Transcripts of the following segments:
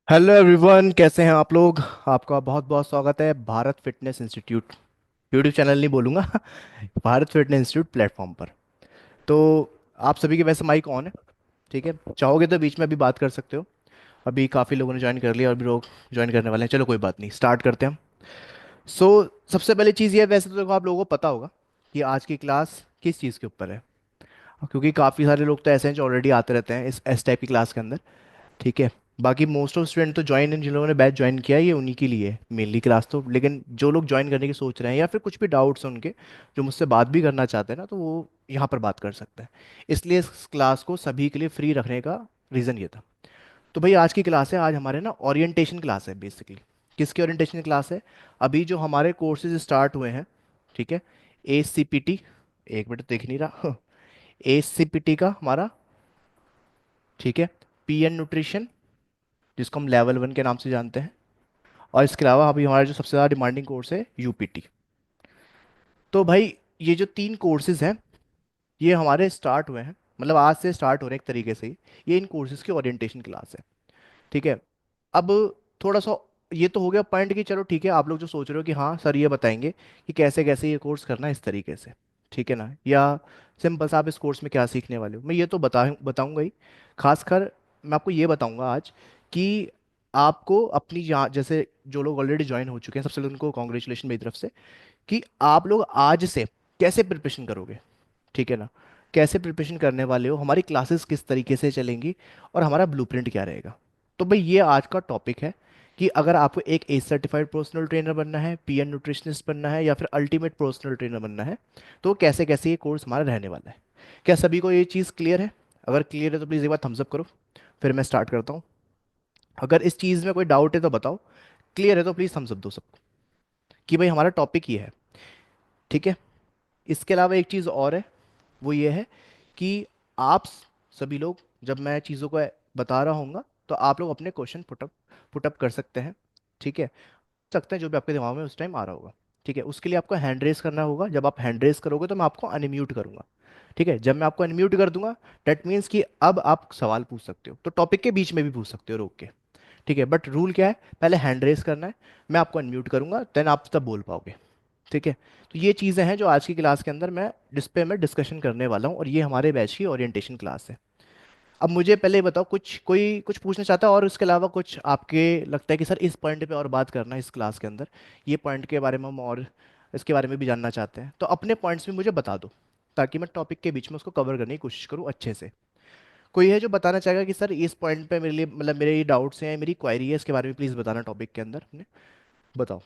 Hello everyone, कैसे हैं आप लोग। आपका बहुत बहुत स्वागत है Bharat fitness institute YouTube channel नहीं बोलूँगा भारत फिटनेस इंस्टीट्यूट प्लेटफॉर्म पर। तो आप सभी के वैसे माइक ऑन है, ठीक है। चाहोगे तो बीच में अभी बात कर सकते हो। अभी काफ़ी लोगों ने ज्वाइन कर लिया और भी लोग ज्वाइन करने वाले हैं। चलो कोई बात नहीं, स्टार्ट करते हैं हम। सो सबसे पहली चीज़ ये है, वैसे तो देखो आप लोगों को पता होगा कि आज की क्लास किस चीज़ के ऊपर है, क्योंकि काफ़ी सारे लोग तो ऐसे हैं जो ऑलरेडी आते रहते हैं इस टाइप की क्लास के अंदर, ठीक है। बाकी मोस्ट ऑफ स्टूडेंट तो ज्वाइन, जिन लोगों ने बैच ज्वाइन किया है ये उन्हीं के लिए मेनली क्लास तो, लेकिन जो लोग ज्वाइन करने की सोच रहे हैं या फिर कुछ भी डाउट्स हैं उनके, जो मुझसे बात भी करना चाहते हैं ना, तो वो यहाँ पर बात कर सकते हैं। इसलिए इस क्लास को सभी के लिए फ्री रखने का रीज़न ये था। तो भाई आज की क्लास है, आज हमारे ना ओरिएंटेशन क्लास है बेसिकली। किसकी ओरिएंटेशन क्लास है? अभी जो हमारे कोर्सेज स्टार्ट हुए हैं, ठीक है। ए सी पी टी, एक मिनट देख नहीं रहा ए सी पी टी का हमारा, ठीक है। पी एन न्यूट्रिशन, जिसको हम लेवल 1 के नाम से जानते हैं। और इसके अलावा अभी हमारा जो सबसे ज़्यादा डिमांडिंग कोर्स है यूपीटी। तो भाई ये जो तीन कोर्सेज हैं ये हमारे स्टार्ट हुए हैं, मतलब आज से स्टार्ट हो रहे हैं एक तरीके से ही। ये इन कोर्सेज की ओरिएंटेशन क्लास है, ठीक है। अब थोड़ा सा ये तो हो गया पॉइंट कि चलो ठीक है, आप लोग जो सोच रहे हो कि हाँ सर ये बताएंगे कि कैसे कैसे ये कोर्स करना है इस तरीके से, ठीक है ना, या सिंपल सा आप इस कोर्स में क्या सीखने वाले हो, मैं ये तो बताऊंगा ही। खासकर मैं आपको ये बताऊंगा आज कि आपको अपनी यहाँ जैसे जो लोग ऑलरेडी ज्वाइन हो चुके हैं, सबसे पहले उनको कॉन्ग्रेचुलेशन मेरी तरफ से, कि आप लोग आज से कैसे प्रिपरेशन करोगे, ठीक है ना। कैसे प्रिपरेशन करने वाले हो, हमारी क्लासेस किस तरीके से चलेंगी और हमारा ब्लूप्रिंट क्या रहेगा। तो भाई ये आज का टॉपिक है कि अगर आपको एक एज सर्टिफाइड पर्सनल ट्रेनर बनना है, पीएन न्यूट्रिशनिस्ट बनना है, या फिर अल्टीमेट पर्सनल ट्रेनर बनना है, तो कैसे कैसे ये कोर्स हमारा रहने वाला है। क्या सभी को ये चीज़ क्लियर है? अगर क्लियर है तो प्लीज़ एक बार थम्स अप करो, फिर मैं स्टार्ट करता हूँ। अगर इस चीज़ में कोई डाउट है तो बताओ, क्लियर है तो प्लीज़ थम्स अप दो सबको कि भाई हमारा टॉपिक ये है, ठीक है। इसके अलावा एक चीज़ और है, वो ये है कि आप सभी लोग, जब मैं चीज़ों को बता रहा हूँगा तो आप लोग अपने क्वेश्चन पुटअप कर सकते हैं, ठीक है। सकते हैं जो भी आपके दिमाग में उस टाइम आ रहा होगा, ठीक है। उसके लिए आपको हैंड रेस करना होगा। जब आप हैंड रेस करोगे तो मैं आपको अनम्यूट करूंगा, ठीक है। जब मैं आपको अनम्यूट कर दूंगा, डेट मीन्स कि अब आप सवाल पूछ सकते हो, तो टॉपिक के बीच में भी पूछ सकते हो रोक के, ठीक है। बट रूल क्या है, पहले हैंड रेस करना है, मैं आपको अनम्यूट करूंगा, देन आप तब बोल पाओगे, ठीक है। तो ये चीज़ें हैं जो आज की क्लास के अंदर मैं डिस्प्ले में डिस्कशन करने वाला हूँ, और ये हमारे बैच की ओरिएंटेशन क्लास है। अब मुझे पहले बताओ, कुछ कोई कुछ पूछना चाहता है और उसके अलावा कुछ आपके लगता है कि सर इस पॉइंट पे और बात करना है इस क्लास के अंदर, ये पॉइंट के बारे में हम और इसके बारे में भी जानना चाहते हैं, तो अपने पॉइंट्स भी मुझे बता दो, ताकि मैं टॉपिक के बीच में उसको कवर करने की कोशिश करूँ अच्छे से। कोई है जो बताना चाहेगा कि सर इस पॉइंट पे मेरे लिए, मतलब मेरे ये डाउट्स हैं, मेरी क्वायरी है, इसके बारे में प्लीज़ बताना टॉपिक के अंदर अपने, बताओ।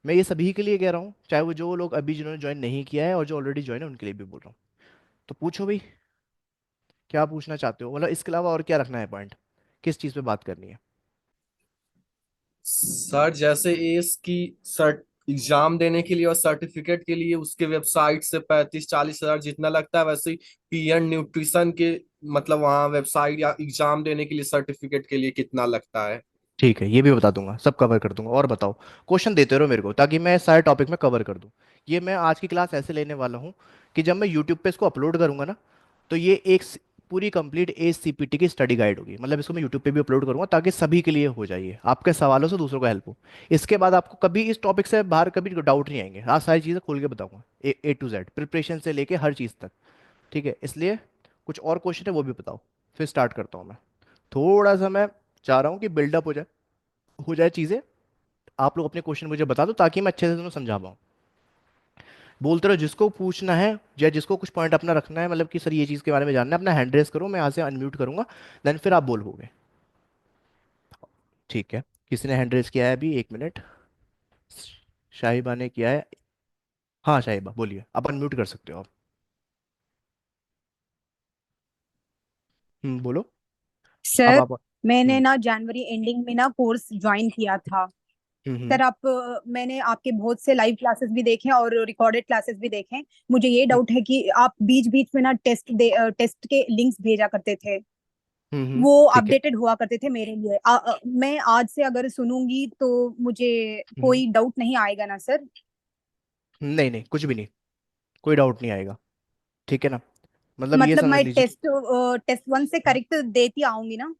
मैं ये सभी के लिए कह रहा हूँ, चाहे वो जो लोग अभी जिन्होंने ज्वाइन नहीं किया है और जो ऑलरेडी ज्वाइन है उनके लिए भी बोल रहा हूँ। तो पूछो भाई, क्या पूछना चाहते हो, मतलब इसके अलावा और क्या रखना है पॉइंट, किस चीज़ पे बात करनी है। सर जैसे एस की सर्ट एग्जाम देने के लिए और सर्टिफिकेट के लिए उसके वेबसाइट से 35-40 हजार जितना लगता है, वैसे ही पीएन न्यूट्रिशन के मतलब वहाँ वेबसाइट या एग्जाम देने के लिए सर्टिफिकेट के लिए कितना लगता है। ठीक है, ये भी बता दूंगा, सब कवर कर दूंगा। और बताओ, क्वेश्चन देते रहो मेरे को ताकि मैं सारे टॉपिक में कवर कर दूं। ये मैं आज की क्लास ऐसे लेने वाला हूँ कि जब मैं यूट्यूब पे इसको अपलोड करूंगा ना, तो ये एक पूरी कंप्लीट एज सीपीटी की स्टडी गाइड होगी। मतलब इसको मैं यूट्यूब पे भी अपलोड करूंगा ताकि सभी के लिए हो जाइए, आपके सवालों से दूसरों को हेल्प हो। इसके बाद आपको कभी इस टॉपिक से बाहर कभी डाउट नहीं आएंगे, आज सारी चीज़ें खोल के बताऊंगा, ए टू जेड प्रिपरेशन से लेके हर चीज़ तक, ठीक है। इसलिए कुछ और क्वेश्चन है वो भी बताओ, फिर स्टार्ट करता हूँ मैं। थोड़ा सा मैं चाह रहा हूँ कि बिल्डअप हो जाए चीज़ें। आप लोग अपने क्वेश्चन मुझे बता दो ताकि मैं अच्छे से तुम्हें समझा पाऊँ। बोलते रहो जिसको पूछना है, या जिसको कुछ पॉइंट अपना रखना है, मतलब कि सर ये चीज़ के बारे में जानना है, अपना हैंड रेस करो, मैं यहाँ से अनम्यूट करूंगा, देन फिर आप बोलोगे, ठीक है। किसी ने हैंड रेस किया है अभी, एक मिनट। शाहिबा ने किया है। हाँ शाहिबा बोलिए, आप अनम्यूट कर सकते हो आप। बोलो। अब सर, आप। मैंने हम्म ना जनवरी एंडिंग में ना कोर्स ज्वाइन किया था। हम्म हम्म सर आप मैंने आपके बहुत से लाइव क्लासेस भी देखे हैं और रिकॉर्डेड क्लासेस भी देखे हैं। मुझे ये डाउट है कि आप बीच बीच में ना टेस्ट के लिंक्स भेजा करते थे। वो ठीक है। अपडेटेड हुआ करते थे मेरे लिए। मैं आज से अगर सुनूंगी तो मुझे हम्म कोई डाउट नहीं आएगा ना सर? नहीं नहीं, कुछ भी नहीं, कोई डाउट नहीं आएगा, ठीक है ना। मतलब ये मतलब समझ मैं लीजिए। टेस्ट टेस्ट 1 से करेक्ट देती आऊंगी ना?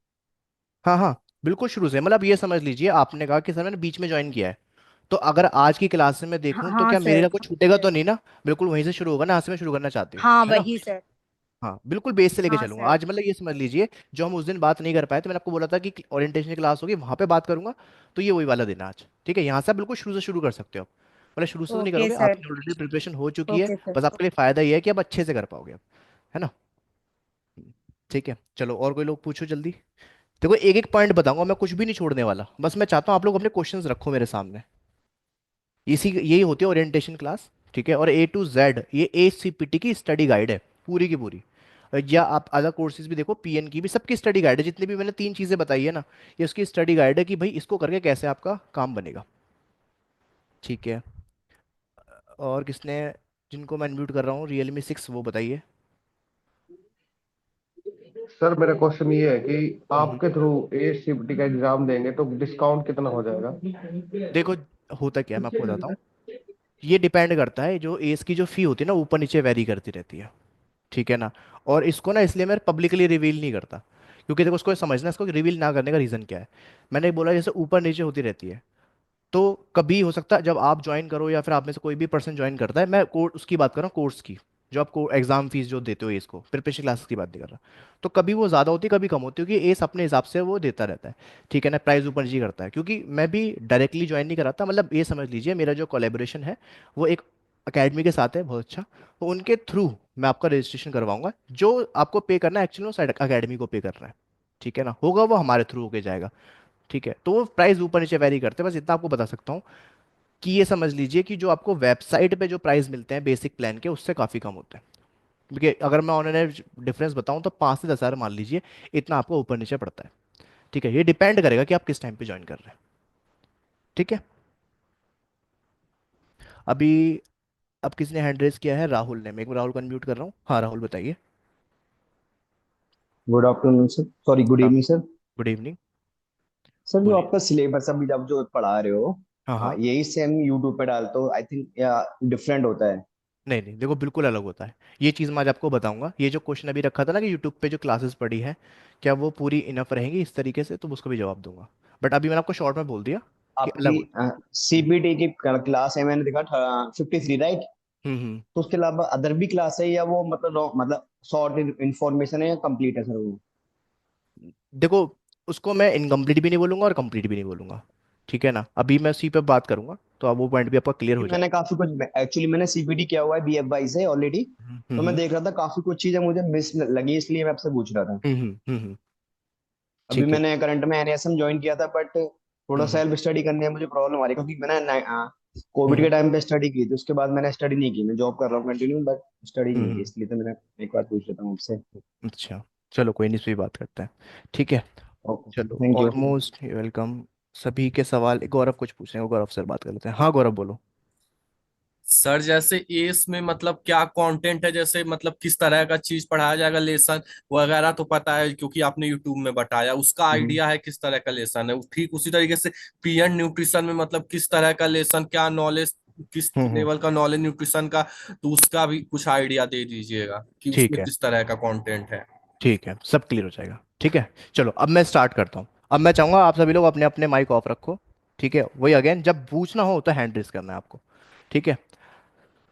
हाँ हाँ, बिल्कुल शुरू से, मतलब ये समझ लीजिए आपने कहा कि सर मैंने बीच में ज्वाइन किया है, तो अगर आज की क्लास से मैं हाँ देखूं तो हाँ क्या सर। मेरा कुछ छूटेगा तो नहीं ना? बिल्कुल वहीं से शुरू होगा ना, यहाँ से मैं शुरू करना चाहती हूँ, हाँ है ना? वही सर। हाँ बिल्कुल बेस से लेके हाँ चलूंगा सर। आज, मतलब ये समझ लीजिए जो हम उस दिन बात नहीं कर पाए थे, मैंने आपको बोला था कि ओरिएंटेशन की क्लास होगी वहां पे बात करूंगा, तो ये वही वाला दिन है आज, ठीक है? यहाँ से आप बिल्कुल शुरू से शुरू कर सकते हो आप। मतलब शुरू से तो नहीं ओके करोगे, सर। आपकी ऑलरेडी प्रिपरेशन हो चुकी है, ओके सर। बस आपके लिए फायदा ये है कि आप अच्छे से कर पाओगे आप, है ना? ठीक है चलो, और कोई लोग पूछो जल्दी। देखो एक एक पॉइंट बताऊंगा, मैं कुछ भी नहीं छोड़ने वाला, बस मैं चाहता हूँ आप लोग अपने क्वेश्चंस रखो मेरे सामने। इसी यही होती है ओरिएंटेशन क्लास, ठीक है? और A to Z ये ACPT की स्टडी गाइड है, पूरी की पूरी। या आप अदर कोर्सेज भी देखो, PN की भी, सबकी स्टडी गाइड है, जितनी भी मैंने तीन चीज़ें बताई है ना, ये उसकी स्टडी गाइड है कि भाई इसको करके कैसे आपका काम बनेगा, ठीक है? और किसने, जिनको मैं अनम्यूट कर रहा हूँ, Realme 6 वो बताइए। सर मेरा क्वेश्चन ये है कि हम्म। आपके थ्रू ACPT का एग्जाम देंगे तो डिस्काउंट कितना हो जाएगा? देखो होता क्या है मैं आपको बताता हूँ, ये डिपेंड करता है, जो एस की जो फी होती है ना ऊपर नीचे वेरी करती रहती है, ठीक है ना? और इसको ना इसलिए मैं पब्लिकली रिवील नहीं करता, क्योंकि देखो उसको समझना, इसको रिवील ना करने का रीज़न क्या है। मैंने बोला जैसे ऊपर नीचे होती रहती है, तो कभी हो सकता है जब आप ज्वाइन करो या फिर आप में से कोई भी पर्सन ज्वाइन करता है, मैं कोर्स उसकी बात कर रहा हूँ, कोर्स की, जो आपको एग्जाम फीस जो देते हो इसको, प्रिपरेशन क्लासेस की बात नहीं कर रहा, तो कभी वो ज़्यादा होती है कभी कम होती है, क्योंकि एस अपने हिसाब से वो देता रहता है, ठीक है ना? प्राइस ऊपर नीचे करता है, क्योंकि मैं भी डायरेक्टली ज्वाइन नहीं कराता, मतलब ये समझ लीजिए मेरा जो कोलेबोरेशन है वो एक अकेडमी के साथ है बहुत अच्छा, तो उनके थ्रू मैं आपका रजिस्ट्रेशन करवाऊंगा, जो आपको पे करना है एक्चुअली वो अकेडमी को पे कर रहा है, ठीक है ना? होगा वो हमारे थ्रू होके जाएगा, ठीक है? तो वो प्राइस ऊपर नीचे वेरी करते हैं, बस इतना आपको बता सकता हूँ कि ये समझ लीजिए कि जो आपको वेबसाइट पे जो प्राइस मिलते हैं बेसिक प्लान के, उससे काफ़ी कम होते हैं, क्योंकि अगर मैं ऑनलाइन डिफरेंस बताऊं तो 5 से 10 हज़ार मान लीजिए, इतना आपको ऊपर नीचे पड़ता है, ठीक है? ये डिपेंड करेगा कि आप किस टाइम पे ज्वाइन कर रहे हैं, ठीक है? अभी अब किसने हैंड रेस किया है? राहुल ने, मैं एक बार राहुल को अनम्यूट कर रहा हूँ। हाँ राहुल बताइए। Good afternoon sir, sorry good evening sir. Good evening. Sir जो बोलिए। आपका सिलेबस अभी आप जो पढ़ा रहे हो, हाँ हाँ। यही सेम यूट्यूब पे डालते हो आई थिंक या डिफरेंट होता है? नहीं नहीं देखो बिल्कुल अलग होता है, ये चीज़ मैं आज आपको बताऊंगा। ये जो क्वेश्चन अभी रखा था ना कि यूट्यूब पे जो क्लासेस पढ़ी है, क्या वो पूरी इनफ रहेंगी इस तरीके से, तो उसको भी जवाब दूंगा, बट अभी मैंने आपको शॉर्ट में बोल दिया कि अलग आपकी होता सीबीटी की क्लास है, मैंने देखा 53 राइट? है। तो उसके अलावा अदर भी क्लास है या वो मतलब मतलब शॉर्ट इन्फॉर्मेशन है या कंप्लीट है सर वो? देखो उसको मैं इनकम्प्लीट भी नहीं बोलूंगा और कंप्लीट भी नहीं बोलूंगा, ठीक है ना? अभी मैं उसी पे बात करूंगा, तो अब वो पॉइंट भी आपका क्लियर हो कि मैंने जाएगा। काफी कुछ, एक्चुअली मैंने सीबीटी किया हुआ है बीएफवाई से ऑलरेडी। हम्म तो मैं हम्म देख रहा था काफी कुछ चीजें मुझे मिस लगी, इसलिए मैं आपसे पूछ रहा था। अभी ठीक है। मैंने करंट में एनएसएम ज्वाइन किया था, बट थोड़ा हम्म सेल्फ स्टडी करने में मुझे प्रॉब्लम आ रही है, क्योंकि मैंने कोविड हम्म के टाइम पे स्टडी की थी, उसके बाद मैंने स्टडी नहीं की। मैं जॉब कर रहा हूँ कंटिन्यू, बट स्टडी नहीं की, हम्म। इसलिए तो मैंने एक बार पूछ लेता हूँ आपसे। अच्छा चलो कोई नहीं, इस पे भी बात करते हैं, ठीक है? ओके चलो थैंक यू। Almost welcome. सभी के सवाल, गौरव कुछ पूछ रहे हैं, गौरव सर बात कर लेते हैं। हाँ गौरव बोलो। सर जैसे एस में मतलब क्या कंटेंट है, जैसे मतलब किस तरह का चीज पढ़ाया जाएगा, लेसन वगैरह तो पता है क्योंकि आपने यूट्यूब में बताया, उसका हम्म आइडिया है किस तरह का लेसन है। ठीक उसी तरीके से पीएन न्यूट्रिशन में मतलब किस तरह का लेसन, क्या नॉलेज, किस हम्म। लेवल का नॉलेज न्यूट्रिशन का, तो उसका भी कुछ आइडिया दे दीजिएगा कि ठीक उसमें है। किस तरह का कंटेंट है। ठीक है सब क्लियर हो जाएगा, ठीक है? चलो अब मैं स्टार्ट करता हूँ। अब मैं चाहूंगा आप सभी लोग अपने अपने माइक ऑफ रखो, ठीक है? वही अगेन जब पूछना हो तो हैंड रेस करना है आपको, ठीक है?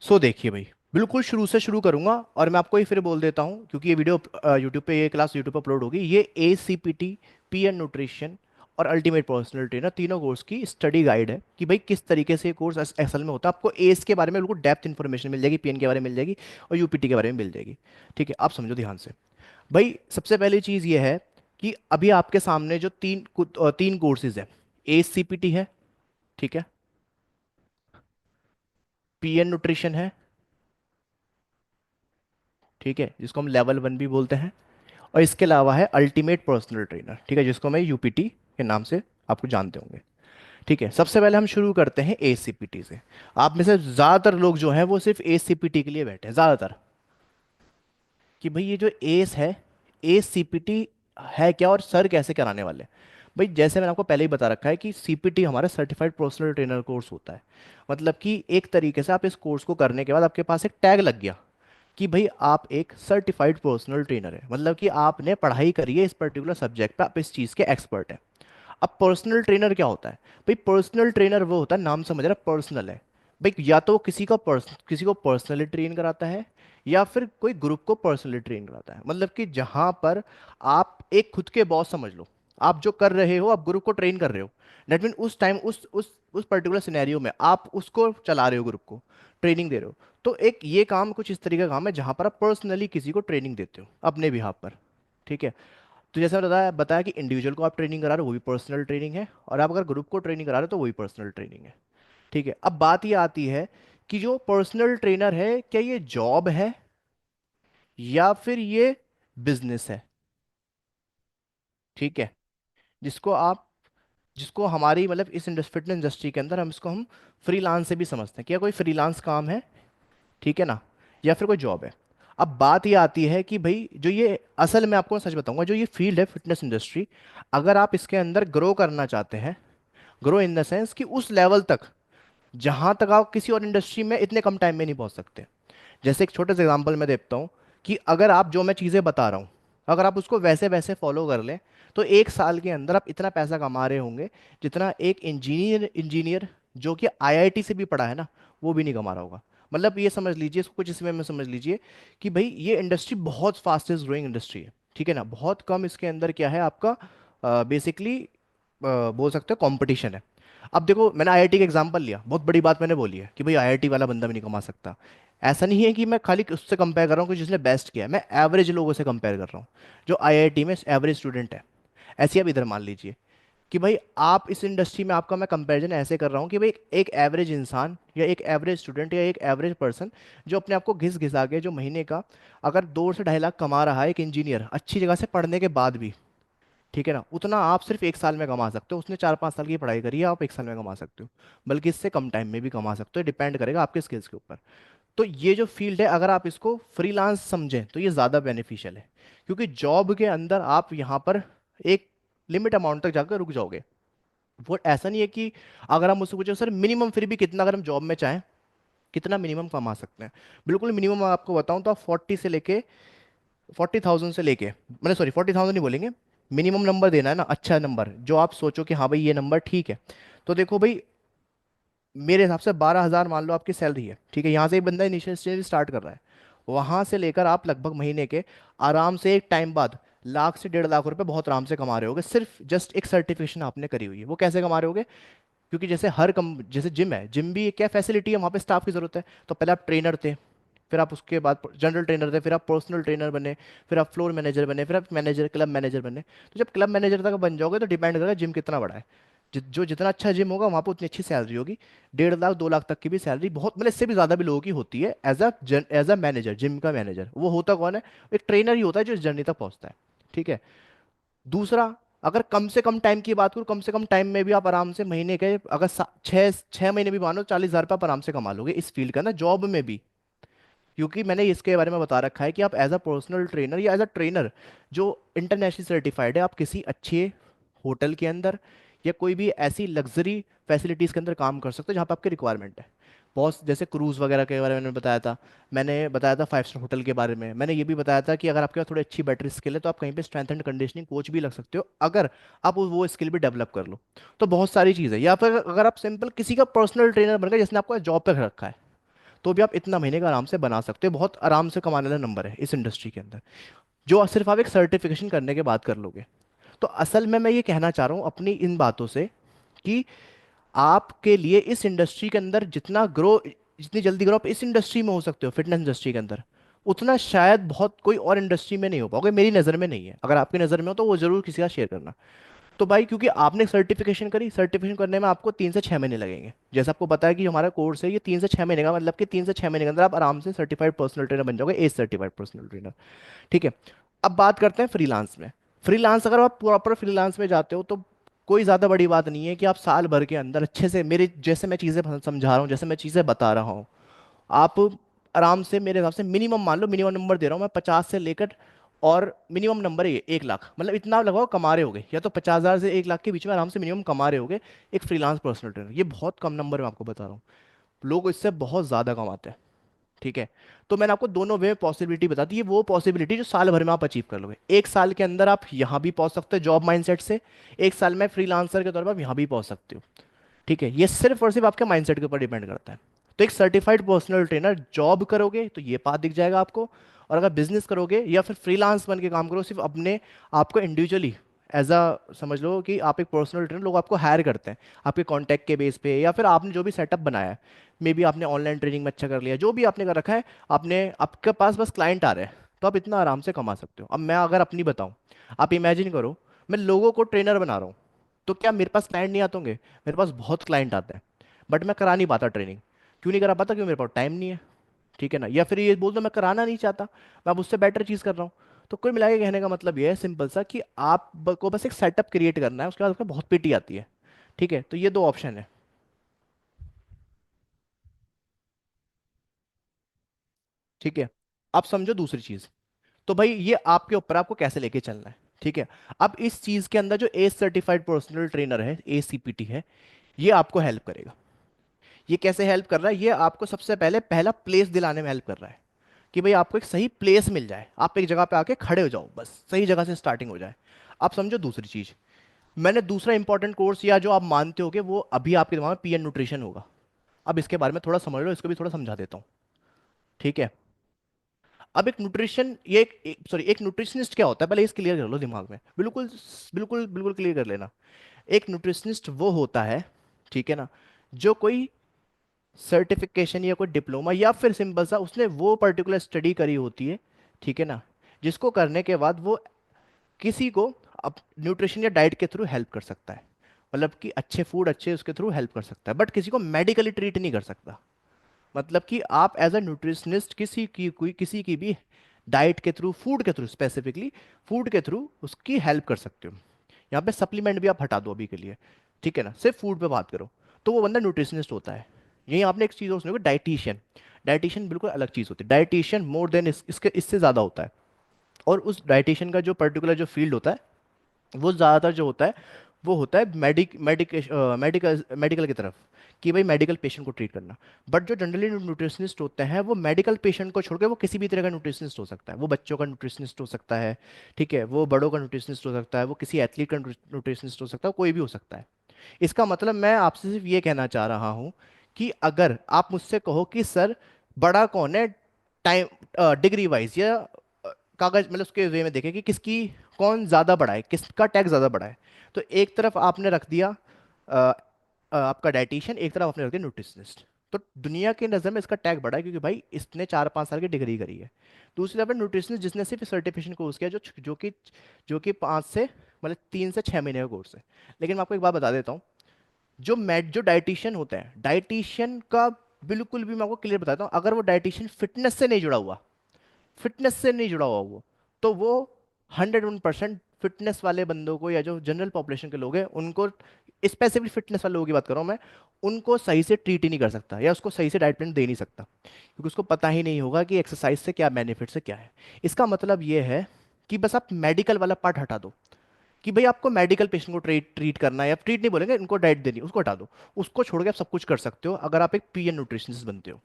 सो देखिए भाई, बिल्कुल शुरू से शुरू करूंगा, और मैं आपको ही फिर बोल देता हूँ क्योंकि ये वीडियो यूट्यूब पे, ये क्लास यूट्यूब पे अपलोड होगी। ये ACPT, पीएन न्यूट्रिशन और अल्टीमेट पर्सनल ट्रेनर तीनों कोर्स की स्टडी गाइड है कि भाई किस तरीके से कोर्स असल में होता है। आपको एस के बारे में बिल्कुल डेप्थ इन्फॉर्मेशन मिल जाएगी, पीएन के बारे में मिल जाएगी, और यूपीटी के बारे में मिल जाएगी, ठीक है? आप समझो ध्यान से। भाई सबसे पहली चीज़ ये है कि अभी आपके सामने जो तीन कोर्सेज है, ACPT है, ठीक है? पीएन न्यूट्रिशन है, ठीक है, जिसको हम लेवल 1 भी बोलते हैं, और इसके अलावा है अल्टीमेट पर्सनल ट्रेनर, ठीक है, जिसको मैं यूपीटी के नाम से आपको जानते होंगे, ठीक है? सबसे पहले हम शुरू करते हैं ACPT से। आप में से ज़्यादातर लोग जो हैं वो सिर्फ ACPT के लिए बैठे हैं, ज़्यादातर, कि भाई ये जो एस है, ACPT है क्या और सर कैसे कराने वाले हैं? भाई जैसे मैंने आपको पहले ही बता रखा है कि CPT हमारा सर्टिफाइड पर्सनल ट्रेनर कोर्स होता है, मतलब कि एक तरीके से आप इस कोर्स को करने के बाद आपके पास एक टैग लग गया कि भाई आप एक सर्टिफाइड पर्सनल ट्रेनर है, मतलब कि आपने पढ़ाई करी है इस पर्टिकुलर सब्जेक्ट पे, आप इस चीज़ के एक्सपर्ट हैं। अब पर्सनल ट्रेनर क्या होता है भाई? पर्सनल ट्रेनर वो होता है, नाम समझ रहा, पर्सनल है भाई, या तो किसी को पर्सनली ट्रेन कराता है, या फिर कोई ग्रुप को पर्सनली ट्रेन कराता है। मतलब कि जहां पर आप एक खुद के बॉस समझ लो, आप जो कर रहे हो आप ग्रुप को ट्रेन कर रहे हो। डेट मीन उस टाइम उस पर्टिकुलर सिनेरियो में आप उसको चला रहे हो, ग्रुप को ट्रेनिंग दे रहे हो। तो एक ये काम कुछ इस तरीके का काम है जहां पर आप पर्सनली किसी को ट्रेनिंग देते हो अपने बिहाफ पर। ठीक है। तो जैसे मैंने बताया बताया कि इंडिविजुअल को आप ट्रेनिंग करा रहे हो वो भी पर्सनल ट्रेनिंग है, और आप अगर ग्रुप को ट्रेनिंग करा रहे हो तो वही पर्सनल ट्रेनिंग है। ठीक है। अब बात ये आती है कि जो पर्सनल ट्रेनर है क्या ये जॉब है या फिर ये बिजनेस है? ठीक है। जिसको आप जिसको हमारी मतलब इस फिटनेस इंडस्ट्री के अंदर हम फ्रीलांस से भी समझते हैं कि यह कोई फ्रीलांस काम है, ठीक है ना, या फिर कोई जॉब है। अब बात ये आती है कि भाई जो ये असल में आपको मैं सच बताऊंगा, जो ये फील्ड है फिटनेस इंडस्ट्री, अगर आप इसके अंदर ग्रो करना चाहते हैं, ग्रो इन द सेंस कि उस लेवल तक जहां तक आप किसी और इंडस्ट्री में इतने कम टाइम में नहीं पहुंच सकते। जैसे एक छोटे से एग्जांपल मैं देता हूँ कि अगर आप जो मैं चीज़ें बता रहा हूँ, अगर आप उसको वैसे वैसे फॉलो कर लें, तो एक साल के अंदर आप इतना पैसा कमा रहे होंगे जितना एक इंजीनियर इंजीनियर जो कि आईआईटी से भी पढ़ा है ना, वो भी नहीं कमा रहा होगा। मतलब ये समझ लीजिए, इसको कुछ इसमें में समझ लीजिए कि भाई ये इंडस्ट्री बहुत फास्टेस्ट ग्रोइंग इंडस्ट्री है। ठीक है ना, बहुत कम इसके अंदर क्या है आपका, बेसिकली बोल सकते हो कंपटीशन है। अब देखो मैंने आईआईटी का एग्जांपल लिया, बहुत बड़ी बात मैंने बोली है कि भाई आईआईटी वाला बंदा भी नहीं कमा सकता। ऐसा नहीं है कि मैं खाली उससे कंपेयर कर रहा हूँ कि जिसने बेस्ट किया है, मैं एवरेज लोगों से कंपेयर कर रहा हूँ जो आईआईटी में एवरेज स्टूडेंट है। ऐसे ही अब इधर मान लीजिए कि भाई आप इस इंडस्ट्री में, आपका मैं कंपैरिजन ऐसे कर रहा हूँ कि भाई एक एवरेज इंसान या एक एवरेज स्टूडेंट या एक एवरेज पर्सन जो अपने आप को घिस घिसा के जो महीने का अगर 2 से 2.5 लाख कमा रहा है, एक इंजीनियर अच्छी जगह से पढ़ने के बाद भी, ठीक है ना, उतना आप सिर्फ एक साल में कमा सकते हो। उसने 4-5 साल की पढ़ाई करी है, आप एक साल में कमा सकते हो, बल्कि इससे कम टाइम में भी कमा सकते हो, डिपेंड करेगा आपके स्किल्स के ऊपर। तो ये जो फील्ड है अगर आप इसको फ्रीलांस समझें तो ये ज़्यादा बेनिफिशियल है, क्योंकि जॉब के अंदर आप यहाँ पर एक लिमिट अमाउंट तक जाकर रुक जाओगे। वो ऐसा नहीं है कि अगर हम मुझसे पूछे सर मिनिमम फिर भी कितना, अगर हम जॉब में चाहें कितना मिनिमम कमा सकते हैं, बिल्कुल मिनिमम आपको बताऊं तो आप 40,000 से लेके, मैंने सॉरी 40,000 नहीं बोलेंगे, मिनिमम नंबर देना है ना, अच्छा नंबर जो आप सोचो कि हाँ भाई ये नंबर ठीक है। तो देखो भाई मेरे हिसाब से 12,000 मान लो आपकी सैलरी है, ठीक है, यहाँ से एक बंदा इनिशियल स्टेज स्टार्ट कर रहा है, वहां से लेकर आप लगभग महीने के आराम से एक टाइम बाद 1 लाख से 1.5 लाख रुपए बहुत आराम से कमा रहे होगे, सिर्फ जस्ट एक सर्टिफिकेशन आपने करी हुई है। वो कैसे कमा रहे होगे? क्योंकि जैसे हर कम जैसे जिम है, जिम भी क्या फैसिलिटी है, वहाँ पे स्टाफ की जरूरत है। तो पहले आप ट्रेनर थे, फिर आप उसके बाद जनरल ट्रेनर थे, फिर आप पर्सनल ट्रेनर बने, फिर आप फ्लोर मैनेजर बने, फिर आप मैनेजर क्लब मैनेजर बने। तो जब क्लब मैनेजर तक बन जाओगे तो डिपेंड करेगा जिम कितना बड़ा है। जो जितना अच्छा जिम होगा वहाँ पे उतनी अच्छी सैलरी होगी। 1.5 लाख 2 लाख तक की भी सैलरी बहुत, मतलब इससे भी ज़्यादा भी लोगों की होती है एज अ मैनेजर, जिम का मैनेजर। वो होता कौन है? एक ट्रेनर ही होता है जो इस जर्नी तक पहुँचता है। ठीक है। दूसरा, अगर कम से कम टाइम की बात करूँ, कम से कम टाइम में भी आप आराम से महीने के अगर 6 महीने भी मानो 40,000 रुपये आप आराम से कमा लोगे इस फील्ड का ना, जॉब में भी। क्योंकि मैंने इसके बारे में बता रखा है कि आप एज अ पर्सनल ट्रेनर या एज अ ट्रेनर जो इंटरनेशनल सर्टिफाइड है, आप किसी अच्छे होटल के अंदर या कोई भी ऐसी लग्जरी फैसिलिटीज़ के अंदर काम कर सकते हो जहाँ पे आपकी रिक्वायरमेंट है। बहुत जैसे क्रूज़ वगैरह के बारे में मैंने बताया था 5 स्टार होटल के बारे में, मैंने ये भी बताया था कि अगर आपके पास थोड़ी अच्छी बैटरी स्किल है तो आप कहीं पे स्ट्रेंथ एंड कंडीशनिंग कोच भी लग सकते हो, अगर आप वो स्किल भी डेवलप कर लो। तो बहुत सारी चीज़ है। या फिर अगर आप सिंपल किसी का पर्सनल ट्रेनर बन गए जिसने आपको जॉब पे रखा है, तो भी आप इतना महीने का आराम से बना सकते हो। बहुत आराम से कमाने वाला नंबर है इस इंडस्ट्री के अंदर, जो सिर्फ आप एक सर्टिफिकेशन करने के बाद कर लोगे। तो असल में मैं ये कहना चाह रहा हूँ अपनी इन बातों से कि आपके लिए इस इंडस्ट्री के अंदर जितनी जल्दी ग्रो आप इस इंडस्ट्री में हो सकते हो, फिटनेस इंडस्ट्री के अंदर, उतना शायद बहुत कोई और इंडस्ट्री में नहीं हो पाओगे। मेरी नज़र में नहीं है, अगर आपकी नज़र में हो तो वो जरूर किसी का शेयर करना। तो भाई क्योंकि आपने सर्टिफिकेशन करी, सर्टिफिकेशन करने में आपको 3 से 6 महीने लगेंगे। जैसे आपको पता है कि हमारा कोर्स है ये 3 से 6 महीने का, मतलब कि 3 से 6 महीने के अंदर आप आराम से सर्टिफाइड पर्सनल ट्रेनर बन जाओगे, एज सर्टिफाइड पर्सनल ट्रेनर। ठीक है। अब बात करते हैं फ्रीलांस में। फ्रीलांस अगर आप प्रॉपर फ्रीलांस में जाते हो तो कोई ज़्यादा बड़ी बात नहीं है कि आप साल भर के अंदर अच्छे से, मेरे जैसे मैं चीज़ें समझा रहा हूँ, जैसे मैं चीज़ें बता रहा हूँ, आप आराम से, मेरे हिसाब से मिनिमम मान लो, मिनिमम नंबर दे रहा हूँ मैं 50 से लेकर, और मिनिमम नंबर है 1 लाख, मतलब इतना लगाओ कमा रहे होगे, या तो 50,000 से 1 लाख के बीच में आराम से मिनिमम कमा रहे होगे एक फ्रीलांस पर्सनल ट्रेनर। ये बहुत कम नंबर मैं आपको बता रहा हूँ, लोग इससे बहुत ज़्यादा कमाते हैं। ठीक है। तो मैंने आपको दोनों वे में पॉसिबिलिटी बता दी, ये वो पॉसिबिलिटी जो साल भर में आप अचीव कर लोगे। एक साल के अंदर आप यहाँ भी पहुंच सकते हो जॉब माइंडसेट से, एक साल में फ्रीलांसर के तौर पर आप यहाँ भी पहुंच सकते हो। ठीक है, ये सिर्फ और सिर्फ आपके माइंडसेट के ऊपर डिपेंड करता है। तो एक सर्टिफाइड पर्सनल ट्रेनर, जॉब करोगे तो ये पाथ दिख जाएगा आपको, और अगर बिजनेस करोगे या फिर फ्रीलांस बन के काम करो सिर्फ अपने आपको इंडिविजुअली, एज अ समझ लो कि आप एक पर्सनल ट्रेनर, लोग आपको हायर करते हैं आपके कॉन्टैक्ट के बेस पे, या फिर आपने जो भी सेटअप बनाया है, मे बी आपने ऑनलाइन ट्रेनिंग में अच्छा कर लिया, जो भी आपने कर रखा है, आपने आपके पास बस क्लाइंट आ रहे हैं, तो आप इतना आराम से कमा सकते हो। अब मैं अगर अपनी बताऊं, आप इमेजिन करो मैं लोगों को ट्रेनर बना रहा हूँ, तो क्या मेरे पास क्लाइंट नहीं आते होंगे? मेरे पास बहुत क्लाइंट आते हैं, बट मैं करा नहीं पाता ट्रेनिंग। क्यों नहीं करा पाता? क्योंकि मेरे पास टाइम नहीं है। ठीक है ना, या फिर ये बोल दो मैं कराना नहीं चाहता, मैं अब उससे बेटर चीज़ कर रहा हूँ। तो कुल मिला के कहने का मतलब ये है सिंपल सा, कि आप को बस एक सेटअप क्रिएट करना है, उसके बाद उसमें बहुत पीटी आती है। ठीक है, तो ये दो ऑप्शन है। ठीक है, अब समझो दूसरी चीज़। तो भाई ये आपके ऊपर, आपको कैसे लेके चलना है। ठीक है, अब इस चीज़ के अंदर जो एस सर्टिफाइड पर्सनल ट्रेनर है, ACPT है, ये आपको हेल्प करेगा। ये कैसे हेल्प कर रहा है? ये आपको सबसे पहले पहला प्लेस दिलाने में हेल्प कर रहा है, कि भाई आपको एक सही प्लेस मिल जाए, आप एक जगह पे आके खड़े हो जाओ, बस सही जगह से स्टार्टिंग हो जाए। आप समझो दूसरी चीज, मैंने दूसरा इंपॉर्टेंट कोर्स, या जो आप मानते होगे, वो अभी आपके दिमाग में पीएन न्यूट्रिशन होगा। अब इसके बारे में थोड़ा समझ लो, इसको भी थोड़ा समझा देता हूँ। ठीक है, अब एक न्यूट्रिशन, ये सॉरी, एक न्यूट्रिशनिस्ट क्या होता है, पहले इस क्लियर कर लो दिमाग में, बिल्कुल बिल्कुल बिल्कुल क्लियर कर लेना। एक न्यूट्रिशनिस्ट वो होता है, ठीक है ना, जो कोई सर्टिफिकेशन या कोई डिप्लोमा, या फिर सिंपल सा उसने वो पर्टिकुलर स्टडी करी होती है, ठीक है ना, जिसको करने के बाद वो किसी को अब न्यूट्रिशन या डाइट के थ्रू हेल्प कर सकता है, मतलब कि अच्छे फूड अच्छे उसके थ्रू हेल्प कर सकता है, बट किसी को मेडिकली ट्रीट नहीं कर सकता। मतलब कि आप एज अ न्यूट्रिशनिस्ट किसी की कोई किसी की भी डाइट के थ्रू, फूड के थ्रू, स्पेसिफिकली फूड के थ्रू उसकी हेल्प कर सकते हो। यहाँ पे सप्लीमेंट भी आप हटा दो अभी के लिए, ठीक है ना, सिर्फ फूड पे बात करो, तो वो बंदा न्यूट्रिशनिस्ट होता है। यही आपने एक चीज़ और सुनी होगी, डाइटिशियन। डाइटिशियन बिल्कुल अलग चीज़ होती है, डाइटिशियन मोर देन इसके इससे ज़्यादा होता है। और उस डाइटिशियन का जो पर्टिकुलर जो फील्ड होता है, वो ज़्यादातर जो होता है, वो होता है मेडिकल मेडिकल की तरफ, कि भाई मेडिकल पेशेंट को ट्रीट करना। बट जो जनरली न्यूट्रिशनिस्ट होते हैं, वो मेडिकल पेशेंट को छोड़ के वो किसी भी तरह का न्यूट्रिशनिस्ट हो सकता है। वो बच्चों का न्यूट्रिशनिस्ट हो सकता है, ठीक है, वो बड़ों का न्यूट्रिशनिस्ट हो सकता है, वो किसी एथलीट का न्यूट्रिशनिस्ट हो सकता है, कोई भी हो सकता है। इसका मतलब मैं आपसे सिर्फ ये कहना चाह रहा हूँ, कि अगर आप मुझसे कहो कि सर बड़ा कौन है, टाइम डिग्री वाइज या कागज, मतलब उसके वे में देखें कि किसकी, कौन ज़्यादा बड़ा है, किसका टैग ज़्यादा बड़ा है, तो एक तरफ आपने रख दिया आपका डाइटिशियन, एक तरफ आपने रख दिया न्यूट्रिशनिस्ट। तो दुनिया की नज़र में इसका टैग बड़ा है, क्योंकि भाई इसने 4-5 साल की डिग्री करी है। दूसरी तरफ न्यूट्रिशनिस्ट जिसने सिर्फ सर्टिफिकेशन कोर्स किया, जो कि 5 से, मतलब 3 से 6 महीने का कोर्स है। लेकिन मैं आपको एक बात बता देता हूँ, जो डाइटिशियन होता है, डाइटिशियन का बिल्कुल भी मैं आपको क्लियर बताता हूँ, अगर वो डाइटिशियन फिटनेस से नहीं जुड़ा हुआ, फिटनेस से नहीं जुड़ा हुआ वो, तो वो 101% फिटनेस वाले बंदों को, या जो जनरल पॉपुलेशन के लोग हैं उनको, स्पेसिफिक फिटनेस वाले लोगों की बात कर रहा हूँ मैं, उनको सही से ट्रीट ही नहीं कर सकता, या उसको सही से डाइट प्लान दे नहीं सकता, क्योंकि उसको पता ही नहीं होगा कि एक्सरसाइज से क्या बेनिफिट्स है क्या है। इसका मतलब ये है कि बस आप मेडिकल वाला पार्ट हटा दो, कि भाई आपको मेडिकल पेशेंट को ट्रीट ट्रीट करना है, या ट्रीट नहीं बोलेंगे, इनको डाइट देनी है, उसको हटा दो। उसको छोड़ के आप सब कुछ कर सकते हो अगर आप एक पीएन न्यूट्रिशनिस्ट बनते हो।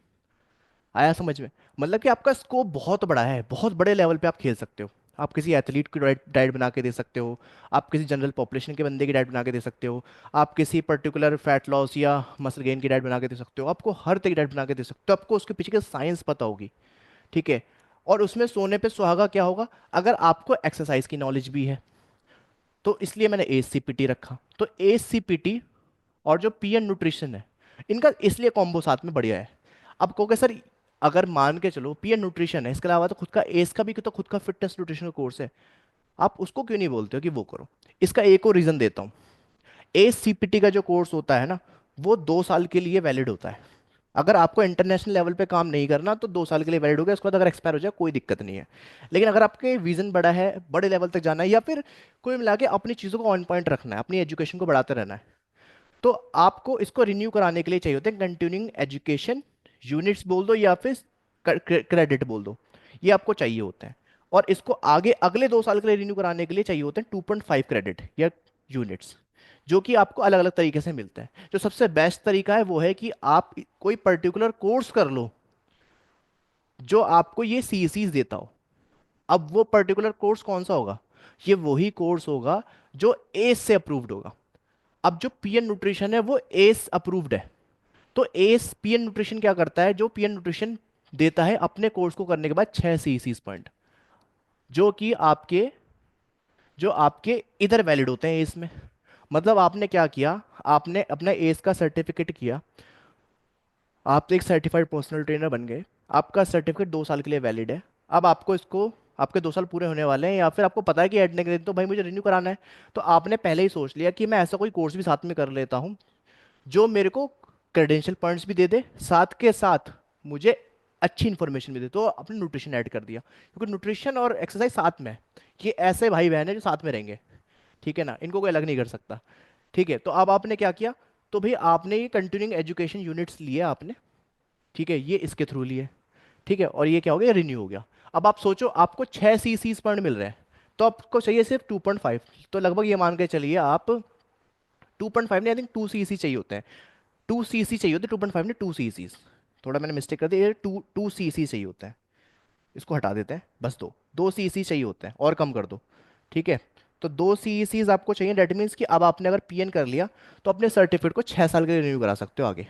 आया समझ में? मतलब कि आपका स्कोप बहुत बड़ा है, बहुत बड़े लेवल पे आप खेल सकते हो। आप किसी एथलीट की डाइट डाइट बना के दे सकते हो, आप किसी जनरल पॉपुलेशन के बंदे की डाइट बना के दे सकते हो, आप किसी पर्टिकुलर फैट लॉस या मसल गेन की डाइट बना के दे सकते हो, आपको हर तरह की डाइट बना के दे सकते हो, आपको उसके पीछे की साइंस पता होगी। ठीक है, और उसमें सोने पे सुहागा क्या होगा, अगर आपको एक्सरसाइज की नॉलेज भी है। तो इसलिए मैंने ACPT रखा। तो ACPT और जो पीएन न्यूट्रिशन है, इनका इसलिए कॉम्बो साथ में बढ़िया है। अब कहोगे सर, अगर मान के चलो पीएन न्यूट्रिशन है, इसके अलावा तो खुद का एस का भी तो खुद का फिटनेस न्यूट्रिशन कोर्स है, आप उसको क्यों नहीं बोलते हो कि वो करो? इसका एक और रीजन देता हूँ। ACPT का जो कोर्स होता है ना, वो 2 साल के लिए वैलिड होता है। अगर आपको इंटरनेशनल लेवल पे काम नहीं करना तो 2 साल के लिए वैलिड हो गया, उसके बाद अगर एक्सपायर हो जाए कोई दिक्कत नहीं है। लेकिन अगर आपके विजन बड़ा है, बड़े लेवल तक जाना है, या फिर कोई मिला के अपनी चीज़ों को ऑन पॉइंट रखना है, अपनी एजुकेशन को बढ़ाते रहना है, तो आपको इसको रिन्यू कराने के लिए चाहिए होते हैं कंटिन्यूइंग एजुकेशन यूनिट्स बोल दो, या फिर क्रेडिट बोल दो, ये आपको चाहिए होते हैं। और इसको आगे अगले 2 साल के लिए रिन्यू कराने के लिए चाहिए होते हैं 2.5 क्रेडिट या यूनिट्स, जो कि आपको अलग अलग तरीके से मिलते हैं। जो सबसे बेस्ट तरीका है वो है कि आप कोई पर्टिकुलर कोर्स कर लो, जो आपको ये सीसीज देता हो। अब वो पर्टिकुलर कोर्स कौन सा होगा? ये वही कोर्स होगा जो एस से अप्रूव्ड होगा। अब जो पीएन न्यूट्रिशन है वो एस अप्रूव्ड है। तो एस पीएन न्यूट्रिशन क्या करता है? जो पीएन न्यूट्रिशन देता है अपने कोर्स को करने के बाद 6 सीसीज पॉइंट, जो कि आपके इधर वैलिड होते हैं एस में। मतलब आपने क्या किया, आपने अपना एस का सर्टिफिकेट किया, आप तो एक सर्टिफाइड पर्सनल ट्रेनर बन गए, आपका सर्टिफिकेट 2 साल के लिए वैलिड है। अब आपको इसको, आपके 2 साल पूरे होने वाले हैं, या फिर आपको पता है कि एडने के दिन तो भाई मुझे रिन्यू कराना है, तो आपने पहले ही सोच लिया कि मैं ऐसा कोई कोर्स भी साथ में कर लेता हूँ जो मेरे को क्रेडेंशियल पॉइंट्स भी दे दे, साथ के साथ मुझे अच्छी इन्फॉर्मेशन भी दे। तो अपने न्यूट्रिशन ऐड कर दिया, क्योंकि न्यूट्रिशन और एक्सरसाइज साथ में है। ये ऐसे भाई बहन है जो साथ में रहेंगे, ठीक है ना, इनको कोई अलग नहीं कर सकता। ठीक है, तो अब आपने क्या किया? तो भाई आपने ये कंटिन्यूइंग एजुकेशन यूनिट्स लिए आपने, ठीक है, ये इसके थ्रू लिए, ठीक है, और ये क्या हो गया, रिन्यू हो गया। अब आप सोचो आपको 6 सीसीज पॉइंट मिल रहे हैं, तो आपको चाहिए सिर्फ 2.5। तो लगभग ये मान के चलिए आप 2.5 नहीं, आई थिंक 2 सीसी चाहिए होते हैं। 2 सीसी चाहिए होते, 2.5 नहीं, 2 सीसी। थोड़ा मैंने मिस्टेक कर दी, ये 2 सीसी चाहिए होता है। इसको हटा देते हैं, बस 2 सीसी चाहिए होते हैं, और कम कर दो, ठीक है। तो 2 सीसीज आपको चाहिए, डेट मीन्स कि अब आपने अगर पीएन कर लिया तो अपने सर्टिफिकेट को 6 साल के लिए रिन्यू करा सकते हो आगे।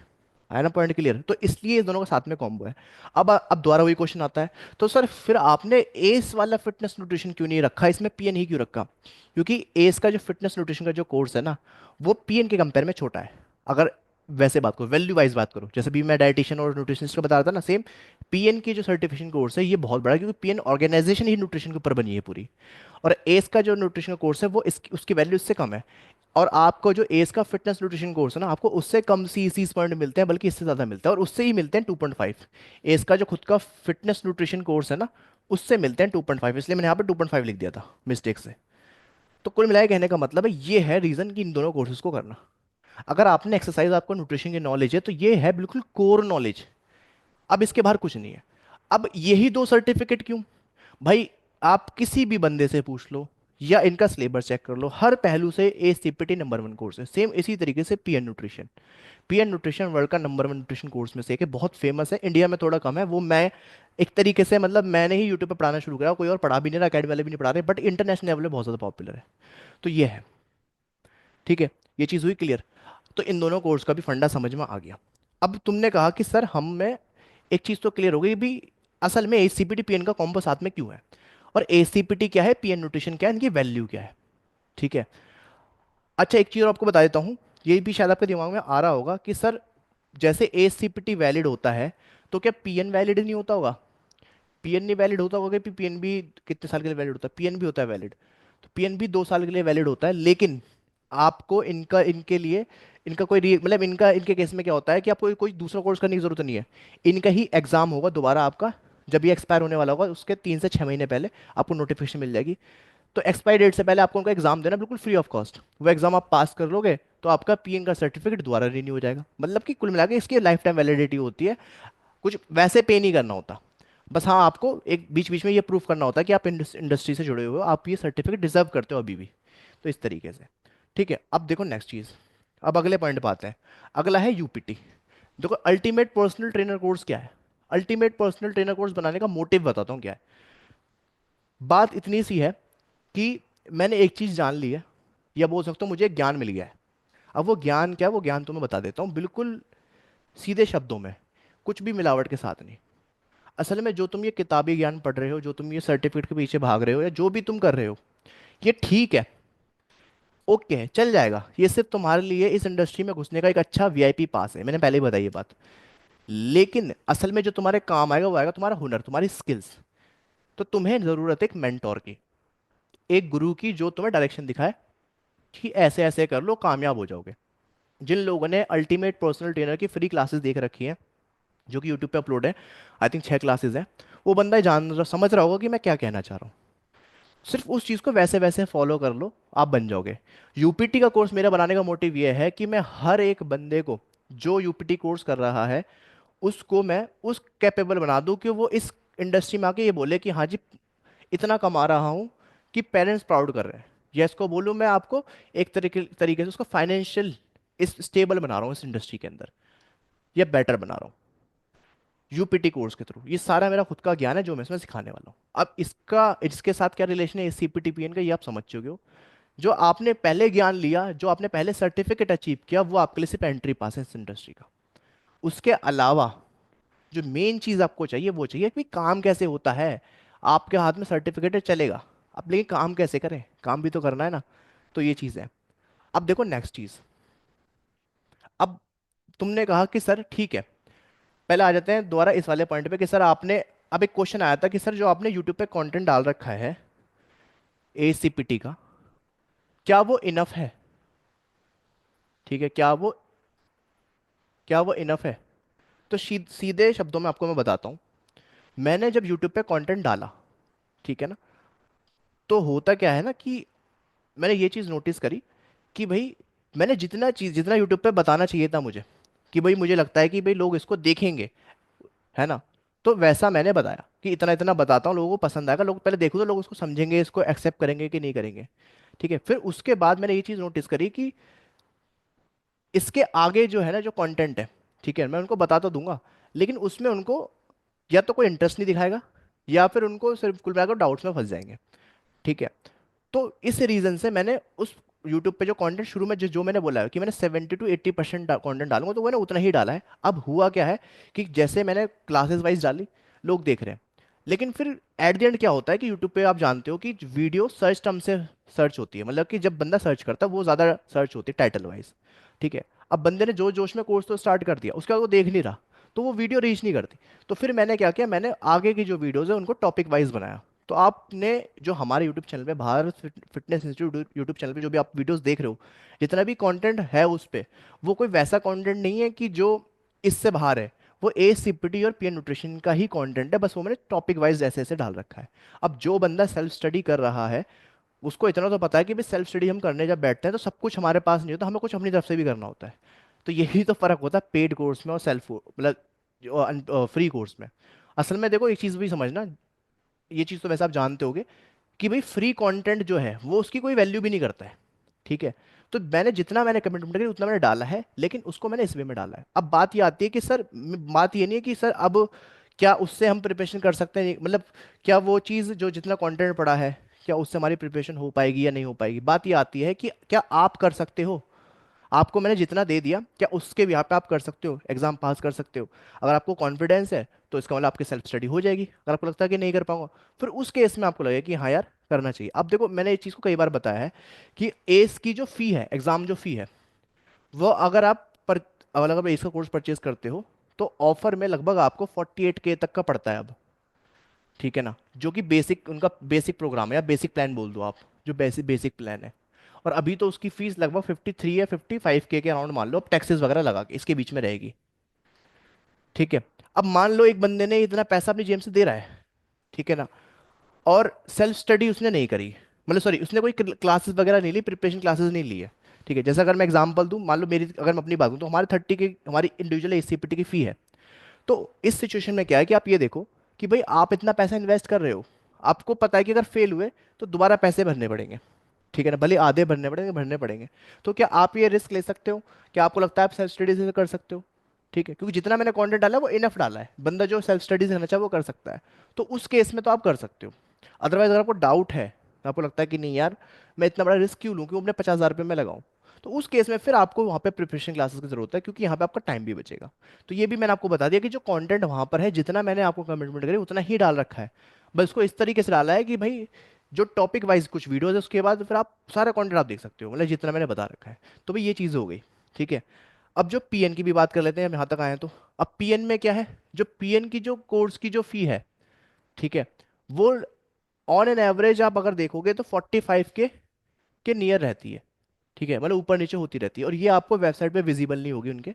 आया ना पॉइंट क्लियर? तो इसलिए इस दोनों का साथ में कॉम्बो है। अब दोबारा वही क्वेश्चन आता है, तो सर फिर आपने एस वाला फिटनेस न्यूट्रिशन क्यों नहीं रखा, इसमें पीएन ही क्यों रखा? क्योंकि एस का जो फिटनेस न्यूट्रिशन का जो कोर्स है ना, वो पीएन के कंपेयर में छोटा है। अगर वैसे बात करो, वैल्यू वाइज बात करो, जैसे भी मैं डाइटिशियन और न्यूट्रिशनिस्ट को बता रहा था ना, सेम पीएन की जो सर्टिफिकेशन कोर्स है ये बहुत बड़ा है, क्योंकि पीएन ऑर्गेनाइजेशन ही न्यूट्रिशन के ऊपर बनी है पूरी। और एस का जो न्यूट्रिशन कोर्स है वो उसकी वैल्यू इससे कम है। और आपको जो एस का फिटनेस न्यूट्रिशन कोर्स है ना, आपको उससे कम सीसी पॉइंट मिलते हैं, बल्कि इससे ज़्यादा मिलते हैं, और उससे ही मिलते हैं 2.5। एस का जो खुद का फिटनेस न्यूट्रिशन कोर्स है ना, उससे मिलते हैं 2.5, इसलिए मैंने यहाँ पे 2.5 लिख दिया था मिस्टेक से। तो कुल मिलाए कहने का मतलब है, ये है रीज़न कि इन दोनों कोर्सेज को करना। अगर आपने एक्सरसाइज, आपको न्यूट्रिशन की नॉलेज है, तो ये है बिल्कुल कोर नॉलेज। अब इसके बाहर कुछ नहीं है। अब यही 2 सर्टिफिकेट क्यों? भाई आप किसी भी बंदे से पूछ लो, या इनका सिलेबस चेक कर लो, हर पहलू से ए सीपीटी नंबर 1 कोर्स है। सेम इसी तरीके से PN nutrition, PN nutrition world का नंबर 1 न्यूट्रिशन कोर्स में से एक है, बहुत फेमस है, इंडिया में थोड़ा कम है। वो मैं एक तरीके से, मतलब मैंने ही यूट्यूब पर पढ़ाना शुरू करा, कोई और पढ़ा भी नहीं रहा, अकेडमी वाले भी नहीं पढ़ा रहे, बट इंटरनेशनल लेवल में बहुत ज़्यादा पॉपुलर है। तो ये है, ठीक है, ये चीज़ हुई क्लियर। तो इन दोनों कोर्स का भी फंडा समझ में आ गया। अब तुमने कहा कि सर हम में एक चीज़ तो क्लियर हो गई भी, असल में एसीपीटी पीएन का कॉम्बो साथ में क्यों है, और एसीपीटी क्या है, पीएन न्यूट्रिशन क्या है, इनकी वैल्यू क्या है, ठीक है। अच्छा एक चीज़ और आपको बता देता हूँ, ये भी शायद आपके दिमाग में आ रहा होगा कि सर जैसे एसीपीटी वैलिड होता है, तो क्या पीएन वैलिड नहीं होता होगा? पीएन नहीं वैलिड होता होगा कि पीएन भी कितने साल के लिए वैलिड होता है? पीएन भी होता है वैलिड। तो पीएन भी 2 साल के लिए वैलिड होता है, लेकिन आपको इनका, इनके लिए इनका कोई मतलब इनका, इनके केस में क्या होता है कि आपको कोई दूसरा कोर्स करने की जरूरत नहीं है। इनका ही एग्जाम होगा दोबारा आपका, जब ये एक्सपायर होने वाला होगा उसके 3 से 6 महीने पहले आपको नोटिफिकेशन मिल जाएगी। तो एक्सपायर डेट से पहले आपको उनका एग्जाम देना बिल्कुल फ्री ऑफ कॉस्ट। वो एग्जाम आप पास कर लोगे तो आपका पीएन का सर्टिफिकेट दोबारा रिन्यू हो जाएगा। मतलब कि कुल मिला के इसकी लाइफ टाइम वैलिडिटी होती है, कुछ वैसे पे नहीं करना होता। बस हाँ, आपको एक बीच बीच में ये प्रूफ करना होता है कि आप इंडस्ट्री से जुड़े हुए हो, आप ये सर्टिफिकेट डिजर्व करते हो अभी भी। तो इस तरीके से, ठीक है। अब देखो नेक्स्ट चीज़, अब अगले पॉइंट पे आते हैं। अगला है यूपीटी। देखो अल्टीमेट पर्सनल ट्रेनर कोर्स क्या है, अल्टीमेट पर्सनल ट्रेनर कोर्स बनाने का मोटिव बताता हूँ क्या है। बात इतनी सी है कि मैंने एक चीज़ जान ली है, या बोल सकता हूँ मुझे एक ज्ञान मिल गया है। अब वो ज्ञान क्या है, वो ज्ञान तुम्हें बता देता हूँ बिल्कुल सीधे शब्दों में, कुछ भी मिलावट के साथ नहीं। असल में जो तुम ये किताबी ज्ञान पढ़ रहे हो, जो तुम ये सर्टिफिकेट के पीछे भाग रहे हो, या जो भी तुम कर रहे हो, ये ठीक है, ओके है, चल जाएगा। ये सिर्फ तुम्हारे लिए इस इंडस्ट्री में घुसने का एक अच्छा वीआईपी पास है, मैंने पहले ही बताई ये बात। लेकिन असल में जो तुम्हारे काम आएगा वो आएगा तुम्हारा हुनर, तुम्हारी स्किल्स। तो तुम्हें ज़रूरत है एक मेंटोर की, एक गुरु की, जो तुम्हें डायरेक्शन दिखाए कि ऐसे ऐसे कर लो, कामयाब हो जाओगे। जिन लोगों ने अल्टीमेट पर्सनल ट्रेनर की फ्री क्लासेस देख रखी हैं, जो कि यूट्यूब पे अपलोड है, आई थिंक 6 क्लासेस हैं, वो बंदा समझ रहा होगा कि मैं क्या कहना चाह रहा हूँ। सिर्फ उस चीज़ को वैसे वैसे फॉलो कर लो, आप बन जाओगे। यूपीटी का कोर्स मेरा बनाने का मोटिव ये है कि मैं हर एक बंदे को जो यूपीटी कोर्स कर रहा है, उसको मैं उस कैपेबल बना दूं कि वो इस इंडस्ट्री में आके ये बोले कि हाँ जी, इतना कमा रहा हूँ कि पेरेंट्स प्राउड कर रहे हैं। या इसको बोलूँ मैं आपको एक तरीके तरीके से उसको फाइनेंशियल इस स्टेबल बना रहा हूँ इस इंडस्ट्री के अंदर, या बेटर बना रहा हूँ। यूपीटी कोर्स के थ्रू। ये सारा मेरा खुद का ज्ञान है जो मैं इसमें सिखाने वाला हूँ। अब इसका इसके साथ क्या रिलेशन है सीपीटी पीएन का, ये आप समझ चुके हो। जो आपने पहले ज्ञान लिया, जो आपने पहले सर्टिफिकेट अचीव किया, वो आपके लिए सिर्फ एंट्री पास है इस इंडस्ट्री का। उसके अलावा जो मेन चीज आपको चाहिए वो चाहिए कि काम कैसे होता है। आपके हाथ में सर्टिफिकेट है चलेगा, अब लेकिन काम कैसे करें, काम भी तो करना है ना। तो ये चीज़ है। अब देखो नेक्स्ट चीज। अब तुमने कहा कि सर ठीक है, पहले आ जाते हैं दोबारा इस वाले पॉइंट पे कि सर आपने, अब एक क्वेश्चन आया था कि सर जो आपने यूट्यूब पे कंटेंट डाल रखा है एसीपीटी का, क्या वो इनफ है? ठीक है, क्या वो इनफ है? तो सीधे शब्दों में आपको मैं बताता हूँ। मैंने जब यूट्यूब पे कंटेंट डाला, ठीक है ना, तो होता क्या है ना कि मैंने ये चीज़ नोटिस करी कि भाई मैंने जितना यूट्यूब पे बताना चाहिए था मुझे, कि भाई मुझे लगता है कि भाई लोग इसको देखेंगे, है ना, तो वैसा मैंने बताया कि इतना इतना बताता हूँ, लोगों को पसंद आएगा, लोग पहले देखो तो लोग उसको समझेंगे, इसको एक्सेप्ट करेंगे कि नहीं करेंगे। ठीक है, फिर उसके बाद मैंने ये चीज़ नोटिस करी कि इसके आगे जो है ना, जो कंटेंट है, ठीक है, मैं उनको बता तो दूंगा, लेकिन उसमें उनको या तो कोई इंटरेस्ट नहीं दिखाएगा, या फिर उनको सिर्फ कुल मिलाकर डाउट्स में फंस जाएंगे। ठीक है, तो इस रीजन से मैंने उस यूट्यूब पे जो कंटेंट शुरू में जो मैंने बोला है कि मैंने 70 to 80% कंटेंट डालूंगा, तो मैंने उतना ही डाला है। अब हुआ क्या है कि जैसे मैंने क्लासेस वाइज डाली, लोग देख रहे हैं, लेकिन फिर एट द एंड क्या होता है कि यूट्यूब पे आप जानते हो कि वीडियो सर्च टर्म से सर्च होती है, मतलब कि जब बंदा सर्च करता है वो ज़्यादा सर्च होती है टाइटल वाइज। ठीक है, अब बंदे ने जो जोश में कोर्स तो स्टार्ट कर दिया, उसके बाद वो देख नहीं रहा, तो वो वीडियो रीच नहीं करती। तो फिर मैंने क्या किया, मैंने आगे की जो वीडियोज़ है उनको टॉपिक वाइज बनाया। तो आपने जो हमारे यूट्यूब चैनल पे, Bharat fitness institute YouTube channel पे जो भी आप वीडियोस देख रहे हो, जितना भी कंटेंट है उस पे, वो कोई वैसा कंटेंट नहीं है कि जो इससे बाहर है। वो एसीपीटी और पीएन न्यूट्रिशन का ही कंटेंट है, बस वो मैंने टॉपिक वाइज ऐसे ऐसे डाल रखा है। अब जो बंदा सेल्फ स्टडी कर रहा है, उसको इतना तो पता है कि भाई सेल्फ स्टडी हम करने जब बैठते हैं तो सब कुछ हमारे पास नहीं होता, हमें कुछ अपनी तरफ से भी करना होता है। तो यही तो फर्क होता है पेड कोर्स में और सेल्फ, मतलब जो फ्री कोर्स में। असल में देखो एक चीज़ भी समझना, ये चीज़ तो वैसे आप जानते होगे कि भाई फ्री कंटेंट जो है वो उसकी कोई वैल्यू भी नहीं करता है। ठीक है, तो मैंने कमिटमेंट करी उतना मैंने डाला है, लेकिन उसको मैंने इस वे में डाला है। अब बात ये आती है कि सर, बात ये नहीं है कि सर अब क्या उससे हम प्रिपरेशन कर सकते हैं, मतलब क्या वो चीज़ जो जितना कंटेंट पड़ा है, क्या उससे हमारी प्रिपरेशन हो पाएगी या नहीं हो पाएगी। बात ये आती है कि क्या आप कर सकते हो, आपको मैंने जितना दे दिया क्या उसके भी यहाँ पे आप कर सकते हो, एग्जाम पास कर सकते हो। अगर आपको कॉन्फिडेंस है तो इसका मतलब आपकी सेल्फ स्टडी हो जाएगी। अगर आपको लगता है कि नहीं कर पाऊंगा, फिर उस केस में आपको लगेगा कि हाँ यार करना चाहिए। अब देखो मैंने इस चीज़ को कई बार बताया है कि एस की जो फ़ी है, एग्जाम जो फ़ी है, वो अगर आप एस का कोर्स परचेज करते हो तो ऑफर में लगभग आपको 48K तक का पड़ता है अब। ठीक है ना, जो कि बेसिक उनका बेसिक प्रोग्राम है, या बेसिक प्लान बोल दो आप, जो बेसिक बेसिक प्लान है। और अभी तो उसकी फीस लगभग 53 या 55K के अराउंड मान लो, अब टैक्सेस वगैरह लगा के इसके बीच में रहेगी। ठीक है, अब मान लो एक बंदे ने इतना पैसा अपनी जेब से दे रहा है, ठीक है ना, और सेल्फ स्टडी उसने नहीं करी, मतलब सॉरी उसने कोई क्लासेस वगैरह नहीं ली, प्रिपरेशन क्लासेस नहीं ली है। ठीक है, जैसे अगर मैं एग्जांपल दूं, मान लो मेरी, अगर मैं अपनी बात दूं तो हमारे 30 की हमारी इंडिविजुअल एसीपीटी की फी है। तो इस सिचुएशन में क्या है कि आप ये देखो कि भाई आप इतना पैसा इन्वेस्ट कर रहे हो, आपको पता है कि अगर फेल हुए तो दोबारा पैसे भरने पड़ेंगे। ठीक है ना, भले आधे भरने पड़ेंगे। तो क्या आप ये रिस्क ले सकते हो? क्या आपको लगता है आप सेल्फ स्टडी से कर सकते हो? ठीक है, क्योंकि जितना मैंने कंटेंट डाला है वो इनफ डाला है, बंदा जो सेल्फ स्टडी से करना चाहे वो कर सकता है। तो उस केस में तो आप कर सकते हो। अदरवाइज अगर आपको डाउट है, आपको लगता है कि नहीं यार मैं इतना बड़ा रिस्क क्यों लूँ, क्यों अपने 50,000 रुपये में लगाऊं, तो उस केस में फिर आपको वहाँ पे प्रिपरेशन क्लासेस की जरूरत है, क्योंकि यहाँ पे आपका टाइम भी बचेगा। तो ये भी मैंने आपको बता दिया कि जो कंटेंट वहाँ पर है, जितना मैंने आपको कमिटमेंट करी उतना ही डाल रखा है। बस इसको इस तरीके से डाला है कि भाई जो टॉपिक वाइज कुछ वीडियोस है उसके बाद फिर आप सारा कंटेंट आप देख सकते हो, मतलब जितना मैंने बता रखा है। तो भाई ये चीज़ हो गई। ठीक है, अब जो पीएन की भी बात कर लेते हैं, हम यहाँ तक आए हैं तो अब पीएन में क्या है, जो पीएन की जो कोर्स की जो फी है, ठीक है, वो ऑन एन एवरेज आप अगर देखोगे तो 45K के नियर रहती है। ठीक है, मतलब यूपर नीचे होती रहती है, और ये आपको वेबसाइट पे विजिबल नहीं होगी उनके,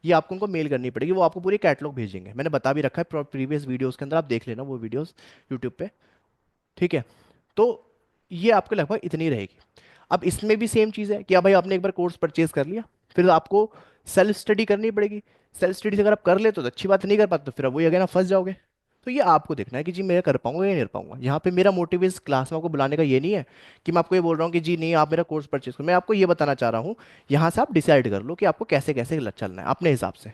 ये आपको उनको मेल करनी पड़ेगी, वो आपको पूरी कैटलॉग भेजेंगे, मैंने बता भी रखा है प्रीवियस वीडियोस के अंदर, आप देख लेना वो वीडियोस यूट्यूब पे। ठीक है, तो ये आपको लगभग इतनी रहेगी। अब इसमें भी सेम चीज़ है कि अब भाई आपने एक बार कोर्स परचेज कर लिया, फिर आपको सेल्फ स्टडी करनी पड़ेगी। सेल्फ स्टडी अगर आप कर ले तो अच्छी बात, नहीं कर पाते तो फिर अब वही अगर ना फंस जाओगे। तो ये आपको देखना है कि जी मैं कर पाऊंगा या नहीं कर पाऊंगा। यहाँ पे मेरा मोटिव इस क्लास में आपको बुलाने का ये नहीं है कि मैं आपको ये बोल रहा हूँ कि जी नहीं आप मेरा कोर्स परचेज करो, मैं आपको ये बताना चाह रहा हूँ यहाँ से आप डिसाइड कर लो कि आपको कैसे कैसे चलना है अपने हिसाब से।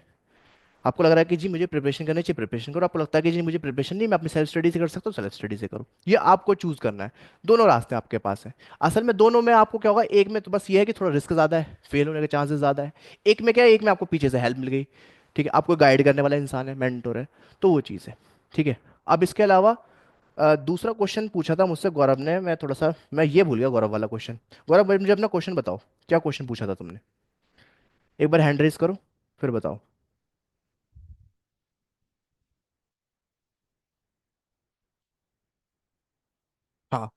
आपको लग रहा है कि जी मुझे प्रिपरेशन करनी चाहिए, प्रिपरेशन करो। आपको लगता है कि जी मुझे प्रिपरेशन नहीं, मैं अपनी सेल्फ स्टडी से कर सकता हूँ, सेल्फ स्टडी से करो। ये आपको चूज करना है। दोनों रास्ते आपके पास हैं। असल में दोनों में आपको क्या होगा, एक में तो बस ये है कि थोड़ा रिस्क ज़्यादा है, फेल होने के चांसेस ज़्यादा है। एक में क्या है, एक में आपको पीछे से हेल्प मिल गई, ठीक है, आपको गाइड करने वाला इंसान है, मेंटोर है, तो वो चीज़ है। ठीक है। अब इसके अलावा दूसरा क्वेश्चन पूछा था मुझसे गौरव ने, मैं थोड़ा सा मैं ये भूल गया गौरव वाला क्वेश्चन। गौरव भाई मुझे अपना क्वेश्चन बताओ, क्या क्वेश्चन पूछा था तुमने? एक बार हैंड रेज करो, फिर बताओ। हाँ।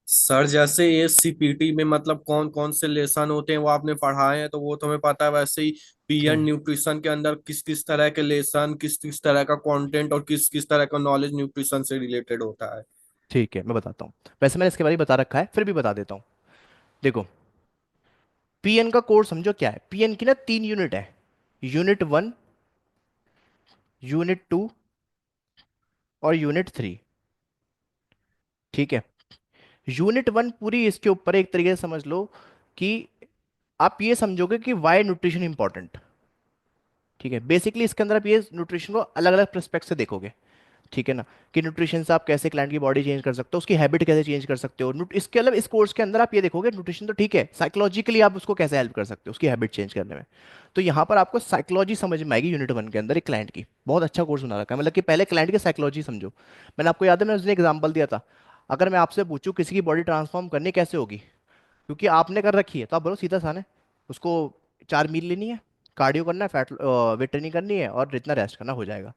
सर जैसे ये सीपीटी में मतलब कौन कौन से लेसन होते हैं वो आपने पढ़ाए हैं तो वो तो हमें पता है, वैसे ही पीएन हम्म। न्यूट्रिशन के अंदर किस किस तरह के लेसन, किस किस तरह का कंटेंट और किस किस तरह का नॉलेज न्यूट्रिशन से रिलेटेड होता है। ठीक है, मैं बताता हूँ। वैसे मैंने इसके बारे में बता रखा है, फिर भी बता देता हूँ। देखो, पीएन का कोर्स समझो क्या है। पीएन की ना 3 यूनिट है, यूनिट 1, यूनिट 2 और यूनिट 3। ठीक है। यूनिट 1 पूरी इसके ऊपर है, एक तरीके से समझ लो कि आप ये समझोगे कि वाई न्यूट्रिशन इंपॉर्टेंट। ठीक है, बेसिकली इसके अंदर आप ये न्यूट्रिशन को अलग अलग परस्पेक्ट से देखोगे। ठीक है ना, कि न्यूट्रिशन से आप कैसे क्लाइंट की बॉडी चेंज कर सकते हो, उसकी हैबिट कैसे चेंज कर सकते हो। इसके अलावा इस कोर्स के अंदर आप ये देखोगे, न्यूट्रिशन तो ठीक है, साइकोलॉजिकली आप उसको कैसे हेल्प कर सकते हो उसकी हैबिट चेंज करने में। तो यहाँ पर आपको साइकोलॉजी समझ में आएगी यूनिट 1 के अंदर एक क्लाइंट की। बहुत अच्छा कोर्स बना रखा है, मतलब कि पहले क्लाइंट की साइकोलॉजी समझो। मैंने आपको याद है, मैंने उसने एग्जाम्पल दिया था, अगर मैं आपसे पूछूं किसी की बॉडी ट्रांसफॉर्म करनी कैसे होगी, क्योंकि आपने कर रखी है, तो आप बोलो सीधा सा है, उसको 4 मील लेनी है, कार्डियो करना है, फैट वेट ट्रेनिंग करनी है और इतना रेस्ट करना, हो जाएगा।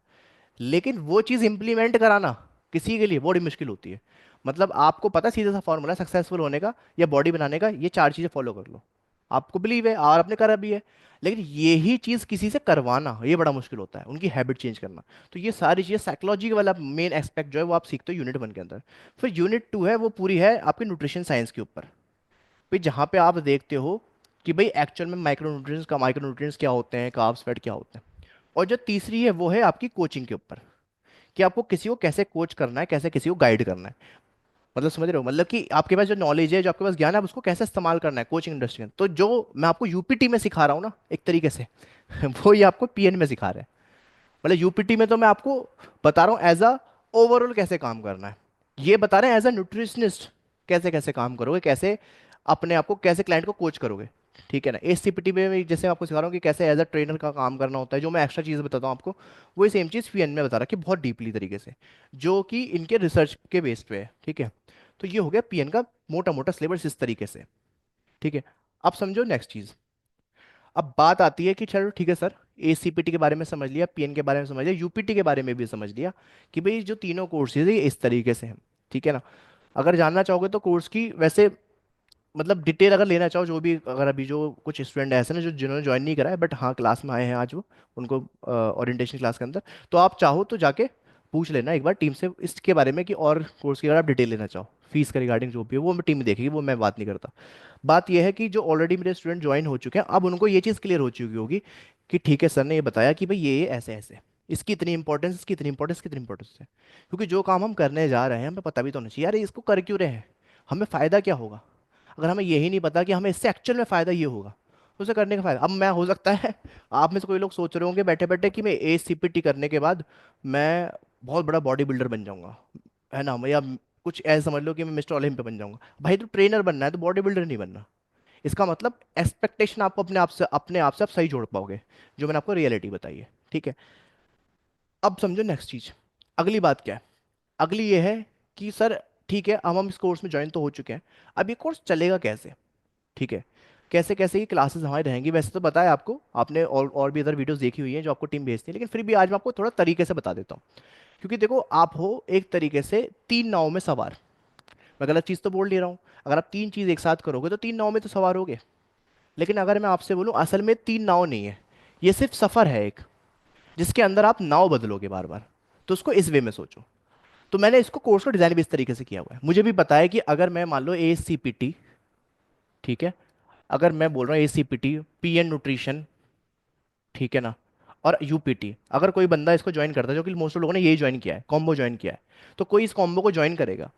लेकिन वो चीज़ इंप्लीमेंट कराना किसी के लिए बड़ी मुश्किल होती है। मतलब आपको पता है सीधा सा फॉर्मूला सक्सेसफुल होने का या बॉडी बनाने का, ये 4 चीज़ें फॉलो कर लो, आपको बिलीव है और आपने करा भी है। लेकिन यही चीज़ किसी से करवाना ये बड़ा मुश्किल होता है, उनकी हैबिट चेंज करना। तो ये सारी चीज़ें साइकोलॉजी वाला मेन एस्पेक्ट जो है वो आप सीखते हो यूनिट 1 के अंदर। फिर यूनिट 2 है, वो पूरी है आपकी न्यूट्रिशन साइंस के ऊपर। भाई जहाँ पे आप देखते हो कि भाई एक्चुअल में माइक्रो न्यूट्रिएंट्स क्या होते हैं, कार्ब्स फैट क्या होते हैं। और जो तीसरी है वो है आपकी कोचिंग के ऊपर, कि आपको किसी को कैसे कोच करना है, कैसे किसी को गाइड करना है। मतलब समझ रहे हो, मतलब कि आपके पास जो नॉलेज है, जो आपके पास ज्ञान है, आप उसको कैसे इस्तेमाल करना है कोचिंग इंडस्ट्री में। तो जो मैं आपको यूपीटी में सिखा रहा हूँ ना एक तरीके से वो ये आपको पीएन में सिखा रहे हैं। मतलब यूपीटी में तो मैं आपको बता रहा हूँ एज अ ओवरऑल कैसे काम करना है, ये बता रहे हैं एज अ न्यूट्रिशनिस्ट कैसे कैसे काम करोगे, कैसे अपने आप को, कैसे क्लाइंट को कोच करोगे। ठीक है ना। एससीपीटी में भी जैसे मैं आपको सिखा रहा हूँ कि कैसे एज अ ट्रेनर का काम करना होता है, जो मैं एक्स्ट्रा चीज़ बताता हूँ आपको, वही सेम चीज़ पीएन में बता रहा कि बहुत डीपली तरीके से, जो कि इनके रिसर्च के बेस पे है। ठीक है। तो ये हो गया पीएन का मोटा मोटा सिलेबस इस तरीके से। ठीक है। अब समझो नेक्स्ट चीज़। अब बात आती है कि चलो ठीक है सर, एसीपीटी के बारे में समझ लिया, पीएन के बारे में समझ लिया, यूपीटी के बारे में भी समझ लिया कि भाई जो तीनों कोर्सेज है ये इस तरीके से हैं। ठीक है ना। अगर जानना चाहोगे तो कोर्स की वैसे मतलब डिटेल अगर लेना चाहो, जो भी अगर अभी जो कुछ स्टूडेंट ऐसे ना जो जिन्होंने ज्वाइन नहीं करा है बट हाँ क्लास में आए हैं आज वो, उनको ओरिएंटेशन क्लास के अंदर, तो आप चाहो तो जाके पूछ लेना एक बार टीम से इसके बारे में कि और कोर्स की अगर आप डिटेल लेना चाहो, फीस के रिगार्डिंग जो भी है वो टीम देखेगी, वो मैं बात नहीं करता। बात यह है कि जो ऑलरेडी मेरे स्टूडेंट ज्वाइन हो चुके हैं, अब उनको ये चीज़ क्लियर हो चुकी होगी कि ठीक है सर ने ये बताया कि भाई ये ऐसे ऐसे, इसकी इतनी इंपॉर्टेंस, इसकी इतनी इंपॉर्टेंस, इसकी इतनी इंपॉर्टेंस है। क्योंकि जो काम हम करने जा रहे हैं हमें पता भी तो होना चाहिए यार इसको कर क्यों रहे हैं, हमें फ़ायदा क्या होगा। अगर हमें यही नहीं पता कि हमें इससे एक्चुअल में फ़ायदा ये होगा, तो उसे करने का फ़ायदा। अब मैं हो सकता है आप में से कोई लोग सोच रहे होंगे बैठे बैठे कि मैं एसीपीटी करने के बाद मैं बहुत बड़ा बॉडी बिल्डर बन जाऊंगा, है ना, या कुछ ऐसा समझ लो कि मैं मिस्टर ओलंपिया बन जाऊंगा। भाई तो ट्रेनर बनना है तो बॉडी बिल्डर नहीं बनना। इसका मतलब एक्सपेक्टेशन आपको अपने आप से आप सही जोड़ पाओगे, जो मैंने आपको रियलिटी बताई है। ठीक है। अब समझो नेक्स्ट चीज, अगली बात क्या है। अगली ये है कि सर ठीक है, अब हम इस कोर्स में ज्वाइन तो हो चुके हैं, अब ये कोर्स चलेगा कैसे। ठीक है। कैसे कैसे ये क्लासेस हमारी रहेंगी, वैसे तो बताया आपको, आपने और भी अदर वीडियोस देखी हुई हैं जो आपको टीम भेजती है, लेकिन फिर भी आज मैं आपको थोड़ा तरीके से बता देता हूँ। क्योंकि देखो आप हो एक तरीके से 3 नाव में सवार। मैं गलत चीज़ तो बोल नहीं रहा हूँ, अगर आप 3 चीज़ एक साथ करोगे तो 3 नाव में तो सवार होगे। लेकिन अगर मैं आपसे बोलूं असल में 3 नाव नहीं है, ये सिर्फ सफर है एक, जिसके अंदर आप नाव बदलोगे बार बार। तो उसको इस वे में सोचो। तो मैंने इसको कोर्स को डिजाइन भी इस तरीके से किया हुआ है। मुझे भी पता है कि अगर मैं मान लो एसीपीटी, ठीक है, अगर मैं बोल रहा हूँ एसीपीटी, पीएन न्यूट्रिशन, ठीक है ना, और यूपीटी, अगर कोई बंदा इसको ज्वाइन करता है, जो कि मोस्ट लोगों ने यही ज्वाइन किया है, कॉम्बो ज्वाइन किया है, तो कोई इस कॉम्बो को ज्वाइन करेगा,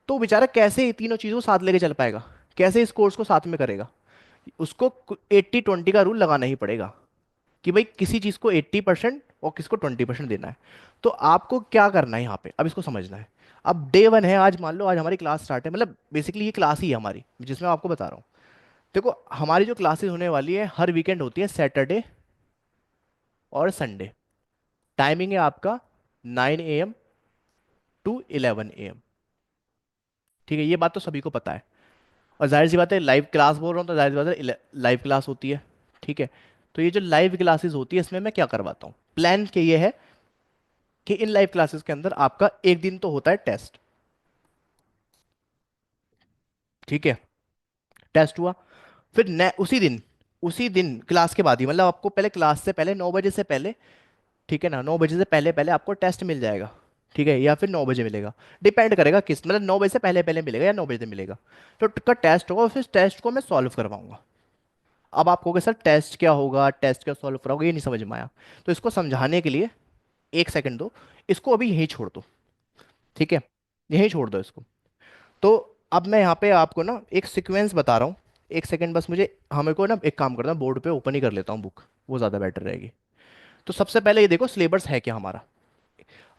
तो बेचारा कैसे ये तीनों चीज़ों को साथ लेके चल पाएगा, कैसे इस कोर्स को साथ में करेगा। उसको 80-20 का रूल लगाना ही पड़ेगा। कि भाई किसी चीज़ को 80% और किसी को 20% देना है। तो आपको क्या करना है यहाँ पे, अब इसको समझना है। अब डे वन है आज, मान लो आज हमारी क्लास स्टार्ट है, मतलब बेसिकली ये क्लास ही है हमारी जिसमें मैं आपको बता रहा हूँ। देखो हमारी जो क्लासेस होने वाली है हर वीकेंड होती है, सैटरडे और संडे। टाइमिंग है आपका 9 AM टू 11 AM। ठीक है, ये बात तो सभी को पता है। और जाहिर सी बात है लाइव क्लास बोल रहा हूँ तो जाहिर सी बात है लाइव क्लास होती है। ठीक है, तो ये जो लाइव क्लासेस होती है इसमें मैं क्या करवाता हूँ, प्लान के ये है कि इन लाइव क्लासेस के अंदर आपका एक दिन तो होता है टेस्ट। ठीक है, टेस्ट हुआ, फिर उसी दिन क्लास के बाद ही, मतलब आपको पहले क्लास से पहले 9 बजे से पहले, ठीक है ना, 9 बजे से पहले पहले आपको टेस्ट मिल जाएगा। ठीक है, या फिर 9 बजे मिलेगा, डिपेंड करेगा किस, मतलब 9 बजे से पहले पहले मिलेगा या 9 बजे से मिलेगा। तो का टेस्ट होगा, फिर टेस्ट को मैं सॉल्व करवाऊंगा। अब आप कहोगे सर टेस्ट क्या होगा, टेस्ट क्या सॉल्व कराओगे, ये नहीं समझ में आया। तो इसको समझाने के लिए एक सेकंड दो, इसको अभी यहीं छोड़ दो। ठीक है, यहीं छोड़ दो इसको। तो अब मैं यहाँ पे आपको ना एक सीक्वेंस बता रहा हूँ। एक सेकंड बस मुझे, हमें को ना एक काम करना, बोर्ड पे ओपन ही कर लेता हूँ बुक, वो ज़्यादा बेटर रहेगी। तो सबसे पहले ये देखो सिलेबस है क्या हमारा।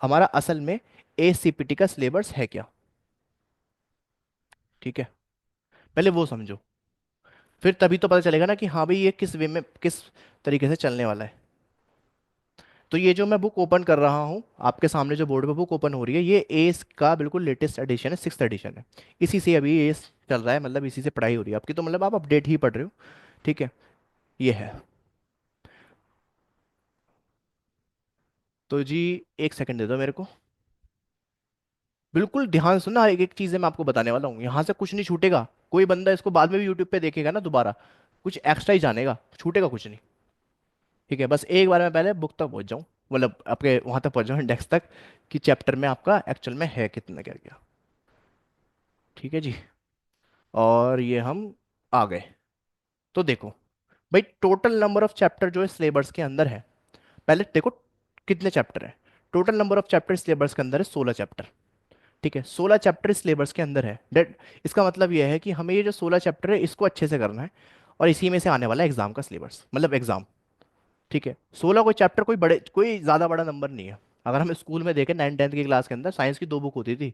हमारा असल में ACPT का सिलेबस है क्या। ठीक है, पहले वो समझो, फिर तभी तो पता चलेगा ना कि हाँ भाई ये किस वे में, किस तरीके से चलने वाला है। तो ये जो मैं बुक ओपन कर रहा हूँ आपके सामने, जो बोर्ड पे बुक ओपन हो रही है, ये एस का बिल्कुल लेटेस्ट एडिशन है, 6th एडिशन है। इसी से अभी एस चल रहा है, मतलब इसी से पढ़ाई हो रही है आपकी, तो मतलब आप अपडेट ही पढ़ रहे हो। ठीक है, ये है। तो जी एक सेकंड दे दो मेरे को, बिल्कुल ध्यान सुनना, एक एक चीज़ें मैं आपको बताने वाला हूँ, यहाँ से कुछ नहीं छूटेगा। कोई बंदा इसको बाद में भी यूट्यूब पे देखेगा ना दोबारा, कुछ एक्स्ट्रा ही जानेगा, छूटेगा कुछ नहीं। ठीक है, बस एक बार मैं पहले बुक तक पहुंच जाऊँ, मतलब आपके वहां तक पहुंच जाऊँ, इंडेक्स तक, कि चैप्टर में आपका एक्चुअल में है कितना क्या क्या। ठीक है जी, और ये हम आ गए। तो देखो भाई, टोटल नंबर ऑफ चैप्टर जो है सिलेबस के अंदर है, पहले देखो कितने चैप्टर है। Total number of chapter syllabus के अंदर है 16 चैप्टर। ठीक है, 16 चैप्टर सिलेबस के अंदर है डेट। इसका मतलब यह है कि हमें ये जो 16 चैप्टर है इसको अच्छे से करना है, और इसी में से आने वाला है एग्जाम का सिलेबस, मतलब एग्जाम। ठीक है, 16 कोई चैप्टर, कोई ज़्यादा बड़ा नंबर नहीं है। अगर हम स्कूल में देखें 9th 10th की क्लास के अंदर साइंस की 2 बुक होती थी,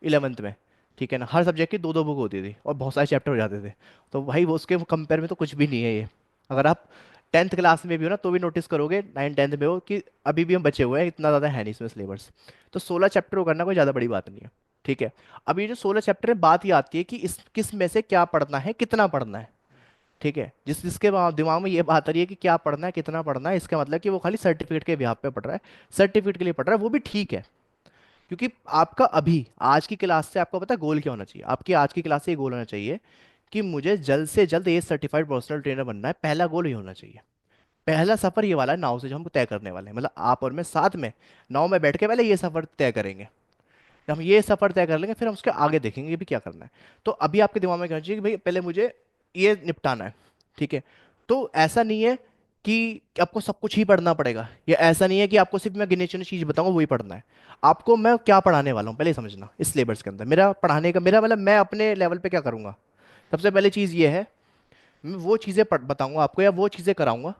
11th में। ठीक है ना, हर सब्जेक्ट की दो दो बुक होती थी और बहुत सारे चैप्टर हो जाते थे। तो भाई वो उसके कंपेयर में तो कुछ भी नहीं है ये। अगर आप 10th क्लास में भी हो ना तो भी नोटिस करोगे, 9th 10th में हो, कि अभी भी हम बचे हुए हैं, इतना ज़्यादा है नहीं इसमें सिलेबस। तो 16 चैप्टर को करना कोई ज़्यादा बड़ी बात नहीं है। ठीक है, अब ये जो 16 चैप्टर है, बात ये आती है कि इस किस में से क्या पढ़ना है, कितना पढ़ना है। ठीक है, जिसके दिमाग में ये बात आ रही है कि क्या पढ़ना है कितना पढ़ना है, इसका मतलब कि वो खाली सर्टिफिकेट के बिहाफ पे पढ़ रहा है, सर्टिफिकेट के लिए पढ़ रहा है, वो भी ठीक है। क्योंकि आपका अभी आज की क्लास से आपको पता है गोल क्या होना चाहिए, आपकी आज की क्लास से ये गोल होना चाहिए कि मुझे जल्द से जल्द ये सर्टिफाइड पर्सनल ट्रेनर बनना है, पहला गोल ये होना चाहिए। पहला सफर ये वाला है नाव से जो हम तय करने वाले हैं, मतलब आप और मैं साथ में नाव में बैठ के पहले ये सफर तय करेंगे। जब हम ये सफर तय कर लेंगे फिर हम उसके आगे देखेंगे भी क्या करना है। तो अभी आपके दिमाग में क्या होना चाहिए कि भाई पहले मुझे ये निपटाना है। ठीक है, तो ऐसा नहीं है कि आपको सब कुछ ही पढ़ना पड़ेगा, या ऐसा नहीं है कि आपको सिर्फ मैं गिने चुने चीज बताऊंगा वही पढ़ना है। आपको मैं क्या पढ़ाने वाला हूँ पहले समझना, इस सिलेबस के अंदर मेरा पढ़ाने का, मेरा मतलब मैं अपने लेवल पे क्या करूंगा। सबसे पहले चीज ये है, मैं वो चीजें बताऊंगा आपको या वो चीजें कराऊंगा।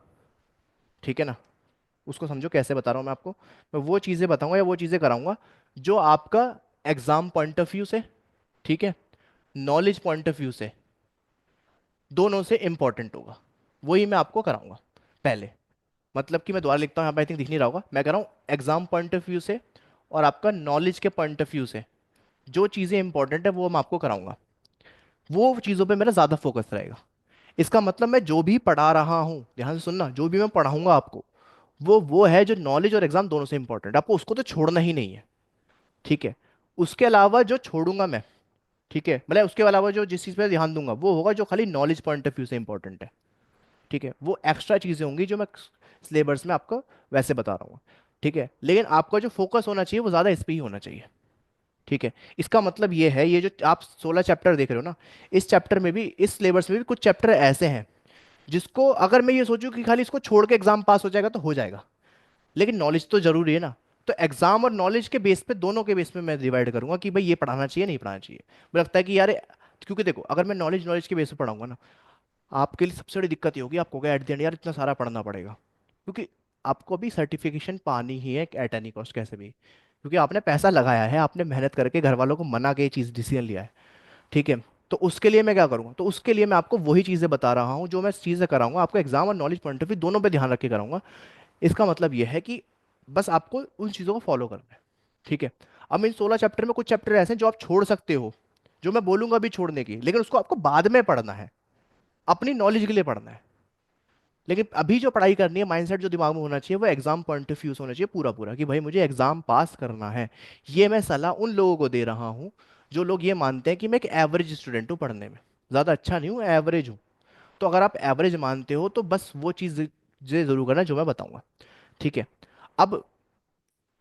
ठीक है ना, उसको समझो कैसे बता रहा हूँ मैं आपको। मैं वो चीजें बताऊंगा या वो चीजें कराऊंगा जो आपका एग्जाम पॉइंट ऑफ व्यू से, ठीक है, नॉलेज पॉइंट ऑफ व्यू से, दोनों से इंपॉर्टेंट होगा, वही मैं आपको कराऊंगा पहले। मतलब कि मैं दोबारा लिखता हूँ यहाँ पे, आई थिंक दिख नहीं रहा होगा, मैं कह रहा हूँ एग्जाम पॉइंट ऑफ व्यू से और आपका नॉलेज के पॉइंट ऑफ व्यू से जो चीज़ें इंपॉर्टेंट है वो मैं आपको कराऊंगा। वो चीज़ों पे मेरा ज़्यादा फोकस रहेगा। इसका मतलब मैं जो भी पढ़ा रहा हूँ, ध्यान से सुनना, जो भी मैं पढ़ाऊंगा आपको, वो है जो नॉलेज और एग्जाम दोनों से इंपॉर्टेंट, आपको उसको तो छोड़ना ही नहीं है। ठीक है, उसके अलावा जो छोड़ूंगा मैं, ठीक है, मतलब उसके अलावा जो जिस चीज़ पे ध्यान दूंगा वो होगा जो खाली नॉलेज पॉइंट ऑफ व्यू से इंपॉर्टेंट है। ठीक है, वो एक्स्ट्रा चीज़ें होंगी जो मैं सिलेबस में आपको वैसे बता रहा हूँ। ठीक है, लेकिन आपका जो फोकस होना चाहिए वो ज़्यादा इस पे ही होना चाहिए। ठीक है, इसका मतलब ये है, ये जो आप 16 चैप्टर देख रहे हो ना, इस चैप्टर में भी, इस सिलेबस में भी कुछ चैप्टर ऐसे हैं जिसको अगर मैं ये सोचूं कि खाली इसको छोड़ के एग्जाम पास हो जाएगा तो हो जाएगा, लेकिन नॉलेज तो जरूरी है ना। तो एग्जाम और नॉलेज के बेस पे, दोनों के बेस पे मैं डिवाइड करूंगा कि भाई ये पढ़ाना चाहिए नहीं पढ़ाना चाहिए। मुझे लगता है कि यार, क्योंकि देखो अगर मैं नॉलेज नॉलेज के बेस पे पढ़ाऊंगा ना, आपके लिए सबसे बड़ी दिक्कत ये होगी, आपको एट द एंड यार इतना सारा पढ़ना पड़ेगा, क्योंकि आपको अभी सर्टिफिकेशन पानी ही है एट एनी कॉस्ट कैसे भी, क्योंकि आपने पैसा लगाया है, आपने मेहनत करके घर वालों को मना के ये चीज़ डिसीजन लिया है। ठीक है। तो उसके लिए मैं क्या करूँगा, तो उसके लिए मैं आपको वही चीज़ें बता रहा हूँ जो मैं चीज़ें कराऊंगा, आपको एग्जाम और नॉलेज पॉइंट ऑफ व्यू दोनों पे ध्यान रख के कराऊंगा। इसका मतलब यह है कि बस आपको उन चीज़ों को फॉलो करना है। ठीक है। अब इन 16 चैप्टर में कुछ चैप्टर ऐसे हैं जो आप छोड़ सकते हो, जो मैं बोलूंगा भी छोड़ने की, लेकिन उसको आपको बाद में पढ़ना है, अपनी नॉलेज के लिए पढ़ना है। लेकिन अभी जो पढ़ाई करनी है, माइंडसेट जो दिमाग में होना चाहिए वो एग्जाम पॉइंट ऑफ व्यू से होना चाहिए पूरा पूरा, कि भाई मुझे एग्जाम पास करना है। ये मैं सलाह उन लोगों को दे रहा हूँ जो लोग ये मानते हैं कि मैं एक एवरेज स्टूडेंट हूँ, पढ़ने में ज़्यादा अच्छा नहीं हूँ, एवरेज हूँ। तो अगर आप एवरेज मानते हो तो बस वो चीज़ जरूर करना जो मैं बताऊंगा। ठीक है। अब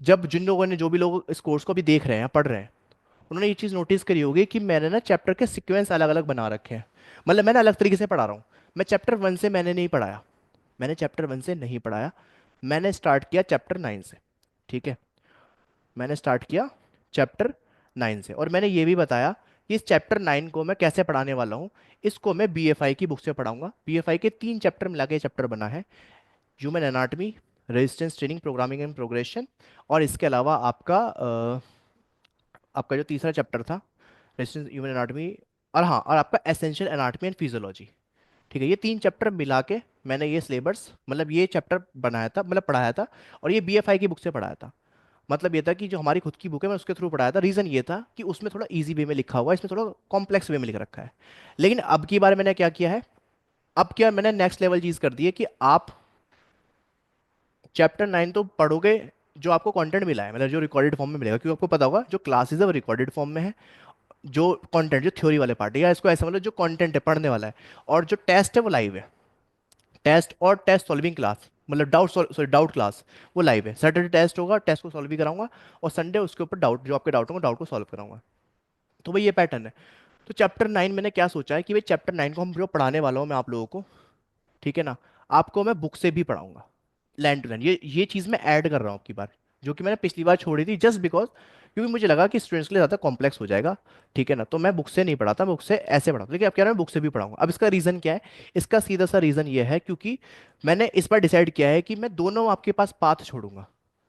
जब जिन लोगों ने, जो भी लोग इस कोर्स को भी देख रहे हैं पढ़ रहे हैं, उन्होंने ये चीज़ नोटिस करी होगी कि मैंने ना चैप्टर के सीक्वेंस अलग अलग बना रखे हैं। मतलब मैंने अलग तरीके से पढ़ा रहा हूँ। मैं चैप्टर 1 से मैंने नहीं पढ़ाया, मैंने चैप्टर 1 से नहीं पढ़ाया, मैंने स्टार्ट किया चैप्टर 9 से। ठीक है। मैंने स्टार्ट किया चैप्टर 9 से, और मैंने ये भी बताया कि इस चैप्टर 9 को मैं कैसे पढ़ाने वाला हूँ। इसको मैं बीएफआई की बुक से पढ़ाऊंगा। बीएफआई के 3 चैप्टर मिला के चैप्टर बना है, human anatomy, resistance training, programming and progression, और इसके अलावा आपका जो तीसरा चैप्टर था, रेजिस्टेंस, ह्यूमन एनाटमी, और हाँ, और आपका एसेंशियल एनाटमी एंड फिजियोलॉजी। ठीक है। ये 3 चैप्टर मिला के मैंने ये सिलेबस, मतलब ये चैप्टर बनाया था, मतलब पढ़ाया था, और ये बीएफआई की बुक से पढ़ाया था। मतलब ये था कि जो हमारी खुद की बुक है मैं उसके थ्रू पढ़ाया था। रीज़न ये था कि उसमें थोड़ा इजी वे में लिखा हुआ है, इसमें थोड़ा कॉम्प्लेक्स वे में लिख रखा है। लेकिन अब की बार मैंने क्या किया है, अब क्या मैंने नेक्स्ट लेवल चीज़ कर दी है कि आप चैप्टर 9 तो पढ़ोगे जो आपको कंटेंट मिला है, मतलब जो रिकॉर्डेड फॉर्म में मिलेगा, क्योंकि आपको पता होगा जो क्लासेस है वो रिकॉर्डेड फॉर्म में है। जो कंटेंट, जो थ्योरी वाले पार्ट है, या इसको ऐसा मतलब जो कंटेंट है पढ़ने वाला है, और जो टेस्ट है वो लाइव है। टेस्ट और टेस्ट सॉल्विंग क्लास, मतलब डाउट क्लास, वो लाइव है। सैटरडे टेस्ट होगा, टेस्ट को सॉल्व भी कराऊंगा, और संडे उसके ऊपर डाउट, जो आपके डाउट होंगे डाउट को सॉल्व कराऊंगा। तो भाई ये पैटर्न है। तो चैप्टर 9 मैंने क्या सोचा है कि भाई चैप्टर 9 को हम जो पढ़ाने वाला हूँ मैं आप लोगों को, ठीक है ना, आपको मैं बुक से भी पढ़ाऊंगा, लैंड टू लैंड। ये चीज़ मैं ऐड कर रहा हूँ आपकी बार, जो कि मैंने पिछली बार छोड़ी थी जस्ट बिकॉज, क्योंकि मुझे लगा कि स्टूडेंट्स के लिए ज़्यादा कॉम्प्लेक्स हो जाएगा। ठीक है ना, तो मैं बुक से नहीं पढ़ाता, मैं बुक से ऐसे पढ़ाता, लेकिन अब क्या है, मैं बुक से भी पढ़ाऊंगा। अब इसका रीज़न क्या है, इसका सीधा सा रीज़न ये है क्योंकि मैंने इस बार डिसाइड किया है कि मैं दोनों आपके पास पाथ छोड़ूंगा।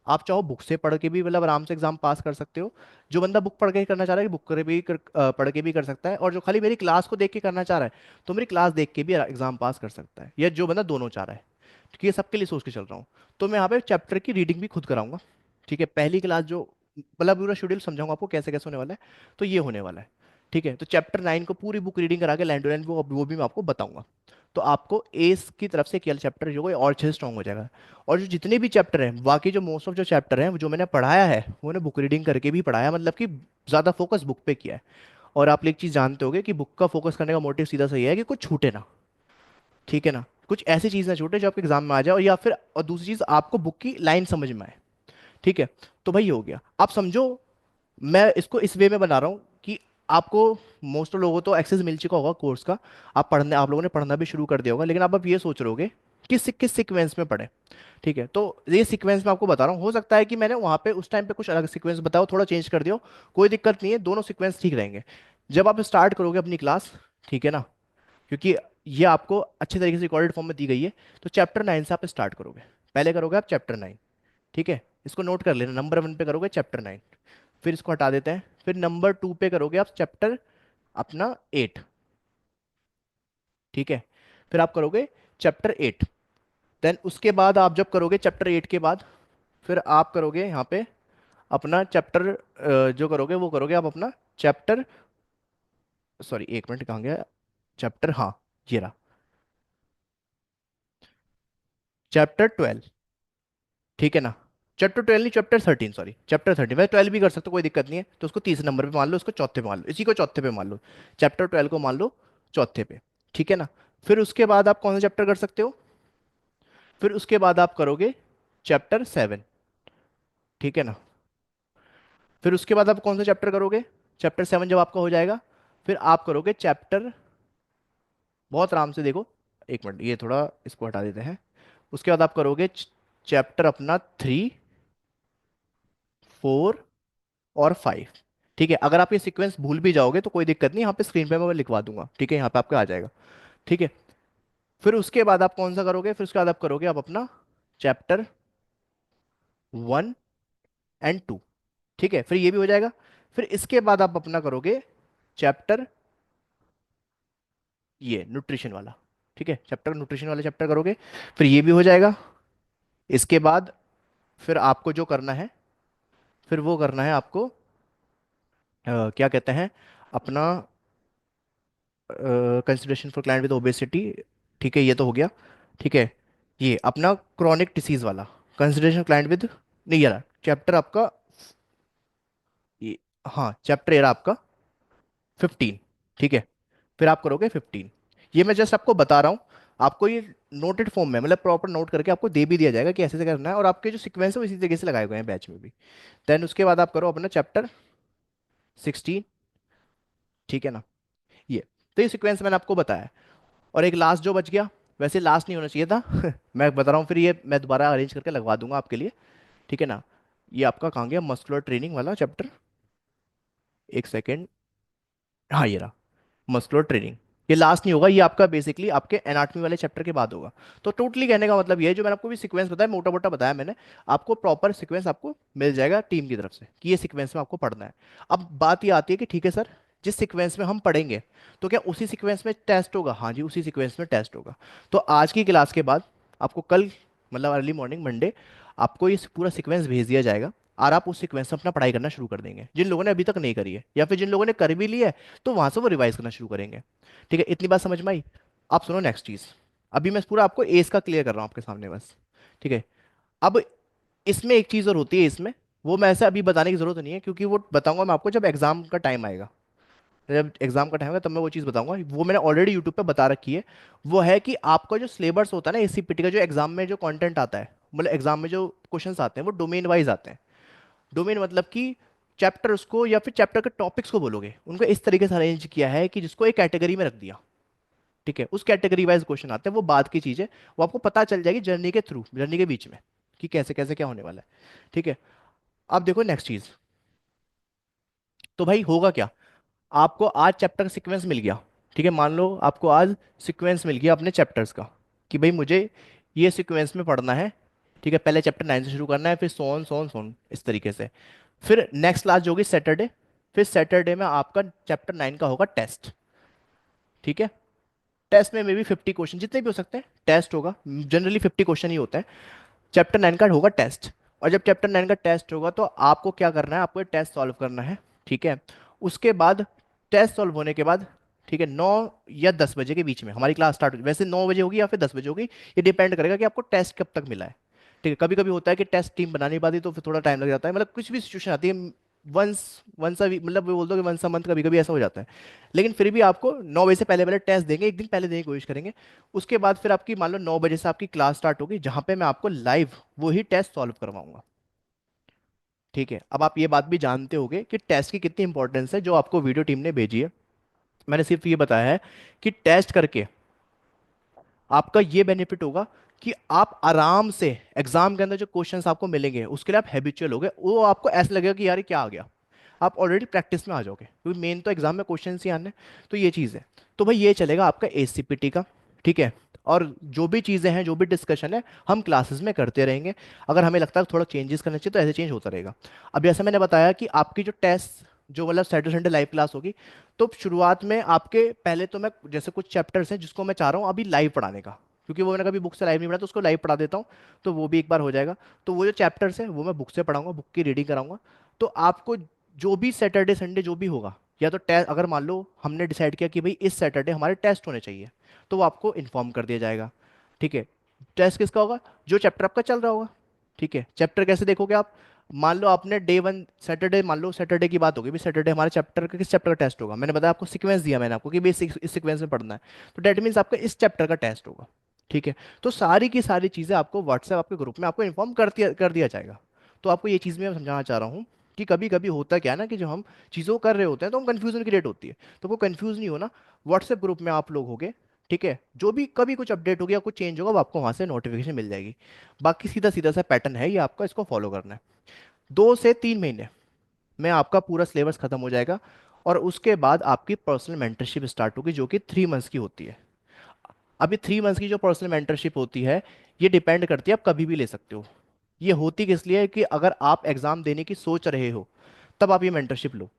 आप चाहो बुक से पढ़ के भी मतलब आराम से एग्जाम पास कर सकते हो, जो बंदा बुक पढ़ के करना चाह रहा है बुक कर भी पढ़ के भी कर सकता है, और जो खाली मेरी क्लास को देख के करना चाह रहा है तो मेरी क्लास देख के भी एग्जाम पास कर सकता है, या जो बंदा दोनों चाह रहा है। ठीक है, ये सबके लिए सोच के चल रहा हूँ। तो मैं यहाँ पे चैप्टर की रीडिंग भी खुद कराऊंगा। ठीक है। पहली क्लास जो, मतलब पूरा शेड्यूल समझाऊंगा आपको कैसे कैसे होने वाला है, तो ये होने वाला है। ठीक है। तो चैप्टर 9 को पूरी बुक रीडिंग करा के लैंड टू लैंड वो भी मैं आपको बताऊंगा। तो आपको एस की तरफ से केवल चैप्टर जो है और अच्छे से स्ट्रॉन्ग हो जाएगा। और जो जितने भी चैप्टर हैं, बाकी जो मोस्ट ऑफ जो चैप्टर हैं जो मैंने पढ़ाया है वो मैंने बुक रीडिंग करके भी पढ़ाया, मतलब कि ज़्यादा फोकस बुक पे किया है। और आप एक चीज़ जानते होगे कि बुक का फोकस करने का मोटिव सीधा सा ये है कि कुछ छूटे ना। ठीक है ना, कुछ ऐसी चीज़ ना छूटे जो आपके एग्जाम में आ जाए, और या फिर और दूसरी चीज़ आपको बुक की लाइन समझ में आए। ठीक है। तो भाई ये हो गया, आप समझो। मैं इसको इस वे में बना रहा हूँ कि आपको, मोस्ट ऑफ लोगों को तो एक्सेस मिल चुका होगा कोर्स का, आप लोगों ने पढ़ना भी शुरू कर दिया होगा, लेकिन अब ये सोच रहे होगे कि किस सीक्वेंस में पढ़े। ठीक है। तो ये सीक्वेंस मैं आपको बता रहा हूँ, हो सकता है कि मैंने वहाँ पे उस टाइम पे कुछ अलग सीक्वेंस बताओ, थोड़ा चेंज कर दियो, कोई दिक्कत नहीं है, दोनों सीक्वेंस ठीक रहेंगे जब आप स्टार्ट करोगे अपनी क्लास। ठीक है ना, क्योंकि ये आपको अच्छे तरीके से रिकॉर्डेड फॉर्म में दी गई है। तो चैप्टर 9 से आप स्टार्ट करोगे, पहले करोगे आप चैप्टर 9। ठीक है। इसको नोट कर लेना, नंबर 1 पे करोगे चैप्टर 9, फिर इसको हटा देते हैं, फिर नंबर 2 पे करोगे आप चैप्टर अपना 8। ठीक है। फिर आप करोगे चैप्टर 8। देन उसके बाद आप जब करोगे चैप्टर 8 के बाद, फिर आप करोगे यहाँ पे अपना चैप्टर, जो करोगे वो करोगे आप अपना चैप्टर, सॉरी एक मिनट कहाँ गया चैप्टर, हाँ ये रहा, चैप्टर 12। ठीक है ना, चैप्टर 12 नहीं, चैप्टर 13, सॉरी चैप्टर 13। वैसे 12 भी कर सकते हो, कोई दिक्कत नहीं है, तो उसको तीसरे नंबर पे मान लो, उसको चौथे पे मान लो, इसी को चौथे पे मान लो, चैप्टर 12 को मान लो चौथे पे। ठीक है ना। फिर उसके बाद आप कौन सा चैप्टर कर सकते हो, फिर उसके बाद आप करोगे चैप्टर 7। ठीक है ना। फिर उसके बाद आप कौन सा चैप्टर करोगे, चैप्टर 7 जब आपका हो जाएगा, फिर आप करोगे चैप्टर, बहुत आराम से देखो, एक मिनट ये थोड़ा इसको हटा देते हैं। उसके बाद आप करोगे चैप्टर अपना 3, 4 और 5। ठीक है। अगर आप ये सीक्वेंस भूल भी जाओगे तो कोई दिक्कत नहीं, यहाँ पे स्क्रीन पे मैं लिखवा दूंगा। ठीक है, यहाँ पे आपका आ जाएगा। ठीक है। फिर उसके बाद आप कौन सा करोगे, फिर उसके बाद आप करोगे आप अपना चैप्टर 1 और 2। ठीक है, फिर ये भी हो जाएगा। फिर इसके बाद आप अपना करोगे चैप्टर, ये न्यूट्रिशन वाला। ठीक है, चैप्टर न्यूट्रिशन वाला चैप्टर करोगे, फिर ये भी हो जाएगा। इसके बाद फिर आपको जो करना है, फिर वो करना है आपको क्या कहते हैं अपना consideration for client with obesity. ठीक है, ये तो हो गया। ठीक है, ये अपना क्रॉनिक डिसीज वाला कंसिडरेशन क्लाइंट विद, नहीं यार चैप्टर आपका ये, हाँ चैप्टर ये रहा आपका 15। ठीक है, फिर आप करोगे 15। ये मैं जस्ट आपको बता रहा हूँ, आपको ये नोटेड फॉर्म में मतलब प्रॉपर नोट करके आपको दे भी दिया जाएगा कि ऐसे ऐसे करना है, और आपके जो सीक्वेंस है वो इसी तरीके से लगाए हुए हैं बैच में भी। देन उसके बाद आप करो अपना चैप्टर 16। ठीक है ना, ये तो ये सीक्वेंस मैंने आपको बताया। और एक लास्ट जो बच गया, वैसे लास्ट नहीं होना चाहिए था मैं बता रहा हूँ, फिर ये मैं दोबारा अरेंज करके लगवा दूंगा आपके लिए। ठीक है ना, ये आपका कहाँ गया मस्कुलर ट्रेनिंग वाला चैप्टर, एक सेकेंड, हाँ ये रहा मस्कुलर ट्रेनिंग। ये लास्ट नहीं होगा, ये आपका बेसिकली आपके एनाटॉमी वाले चैप्टर के बाद होगा। तो टोटली कहने का मतलब ये है, जो मैंने आपको भी सीक्वेंस बताया मोटा मोटा बताया मैंने, आपको प्रॉपर सीक्वेंस आपको मिल जाएगा टीम की तरफ से कि ये सीक्वेंस में आपको पढ़ना है। अब बात ये आती है कि ठीक है सर, जिस सीक्वेंस में हम पढ़ेंगे तो क्या उसी सीक्वेंस में टेस्ट होगा? हाँ जी, उसी सीक्वेंस में टेस्ट होगा। तो आज की क्लास के बाद आपको कल मतलब अर्ली मॉर्निंग मंडे आपको ये पूरा सीक्वेंस भेज दिया जाएगा, और आप उस सीक्वेंस में अपना पढ़ाई करना शुरू कर देंगे। जिन लोगों ने अभी तक नहीं करी है या फिर जिन लोगों ने कर भी ली है, तो वहां से वो रिवाइज करना शुरू करेंगे। ठीक है, इतनी बात समझ में आई? आप सुनो नेक्स्ट चीज, अभी मैं पूरा आपको एस का क्लियर कर रहा हूँ आपके सामने बस। ठीक है, अब इसमें एक चीज और होती है इसमें, वो मैं ऐसे अभी बताने की जरूरत नहीं है, क्योंकि वो बताऊंगा मैं आपको जब एग्जाम का टाइम आएगा। जब एग्जाम का टाइम होगा तब मैं वो चीज़ बताऊंगा, वो मैंने ऑलरेडी यूट्यूब पे बता रखी है। वो है कि आपका जो सिलेबस होता है ना एससीपीटी का, जो एग्जाम में जो कंटेंट आता है, मतलब एग्जाम में जो क्वेश्चंस आते हैं वो डोमेन वाइज आते हैं। डोमेन मतलब कि चैप्टर उसको या फिर चैप्टर के टॉपिक्स को बोलोगे, उनको इस तरीके से अरेंज किया है कि जिसको एक कैटेगरी में रख दिया। ठीक है, उस कैटेगरी वाइज क्वेश्चन आते हैं, वो बात की चीज़ है, वो आपको पता चल जाएगी जर्नी के थ्रू, जर्नी के बीच में, कि कैसे कैसे क्या होने वाला है। ठीक है, अब देखो नेक्स्ट चीज़, तो भाई होगा क्या, आपको आज चैप्टर का सीक्वेंस मिल गया। ठीक है, मान लो आपको आज सीक्वेंस मिल गया अपने चैप्टर्स का, कि भाई मुझे ये सीक्वेंस में पढ़ना है। ठीक है, पहले चैप्टर 9 से शुरू करना है, फिर सोन सोन सोन इस तरीके से। फिर नेक्स्ट क्लास जो होगी सैटरडे, फिर सैटरडे में आपका चैप्टर 9 का होगा टेस्ट। ठीक है, टेस्ट में मे बी 50 क्वेश्चन जितने भी हो सकते हैं टेस्ट होगा, जनरली 50 क्वेश्चन ही होते हैं। चैप्टर 9 का होगा टेस्ट, और जब चैप्टर 9 का टेस्ट होगा तो आपको क्या करना है, आपको ये टेस्ट सॉल्व करना है। ठीक है, उसके बाद टेस्ट सॉल्व होने के बाद, ठीक है, 9 या 10 बजे के बीच में हमारी क्लास स्टार्ट होगी। वैसे 9 बजे होगी या फिर 10 बजे होगी, ये डिपेंड करेगा कि आपको टेस्ट कब तक मिला है। ठीक है, कभी कभी होता है कि टेस्ट टीम बना नहीं पाती तो फिर थोड़ा टाइम लग जाता है, मतलब कुछ भी सिचुएशन आती है, वंस वंस मतलब वो बोल दो कि वंस अ मंथ, कभी कभी ऐसा हो जाता है। लेकिन फिर भी आपको 9 बजे से पहले पहले टेस्ट देंगे, एक दिन पहले देने की कोशिश करेंगे। उसके बाद फिर आपकी मान लो 9 बजे से आपकी क्लास स्टार्ट होगी, जहां पे मैं आपको लाइव वही टेस्ट सॉल्व करवाऊंगा। ठीक है, अब आप ये बात भी जानते होंगे कि टेस्ट की कितनी इंपॉर्टेंस है, जो आपको वीडियो टीम ने भेजी है। मैंने सिर्फ ये बताया है कि टेस्ट करके आपका ये बेनिफिट होगा कि आप आराम से एग्जाम के अंदर जो क्वेश्चंस आपको मिलेंगे उसके लिए आप हैबिचुअल हो गए, वो आपको ऐसा लगेगा कि यार ये क्या आ गया, आप ऑलरेडी प्रैक्टिस में आ जाओगे, क्योंकि मेन तो एग्जाम में क्वेश्चन ही आने हैं। तो ये चीज़ है, तो भाई ये चलेगा आपका एससीपीटी का। ठीक है, और जो भी चीज़ें हैं, जो भी डिस्कशन है, हम क्लासेस में करते रहेंगे। अगर हमें लगता है थोड़ा चेंजेस करना चाहिए तो ऐसे चेंज होता रहेगा। अब जैसे मैंने बताया कि आपकी जो टेस्ट, जो मतलब सैटरडे संडे लाइव क्लास होगी, तो शुरुआत में आपके पहले तो मैं जैसे कुछ चैप्टर्स हैं जिसको मैं चाह रहा हूँ अभी लाइव पढ़ाने का, क्योंकि वो मैंने कभी बुक से लाइव नहीं पढ़ा, तो उसको लाइव पढ़ा देता हूँ, तो वो भी एक बार हो जाएगा। तो वो जो चैप्टर्स है वो मैं बुक से पढ़ाऊंगा, बुक की रीडिंग कराऊंगा। तो आपको जो भी सैटरडे संडे जो भी होगा, या तो टेस्ट, अगर मान लो हमने डिसाइड किया कि भाई इस सैटरडे हमारे टेस्ट होने चाहिए, तो वो आपको इन्फॉर्म कर दिया जाएगा। ठीक है, टेस्ट किसका होगा? जो चैप्टर आपका चल रहा होगा। ठीक है, चैप्टर कैसे देखोगे आप? मान लो आपने डे 1 सैटरडे, मान लो सैटरडे की बात होगी, भी सैटरडे हमारे चैप्टर का किस चैप्टर का टेस्ट होगा, मैंने बताया आपको सीक्वेंस दिया मैंने आपको कि भाई इस सीक्वेंस में पढ़ना है, तो डेट मीन्स आपका इस चैप्टर का टेस्ट होगा। ठीक है, तो सारी की सारी चीज़ें आपको व्हाट्सएप आपके ग्रुप में आपको इन्फॉर्म कर दिया जाएगा। तो आपको ये चीज़ मैं समझाना चाह रहा हूँ कि कभी कभी होता क्या है ना, कि जो हम चीज़ों को कर रहे होते हैं तो हम कन्फ्यूजन क्रिएट होती है, तो वो कन्फ्यूज नहीं होना। व्हाट्सएप ग्रुप में आप लोग होगे, ठीक है, जो भी कभी कुछ अपडेट होगी या कुछ चेंज होगा वो आपको वहाँ से नोटिफिकेशन मिल जाएगी। बाकी सीधा सीधा सा पैटर्न है ये आपका, इसको फॉलो करना है। 2 से 3 महीने में आपका पूरा सिलेबस खत्म हो जाएगा, और उसके बाद आपकी पर्सनल मेंटरशिप स्टार्ट होगी, जो कि 3 मंथ्स की होती है। अभी 3 मंथ्स की जो पर्सनल मेंटरशिप होती है, ये डिपेंड करती है, आप कभी भी ले सकते हो। ये होती किस लिए है कि अगर आप एग्ज़ाम देने की सोच रहे हो तब आप ये मेंटरशिप लो।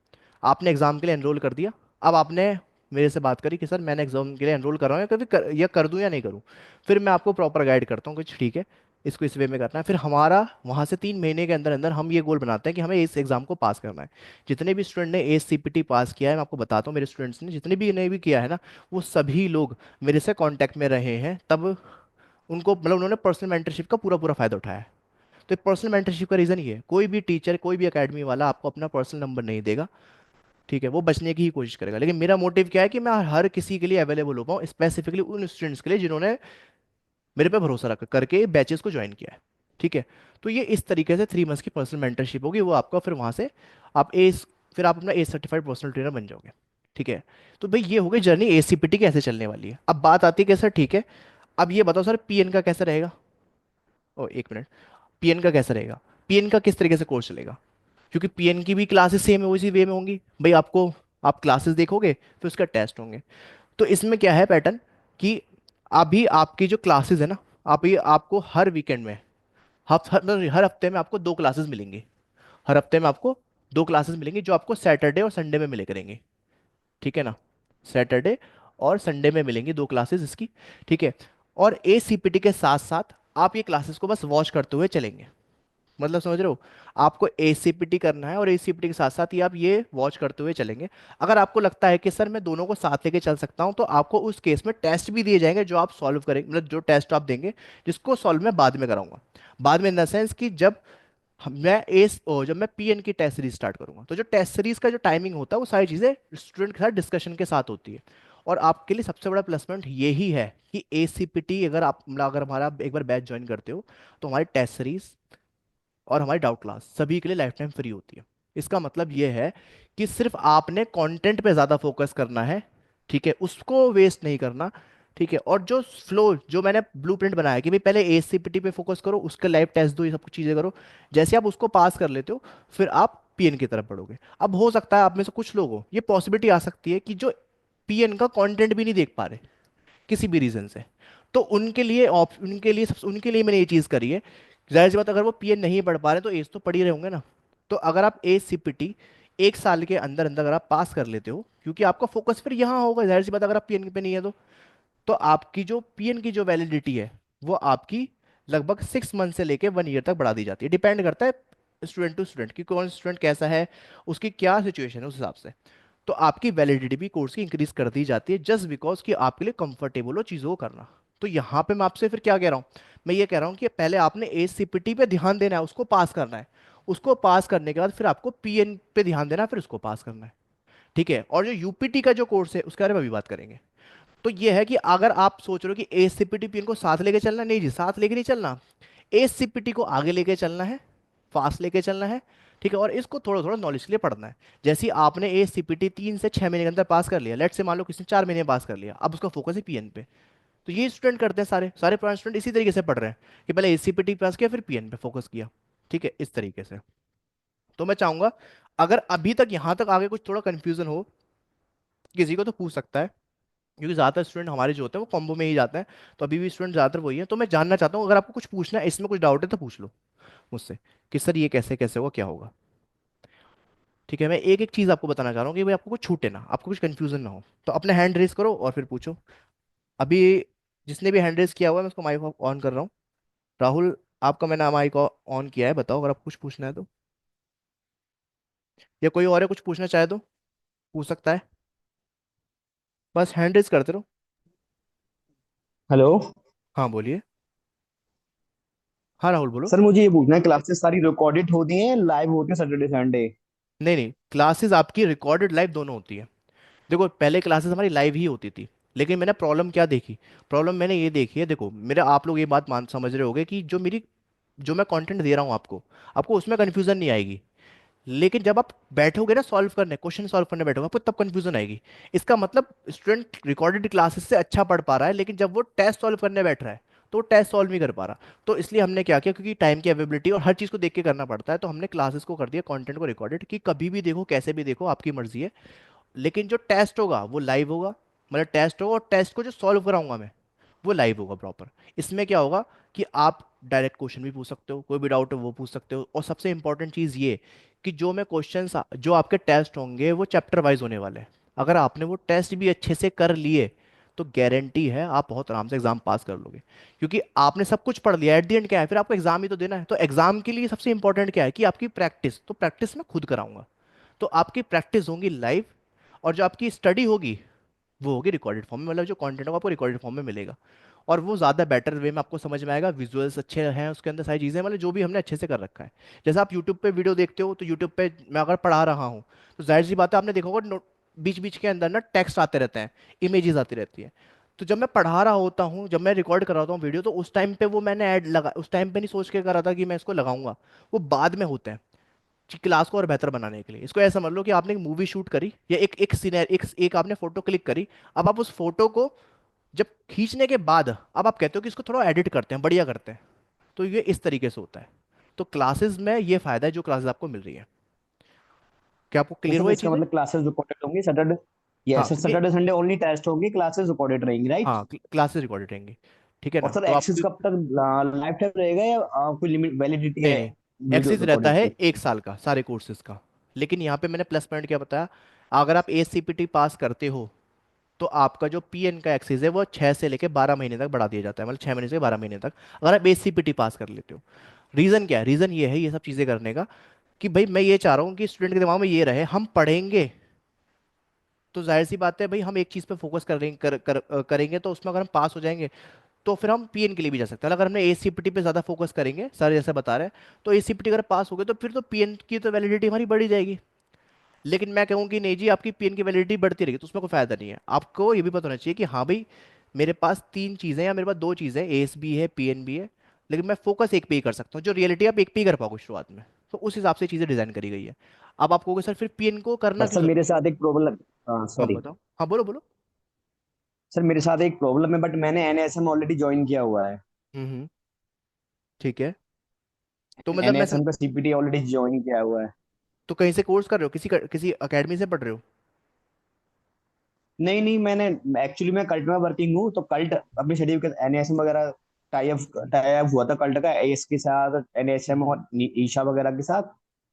आपने एग्ज़ाम के लिए एनरोल कर दिया, अब आपने मेरे से बात करी कि सर मैंने एग्ज़ाम के लिए एनरोल कर रहा हूँ, या कभी या कर दूँ या नहीं करूँ। फिर मैं आपको प्रॉपर गाइड करता हूँ कि ठीक है, इसको इस वे में करना है। फिर हमारा वहाँ से 3 महीने के अंदर अंदर हम ये गोल बनाते हैं कि हमें इस एग्ज़ाम को पास करना है। जितने भी स्टूडेंट ने ACPT पास किया है, मैं आपको बताता हूँ, मेरे स्टूडेंट्स ने जितने भी ने भी किया है ना, वो सभी लोग मेरे से कांटेक्ट में रहे हैं, तब उनको मतलब उन्होंने पर्सनल मेंटरशिप का पूरा पूरा फ़ायदा उठाया है। तो पर्सनल मेंटरशिप का रीज़न ये है, कोई भी टीचर कोई भी एकेडमी वाला आपको अपना पर्सनल नंबर नहीं देगा, ठीक है, वो बचने की ही कोशिश करेगा। लेकिन मेरा मोटिव क्या है कि मैं हर किसी के लिए अवेलेबल हो पाऊँ, स्पेसिफिकली उन स्टूडेंट्स के लिए जिन्होंने मेरे पे भरोसा रख करके बैचेस को ज्वाइन किया है। ठीक है, तो ये इस तरीके से 3 मंथ्स की पर्सनल मेंटरशिप होगी, वो आपका फिर वहाँ से आप फिर आप अपना सर्टिफाइड पर्सनल ट्रेनर बन जाओगे। ठीक है, तो भाई ये हो गई जर्नी ACPT कैसे चलने वाली है। अब बात आती है कि सर ठीक है, अब ये बताओ सर PN का कैसा रहेगा। ओ एक मिनट, PN का कैसा रहेगा, PN का किस तरीके से कोर्स चलेगा। क्योंकि PN की भी क्लासेस सेम उसी वे में होंगी भाई, आपको आप क्लासेस देखोगे फिर उसका टेस्ट होंगे। तो इसमें क्या है पैटर्न कि अभी आपकी जो क्लासेस है ना, आप ये आपको हर वीकेंड में हर हफ्ते में आपको 2 क्लासेस मिलेंगी। हर हफ्ते में आपको 2 क्लासेस मिलेंगी जो आपको सैटरडे और संडे में मिले करेंगी। ठीक है ना, सैटरडे और संडे में मिलेंगी 2 क्लासेस इसकी। ठीक है, और ACPT के साथ साथ आप ये क्लासेस को बस वॉच करते हुए चलेंगे। मतलब समझ रहे हो, आपको ACPT करना है और ACPT के साथ साथ ही आप ये वॉच करते हुए चलेंगे। अगर आपको लगता है कि सर मैं दोनों को साथ लेके चल सकता हूं, तो आपको उस केस में टेस्ट भी दिए जाएंगे जो आप सॉल्व करेंगे, मतलब जो टेस्ट आप देंगे, जिसको सॉल्व मैं बाद में कराऊंगा। बाद में इन द सेंस कि जब मैं PN की टेस्ट सीरीज स्टार्ट करूंगा, तो जो टेस्ट सीरीज का जो टाइमिंग होता है वो सारी चीजें स्टूडेंट के साथ डिस्कशन के साथ होती है। और आपके लिए सबसे बड़ा प्लस पॉइंट यही है कि ACPT अगर हमारा एक बार बैच ज्वाइन करते हो, तो हमारी टेस्ट सीरीज और हमारी डाउट क्लास सभी के लिए लाइफ टाइम फ्री होती है। इसका मतलब ये है कि सिर्फ आपने कंटेंट पे ज़्यादा फोकस करना है, ठीक है, उसको वेस्ट नहीं करना। ठीक है, और जो फ्लो जो मैंने ब्लूप्रिंट बनाया कि भाई पहले ACPT पे फोकस करो, उसके लाइव टेस्ट दो, ये सब कुछ चीज़ें करो, जैसे आप उसको पास कर लेते हो, फिर आप PN की तरफ बढ़ोगे। अब हो सकता है आप में से कुछ लोग हो, ये पॉसिबिलिटी आ सकती है कि जो PN का कंटेंट भी नहीं देख पा रहे किसी भी रीजन से, तो उनके लिए मैंने ये चीज़ करी है। जाहिर सी बात, अगर वो PN नहीं पढ़ पा रहे तो एज तो पढ़ ही रहे होंगे ना। तो अगर आप ACPT 1 साल के अंदर अंदर अगर आप पास कर लेते हो, क्योंकि आपका फोकस फिर यहाँ होगा, जाहिर सी बात अगर आप PN पे नहीं है तो आपकी जो PN की जो वैलिडिटी है वो आपकी लगभग 6 मंथ से लेके 1 ईयर तक बढ़ा दी जाती है। डिपेंड करता है स्टूडेंट टू स्टूडेंट कि कौन स्टूडेंट कैसा है, उसकी क्या सिचुएशन है, उस हिसाब से तो आपकी वैलिडिटी भी कोर्स की इंक्रीज कर दी जाती है, जस्ट बिकॉज कि आपके लिए कंफर्टेबल हो चीज़ों को करना। तो यहाँ पे मैं आपसे फिर क्या कह रहा हूँ, मैं ये कह रहा हूँ कि पहले आपने ACPT पे ध्यान देना है, उसको पास करना है। उसको पास करने के बाद फिर आपको PN पे ध्यान देना है, फिर उसको पास करना है। ठीक है, और जो UPT का जो कोर्स है उसके बारे में अभी बात करेंगे। तो ये है कि अगर आप सोच रहे हो कि ACPT PN को साथ लेके चलना, नहीं जी, साथ लेके नहीं चलना। ACPT को आगे लेके चलना है, फास्ट लेके चलना है। ठीक है, और इसको थोड़ा थोड़ा नॉलेज के लिए पढ़ना है। जैसे ही आपने ACPT 3 से 6 महीने के अंदर पास कर लिया, लेट से मान लो किसी ने 4 महीने में पास कर लिया, अब उसका फोकस है PN पे। तो ये स्टूडेंट करते हैं, सारे सारे पुराने स्टूडेंट इसी तरीके से पढ़ रहे हैं कि पहले ACPT पास किया फिर PN पे फोकस किया। ठीक है, इस तरीके से। तो मैं चाहूंगा, अगर अभी तक यहाँ तक आगे कुछ थोड़ा कंफ्यूजन हो किसी को, तो पूछ सकता है, क्योंकि ज़्यादातर स्टूडेंट हमारे जो होते हैं वो कॉम्बो में ही जाते हैं। तो अभी भी स्टूडेंट ज़्यादातर वही है। तो मैं जानना चाहता हूँ, अगर आपको कुछ पूछना है, इसमें कुछ डाउट है तो पूछ लो मुझसे कि सर ये कैसे कैसे होगा, क्या होगा। ठीक है, मैं एक एक चीज़ आपको बताना चाह रहा हूँ कि भाई आपको कुछ छूटे ना, आपको कुछ कंफ्यूजन ना हो। तो अपने हैंड रेस करो और फिर पूछो। अभी जिसने भी हैंड रेस किया हुआ है मैं उसको माइक ऑन कर रहा हूँ। राहुल, आपका मैंने माइक ऑन किया है, बताओ अगर आपको कुछ पूछना है तो, या कोई और है कुछ पूछना चाहे तो पूछ सकता है, बस हैंड रेस करते रहो। हेलो। हाँ बोलिए। हाँ राहुल बोलो। सर मुझे ये पूछना है, क्लासेस सारी रिकॉर्डेड होती हैं, लाइव होती है सैटरडे संडे? नहीं नहीं, क्लासेस आपकी रिकॉर्डेड लाइव दोनों होती है। देखो पहले क्लासेस हमारी लाइव ही होती थी, लेकिन मैंने प्रॉब्लम क्या देखी, प्रॉब्लम मैंने ये देखी है, देखो मेरे आप लोग ये बात मान समझ रहे होगे कि जो मैं कंटेंट दे रहा हूँ आपको, आपको उसमें कन्फ्यूजन नहीं आएगी। लेकिन जब आप बैठोगे ना सॉल्व करने, क्वेश्चन सॉल्व करने बैठोगे, आपको तब कंफ्यूजन आएगी। इसका मतलब स्टूडेंट रिकॉर्डेड क्लासेस से अच्छा पढ़ पा रहा है, लेकिन जब वो टेस्ट सॉल्व करने बैठ रहा है तो टेस्ट सॉल्व नहीं कर पा रहा। तो इसलिए हमने क्या किया, क्योंकि टाइम की अवेलेबिलिटी और हर चीज़ को देख के करना पड़ता है, तो हमने क्लासेस को कर दिया कंटेंट को रिकॉर्डेड, कि कभी भी देखो कैसे भी देखो आपकी मर्जी है। लेकिन जो टेस्ट होगा वो लाइव होगा, मतलब टेस्ट होगा, और टेस्ट को जो सॉल्व कराऊंगा मैं वो लाइव होगा प्रॉपर। इसमें क्या होगा कि आप डायरेक्ट क्वेश्चन भी पूछ सकते हो, कोई भी डाउट है वो पूछ सकते हो, और सबसे इंपॉर्टेंट चीज़ ये कि जो मैं क्वेश्चंस जो आपके टेस्ट होंगे वो चैप्टर वाइज होने वाले हैं। अगर आपने वो टेस्ट भी अच्छे से कर लिए तो गारंटी है आप बहुत आराम से एग्जाम पास कर लोगे, क्योंकि आपने सब कुछ पढ़ लिया। एट द एंड क्या है, फिर आपको एग्जाम ही तो देना है। तो एग्जाम के लिए सबसे इंपॉर्टेंट क्या है कि आपकी प्रैक्टिस, तो प्रैक्टिस मैं खुद कराऊंगा। तो आपकी प्रैक्टिस होगी लाइव, और जो आपकी स्टडी होगी वो होगी रिकॉर्डेड फॉर्म में, मतलब जो कंटेंट होगा आपको रिकॉर्डेड फॉर्म में मिलेगा। और वो ज़्यादा बेटर वे में आपको समझ में आएगा, विजुअल्स अच्छे हैं उसके अंदर, सारी चीज़ें मतलब जो भी हमने अच्छे से कर रखा है। जैसे आप यूट्यूब पे वीडियो देखते हो, तो यूट्यूब पे मैं अगर पढ़ा रहा हूँ तो जाहिर सी बात है आपने देखा होगा बीच बीच के अंदर ना टेक्स्ट आते रहते हैं, इमेजेस आती रहती है। तो जब मैं पढ़ा रहा होता हूँ, जब मैं रिकॉर्ड कर रहा होता हूँ वीडियो, तो उस टाइम पे वो मैंने ऐड लगा, उस टाइम पे नहीं सोच के कर रहा था कि मैं इसको लगाऊंगा, वो बाद में होते हैं क्लास को और बेहतर बनाने के लिए। इसको ऐसा समझ लो कि आपने एक मूवी शूट करी या एक एक सीनर एक आपने फोटो क्लिक करी। अब आप उस फोटो को जब खींचने के बाद अब आप कहते हो कि इसको थोड़ा एडिट करते हैं, बढ़िया करते हैं, तो ये इस तरीके से होता है। तो क्लासेस में ये फायदा है जो क्लासेस आपको मिल रही है। क्या आपको तो क्लियर हुआ सर ये इसका चीजें? मतलब क्लासेस रिकॉर्डेड होंगी सैटरडे? हाँ यस सर, ये, सैटरडे संडे ओनली टेस्ट होंगी, क्लासेस रिकॉर्डेड रहेंगी, राइट? हाँ क्लासेस रिकॉर्डेड रहेंगी। ठीक है और ना, सर तो एक्सेस आपको कब तक लाइफ टाइम रहेगा या कोई लिमिट वैलिडिटी नहीं है नहीं, वीडियो एक्सेस रहता रिकॉर्डेड है की? 1 साल का सारे कोर्सेज का। लेकिन यहाँ पे मैंने प्लस पॉइंट क्या बताया, अगर आप ACPT पास करते हो तो आपका जो PN का एक्सेस है वो 6 से लेकर 12 महीने तक बढ़ा दिया जाता है, मतलब 6 महीने से 12 महीने तक, अगर आप ACPT पास कर लेते हो। रीज़न क्या है? रीज़न ये है ये सब चीज़ें करने का कि भाई मैं ये चाह रहा हूँ कि स्टूडेंट के दिमाग में ये रहे, हम पढ़ेंगे तो जाहिर सी बात है भाई हम एक चीज़ पे फोकस करेंगे, तो उसमें अगर हम पास हो जाएंगे तो फिर हम PN के लिए भी जा सकते हैं। अगर हमने ACPT पे ज़्यादा फोकस करेंगे, सर जैसे बता रहे हैं, तो ACPT अगर पास हो गए तो फिर तो PN की तो वैलिडिटी हमारी बढ़ी जाएगी। लेकिन मैं कहूँ कि नहीं जी, आपकी PN की वैलिडिटी बढ़ती रहेगी तो उसमें कोई फायदा नहीं है। आपको ये भी पता होना चाहिए कि हाँ भाई मेरे पास 3 चीज़ें या मेरे पास 2 चीज़ें, एस भी है PN भी है, लेकिन मैं फोकस एक पे ही कर सकता हूँ, जो रियलिटी आप एक पे ही कर पाओगे शुरुआत में। तो उस हिसाब से चीज़ें डिजाइन करी गई है। अब आप कहोगे सर फिर PN को करना बट क्यों सर मेरे जरूरी है? साथ एक प्रॉब्लम, हाँ सॉरी बताओ, हाँ बोलो बोलो। सर, मेरे साथ एक प्रॉब्लम है, बट मैंने एनएसएम ऑलरेडी ज्वाइन किया हुआ है। ठीक है। तो मतलब मैं एनएसएम का सीपीटी ऑलरेडी ज्वाइन किया हुआ है। तो कहीं से कोर्स कर रहे हो, किसी अकेडमी से पढ़ रहे हो? नहीं नहीं, मैंने एक्चुअली मैं कल्ट में वर्किंग हूँ, तो कल्ट अपनी स्टडी के एनएसएम वगैरह टाई अप हुआ था कल्ट का एएस के साथ, एनएसएम हम्म। और ईशा वगैरह के साथ।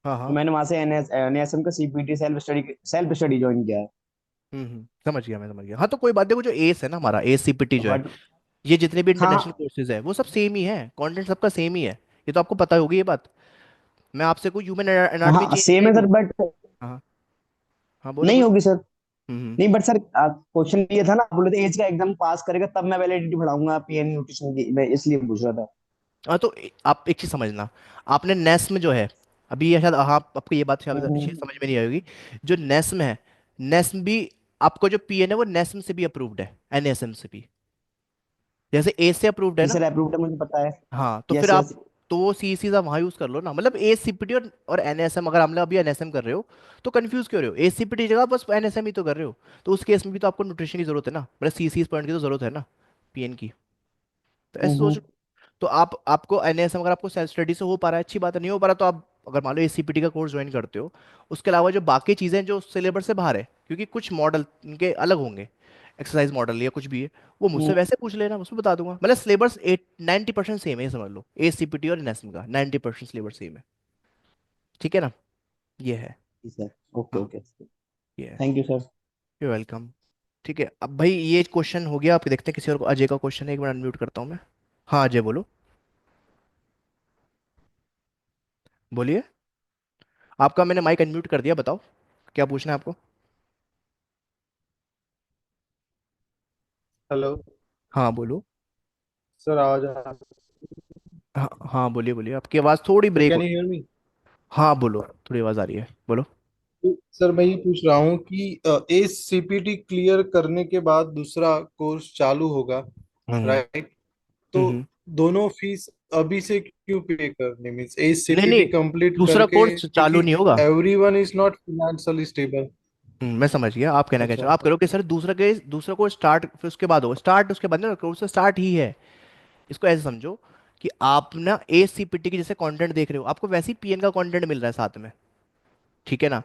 हाँ तो हाँ। मैंने वहां से एनएसएम का सीपीटी सेल्फ स्टडी ज्वाइन किया है। समझ गया, मैं समझ गया। हाँ तो कोई बात नहीं, वो जो एस है ना हमारा ACPT जो है, बट ये जितने भी इंटरनेशनल हाँ, कोर्सेज है वो सब सेम ही है, कंटेंट सबका सेम ही है। ये तो आपको पता होगी ये बात। मैं आपसे कोई ह्यूमन एनाटॉमी हाँ चेंज सेम नहीं है सर, करूंगा। बट हाँ हाँ बोलो नहीं बोलो। होगी सर। हम्म। नहीं बट सर, क्वेश्चन ये था ना, आप बोले थे एज का एग्जाम पास करेगा तब मैं वैलिडिटी बढ़ाऊंगा पीएन न्यूट्रिशन की, मैं इसलिए पूछ रहा था। हाँ तो आप एक चीज समझना, आपने नेस्म जो है, अभी ये शायद हाँ आपको ये बात शायद हम्म, शायद समझ में नहीं आएगी। जो नेस्म है, नेस्म भी, आपको जो PN है वो नेस्म से भी अप्रूव्ड है, NASM से भी, जैसे ए से अप्रूव्ड है जी ना। सर, अप्रूव्ड है, मुझे पता है। हाँ तो फिर यस आप, यस। तो वो CEC आप वहाँ यूज़ कर लो ना, मतलब ACPT और NSM, अगर हम लोग अभी NSM कर रहे हो तो कंफ्यूज क्यों रहे हो? ACPT जगह बस NSM ही तो कर रहे हो। तो उस केस में भी तो आपको न्यूट्रिशन की जरूरत है ना, मतलब CC पॉइंट की तो जरूरत है ना, PN की। तो ऐसे सोच। हम्म। तो आपको NSM अगर आपको सेल्फ स्टडी से हो पा रहा है अच्छी बात है, नहीं हो पा रहा तो आप अगर मान लो ACPT का कोर्स ज्वाइन करते हो, उसके अलावा जो बाकी चीज़ें जो सिलेबस से बाहर है, क्योंकि कुछ मॉडल इनके अलग होंगे, एक्सरसाइज मॉडल या कुछ भी है, वो मुझसे हम्म, वैसे पूछ लेना, उसमें बता दूंगा। मतलब सिलेबस 90% सेम है, ये समझ लो, ACPT और NSM का 90% सिलेबस सेम है। ठीक है ना, ये है। जी सर, ओके हाँ ओके। ये है। Thank you sir. You welcome. ठीक है, अब भाई ये क्वेश्चन हो गया, आप देखते हैं किसी और को, अजय का क्वेश्चन है, एक मिनट अनम्यूट करता हूँ मैं। हाँ अजय बोलो, बोलिए। आपका मैंने माइक अनम्यूट कर दिया, बताओ क्या पूछना है आपको। हेलो हाँ बोलो। सर, आवाज आ रही हाँ हाँ बोलिए बोलिए, आपकी आवाज़ थोड़ी है? ब्रेक कैन हो। You hear me? हाँ बोलो, थोड़ी आवाज़ आ रही है, बोलो। सर मैं ये पूछ रहा हूँ कि एस सीपीटी क्लियर करने के बाद दूसरा कोर्स चालू होगा, हम्म राइट? तो हम्म। दोनों फीस अभी से क्यों पे करनी, मीन्स एस नहीं सीपीटी नहीं, कंप्लीट दूसरा करके, कोर्स चालू क्योंकि नहीं होगा। Everyone is not financially stable. मैं समझ गया आप कहना क्या चाह अच्छा। रहे हो। आप करो कि सर दूसरा कोर्स स्टार्ट, फिर उसके बाद होगा स्टार्ट, उसके बाद ना कोर्स स्टार्ट ही है। इसको ऐसे समझो कि आप ना ACPT की जैसे कंटेंट देख रहे हो, आपको वैसे ही PN का कंटेंट मिल रहा है साथ में, ठीक है ना।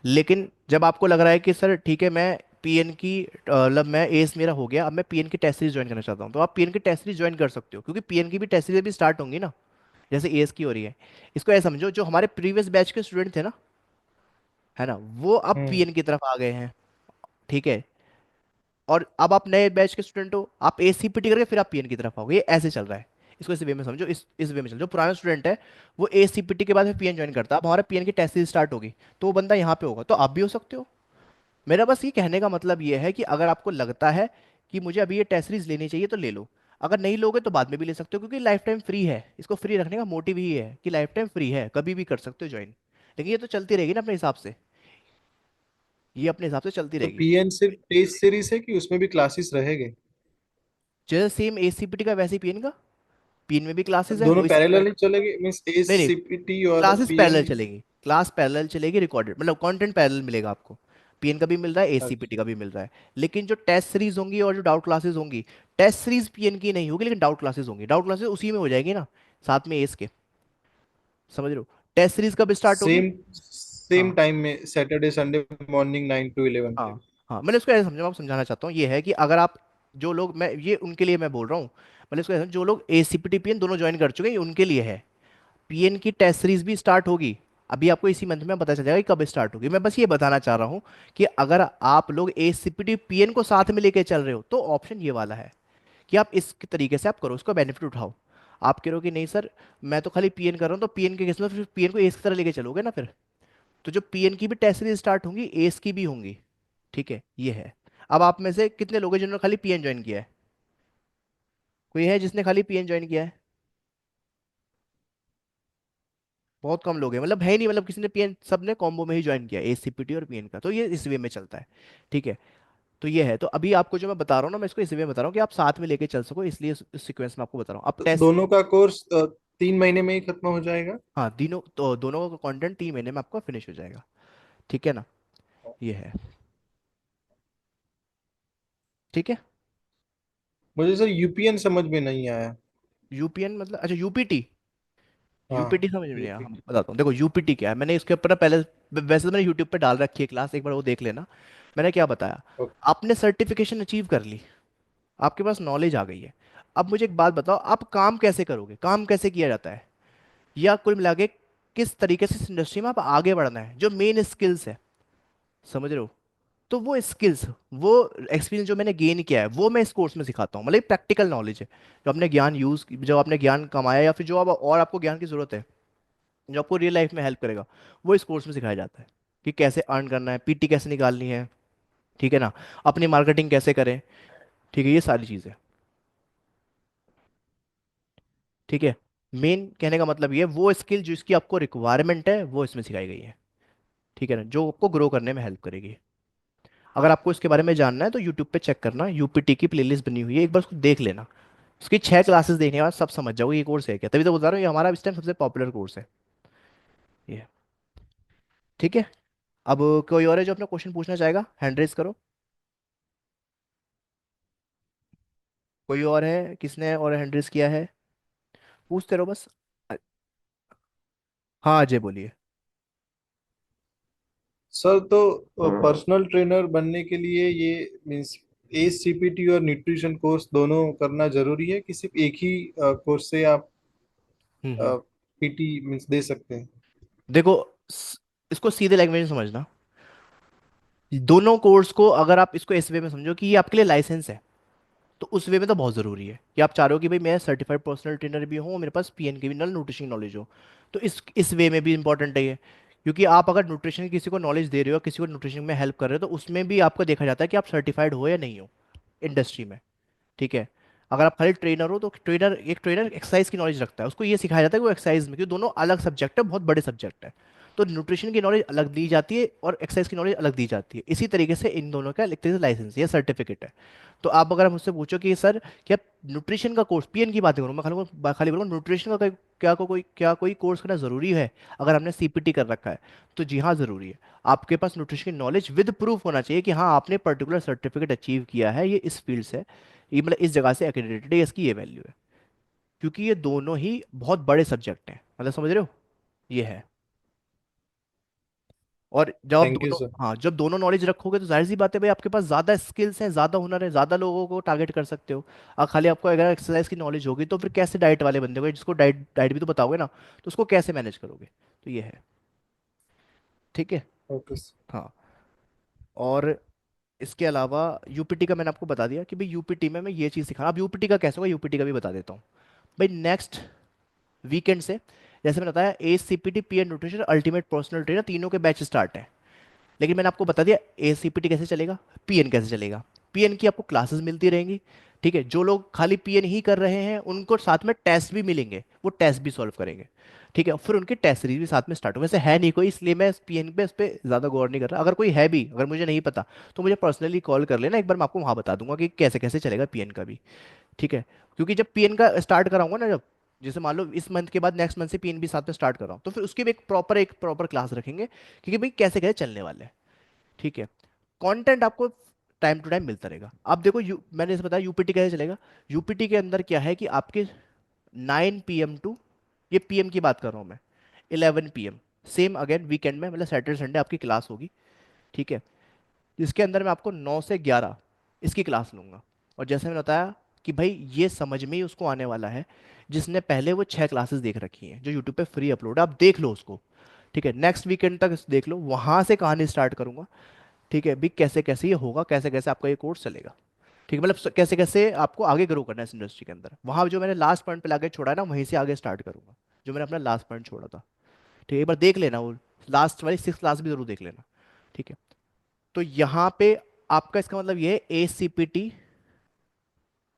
लेकिन जब आपको लग रहा है कि सर ठीक है मैं पीएन की मतलब मैं एस मेरा हो गया, अब मैं पीएन की टेस्ट सीरीज ज्वाइन करना चाहता हूँ, तो आप पीएन की टेस्ट सीरीज ज्वाइन कर सकते हो, क्योंकि पीएन की भी टेस्ट सीरीज भी स्टार्ट होंगी ना, जैसे एस की हो रही है। इसको ऐसा समझो, जो हमारे प्रीवियस बैच के स्टूडेंट थे ना, है ना, वो अब हम्म। पीएन की तरफ आ गए हैं। ठीक है, और अब आप नए बैच के स्टूडेंट हो, आप एसीपीटी करके फिर आप पीएन की तरफ आओगे, ये ऐसे चल रहा है। इसको इस वे में समझो, इस वे में चलो। जो पुराना स्टूडेंट है वो एसीपीटी के बाद फिर पीएन ज्वाइन करता है, अब हमारा पीएन की टेस्ट सीरीज स्टार्ट होगी, तो वो बंदा यहाँ पे होगा, तो आप भी हो सकते हो। मेरा बस ये कहने का मतलब ये है कि अगर आपको लगता है कि मुझे अभी ये टेस्ट सीरीज लेनी चाहिए तो ले लो, अगर नहीं लोगे तो बाद में भी ले सकते हो, क्योंकि लाइफ टाइम फ्री है। इसको फ्री रखने का मोटिव ही है कि लाइफ टाइम फ्री है, कभी भी कर सकते हो ज्वाइन। लेकिन ये तो चलती रहेगी ना अपने हिसाब से, ये अपने हिसाब से चलती तो रहेगी। पीएन सिर्फ टेस्ट सीरीज है कि उसमें भी क्लासेस रहेंगे? जैसे सेम एसीपीटी का वैसे ही पीएन का, पीएन में भी क्लासेस है दोनों वो इसी पैरेलल तरह। ही चलेंगे, मींस नहीं नहीं, एसीपीटी और क्लासेस पैरेलल पीएन? चलेंगी, क्लास पैरेलल चलेगी, रिकॉर्डेड मतलब कंटेंट पैरेलल मिलेगा आपको। पीएन का भी मिल रहा है, अच्छा। एसीपीटी का भी मिल रहा है। लेकिन जो टेस्ट सीरीज होंगी और जो डाउट क्लासेस होंगी, टेस्ट सीरीज पीएन की नहीं होगी, लेकिन डाउट क्लासेस होंगी, डाउट क्लासेस उसी में हो जाएगी ना, साथ में एस के। समझ रहे हो? टेस्ट सीरीज कब स्टार्ट होगी? सेम सेम हाँ टाइम में, सैटरडे संडे मॉर्निंग 9 to 11 पे। हाँ हाँ, मैंने उसको ऐसे समझा, मैं आपको समझाना चाहता हूँ, ये है कि अगर आप, जो लोग, मैं ये उनके लिए मैं बोल रहा हूँ, मतलब इसको ऐसे समझो, जो लोग एसीपीटी पीएन दोनों ज्वाइन कर चुके हैं, ये उनके लिए है। पीएन की टेस्ट सीरीज भी स्टार्ट होगी, अभी आपको इसी मंथ में पता चल जाएगा कि कब स्टार्ट होगी। मैं बस ये बताना चाह रहा हूँ कि अगर आप लोग एसीपीटी पीएन को साथ में लेके चल रहे हो, तो ऑप्शन ये वाला है कि आप इस तरीके से आप करो, उसका बेनिफिट उठाओ। आप कह रहे हो कि नहीं सर, मैं तो खाली पीएन कर रहा हूँ, तो पीएन के केस में फिर पीएन को एस की तरह लेके चलोगे ना फिर, तो जो पीएन की भी टेस्ट सीरीज स्टार्ट होंगी, एस की भी होंगी। ठीक है, ये है। अब आप में से कितने लोग हैं जिन्होंने खाली पीएन ज्वाइन किया है? कोई है जिसने खाली पीएन ज्वाइन किया है? बहुत कम लोग हैं, मतलब है ही नहीं, मतलब किसी ने पीएन, सब ने कॉम्बो में ही ज्वाइन किया, एसीपीटी और पीएन का, तो ये इस वे में चलता है। ठीक है, तो ये है। तो अभी आपको जो मैं बता रहा हूँ ना, मैं इसको इस वे में बता रहा हूँ कि आप साथ में लेके चल सको, इसलिए इस सीक्वेंस में आपको बता रहा हूँ। अब तो टेस्ट, दोनों का कोर्स 3 महीने में ही खत्म हो जाएगा? हाँ, तीनों तो दोनों का कंटेंट 3 महीने में आपका फिनिश हो जाएगा। ठीक है ना, ये है। ठीक है। मुझे सर यूपीएन समझ में नहीं आया। यूपीएन मतलब, अच्छा यूपीटी, यूपीटी हाँ, समझ में नहीं आया? हम यूपीटी। बताता हूँ, देखो यूपीटी क्या है, मैंने इसके ऊपर ना पहले, वैसे तो मैंने यूट्यूब पे डाल रखी है क्लास, एक बार वो देख लेना। मैंने क्या बताया, ओके। आपने सर्टिफिकेशन अचीव कर ली, आपके पास नॉलेज आ गई है। अब मुझे एक बात बताओ, आप काम कैसे करोगे, काम कैसे किया जाता है, या कुल मिला के किस तरीके से इस इंडस्ट्री में आप आगे बढ़ना है, जो मेन स्किल्स है, समझ रहे हो? तो वो स्किल्स, वो एक्सपीरियंस जो मैंने गेन किया है, वो मैं इस कोर्स में सिखाता हूँ, मतलब प्रैक्टिकल नॉलेज है, जो आपने ज्ञान यूज, जो आपने ज्ञान कमाया, या फिर जो अब और आपको ज्ञान की जरूरत है, जो आपको रियल लाइफ में हेल्प करेगा, वो इस कोर्स में सिखाया जाता है। कि कैसे अर्न करना है, पीटी कैसे निकालनी है, ठीक है ना, अपनी मार्केटिंग कैसे करें, ठीक है, ये सारी चीज़ें। ठीक है, मेन कहने का मतलब ये है, वो स्किल जिसकी आपको रिक्वायरमेंट है वो इसमें सिखाई गई है। ठीक है ना, जो आपको ग्रो करने में हेल्प करेगी। अगर आपको इसके बारे में जानना है तो यूट्यूब पे चेक करना, यूपीटी की प्लेलिस्ट बनी हुई है, एक बार उसको देख लेना। उसकी 6 क्लासेस देखने के बाद सब समझ जाओगे ये कोर्स है क्या, तभी तो बता रहा हूँ ये हमारा इस टाइम सबसे पॉपुलर कोर्स है ये। ठीक है, अब कोई और है जो अपना क्वेश्चन पूछना चाहेगा, हैंड रेज करो। कोई और है, किसने और हैंड रेज किया है? पूछते रहो बस। अ- हाँ अजय बोलिए। सर, तो पर्सनल ट्रेनर बनने के लिए ये मीन्स एसीपीटी और न्यूट्रिशन कोर्स दोनों करना जरूरी है, कि सिर्फ एक ही कोर्स से आप हम्म। पीटी मीन्स दे सकते हैं? देखो, इसको सीधे लैंग्वेज में समझना, दोनों कोर्स को अगर आप इसको इस वे में समझो कि ये आपके लिए लाइसेंस है, तो उस वे में तो बहुत ज़रूरी है कि आप चाह रहे हो कि भाई मैं सर्टिफाइड पर्सनल ट्रेनर भी हूँ, मेरे पास पीएन की भी न्यूट्रिशन नॉलेज हो, तो इस वे में भी इंपॉर्टेंट है ये। क्योंकि आप अगर न्यूट्रिशन किसी को नॉलेज दे रहे हो, किसी को न्यूट्रिशन में हेल्प कर रहे हो, तो उसमें भी आपको देखा जाता है कि आप सर्टिफाइड हो या नहीं हो इंडस्ट्री में। ठीक है, अगर आप खाली ट्रेनर हो, तो ट्रेनर एक्सरसाइज की नॉलेज रखता है, उसको ये सिखाया जाता है कि वो एक्सरसाइज में, क्योंकि दोनों अलग सब्जेक्ट है, बहुत बड़े सब्जेक्ट है। तो न्यूट्रिशन की नॉलेज अलग दी जाती है और एक्सरसाइज की नॉलेज अलग दी जाती है, इसी तरीके से इन दोनों का एक तरीके से लाइसेंस या सर्टिफिकेट है। तो आप अगर मुझसे पूछो कि सर क्या न्यूट्रिशन का कोर्स, पीएन की बात करूँ मैं, खाली बोलूँ न्यूट्रिशन का क्या कोई कोर्स करना ज़रूरी है अगर हमने सीपीटी कर रखा है, तो जी हाँ ज़रूरी है। आपके पास न्यूट्रिशन की नॉलेज विद प्रूफ होना चाहिए कि हाँ आपने पर्टिकुलर सर्टिफिकेट अचीव किया है, ये इस फील्ड से, ये मतलब इस जगह से एक्रेडिटेड है, इसकी ये वैल्यू है। क्योंकि ये दोनों ही बहुत बड़े सब्जेक्ट हैं, मतलब समझ रहे हो, ये है। और जब आप थैंक यू दोनों, सर। हाँ, जब दोनों नॉलेज रखोगे तो जाहिर सी बात है भाई, आपके पास ज़्यादा स्किल्स हैं, ज़्यादा हुनर है, ज़्यादा लोगों को टारगेट कर सकते हो। और खाली आपको अगर एक्सरसाइज की नॉलेज होगी तो फिर कैसे डाइट वाले बंदे को, जिसको डाइट डाइट भी तो बताओगे ना, तो उसको कैसे मैनेज करोगे। तो ये है। ठीक है। Okay sir. हाँ। और इसके अलावा यूपीटी का मैंने आपको बता दिया कि भाई यूपीटी में मैं ये चीज़ सिखा, अब यूपीटी का कैसे होगा, यूपीटी का भी बता देता हूँ। भाई नेक्स्ट वीकेंड से, जैसे मैंने बताया, A C P T, P N nutrition, ultimate personal trainer, तीनों के बैच स्टार्ट है। लेकिन मैंने आपको बता दिया ए सी पी टी कैसे चलेगा, पी एन कैसे चलेगा। पी एन की आपको क्लासेस मिलती रहेंगी। ठीक है, जो लोग खाली पी एन ही कर रहे हैं उनको साथ में टेस्ट भी मिलेंगे, वो टेस्ट भी सॉल्व करेंगे। ठीक है, फिर उनकी टेस्ट सीरीज भी साथ में स्टार्ट हो। वैसे है नहीं कोई, इसलिए मैं पी एन पे इस पर ज़्यादा गौर नहीं कर रहा। अगर कोई है भी, अगर मुझे नहीं पता, तो मुझे पर्सनली कॉल कर लेना, एक बार मैं आपको वहाँ बता दूंगा कि कैसे कैसे चलेगा पीएन का भी। ठीक है, क्योंकि जब पीएन का स्टार्ट कराऊंगा ना, जब जैसे मान लो इस मंथ के बाद नेक्स्ट मंथ से पीएन भी साथ में स्टार्ट कर रहा हूँ, तो फिर उसकी भी एक प्रॉपर क्लास रखेंगे, क्योंकि भाई कैसे कैसे चलने वाले हैं। ठीक है, कंटेंट आपको टाइम टू टाइम मिलता रहेगा। अब देखो मैंने जैसे बताया यूपीटी कैसे चलेगा। यूपीटी के अंदर क्या है कि आपके 9 PM टू, ये पीएम की बात कर रहा हूँ मैं, 11 PM, सेम अगेन वीकेंड में, मतलब सैटरडे संडे आपकी क्लास होगी। ठीक है, जिसके अंदर मैं आपको 9 से 11 इसकी क्लास लूंगा। और जैसे मैंने बताया कि भाई ये समझ में ही उसको आने वाला है जिसने पहले वो 6 क्लासेस देख रखी हैं जो यूट्यूब पे फ्री अपलोड है, आप देख लो उसको। ठीक है, नेक्स्ट वीकेंड तक देख लो, वहां से कहानी स्टार्ट करूंगा। ठीक है, भी कैसे कैसे ये होगा, कैसे कैसे आपका ये कोर्स चलेगा। ठीक है, मतलब कैसे कैसे आपको आगे ग्रो करना है इस इंडस्ट्री के अंदर, वहां जो मैंने लास्ट पॉइंट पे लाके छोड़ा है ना, वहीं से आगे स्टार्ट करूंगा, जो मैंने अपना लास्ट पॉइंट छोड़ा था। ठीक है, एक बार देख लेना वो लास्ट वाली 6 क्लास भी जरूर देख लेना। ठीक है, तो यहाँ पे आपका इसका मतलब ये है ACPT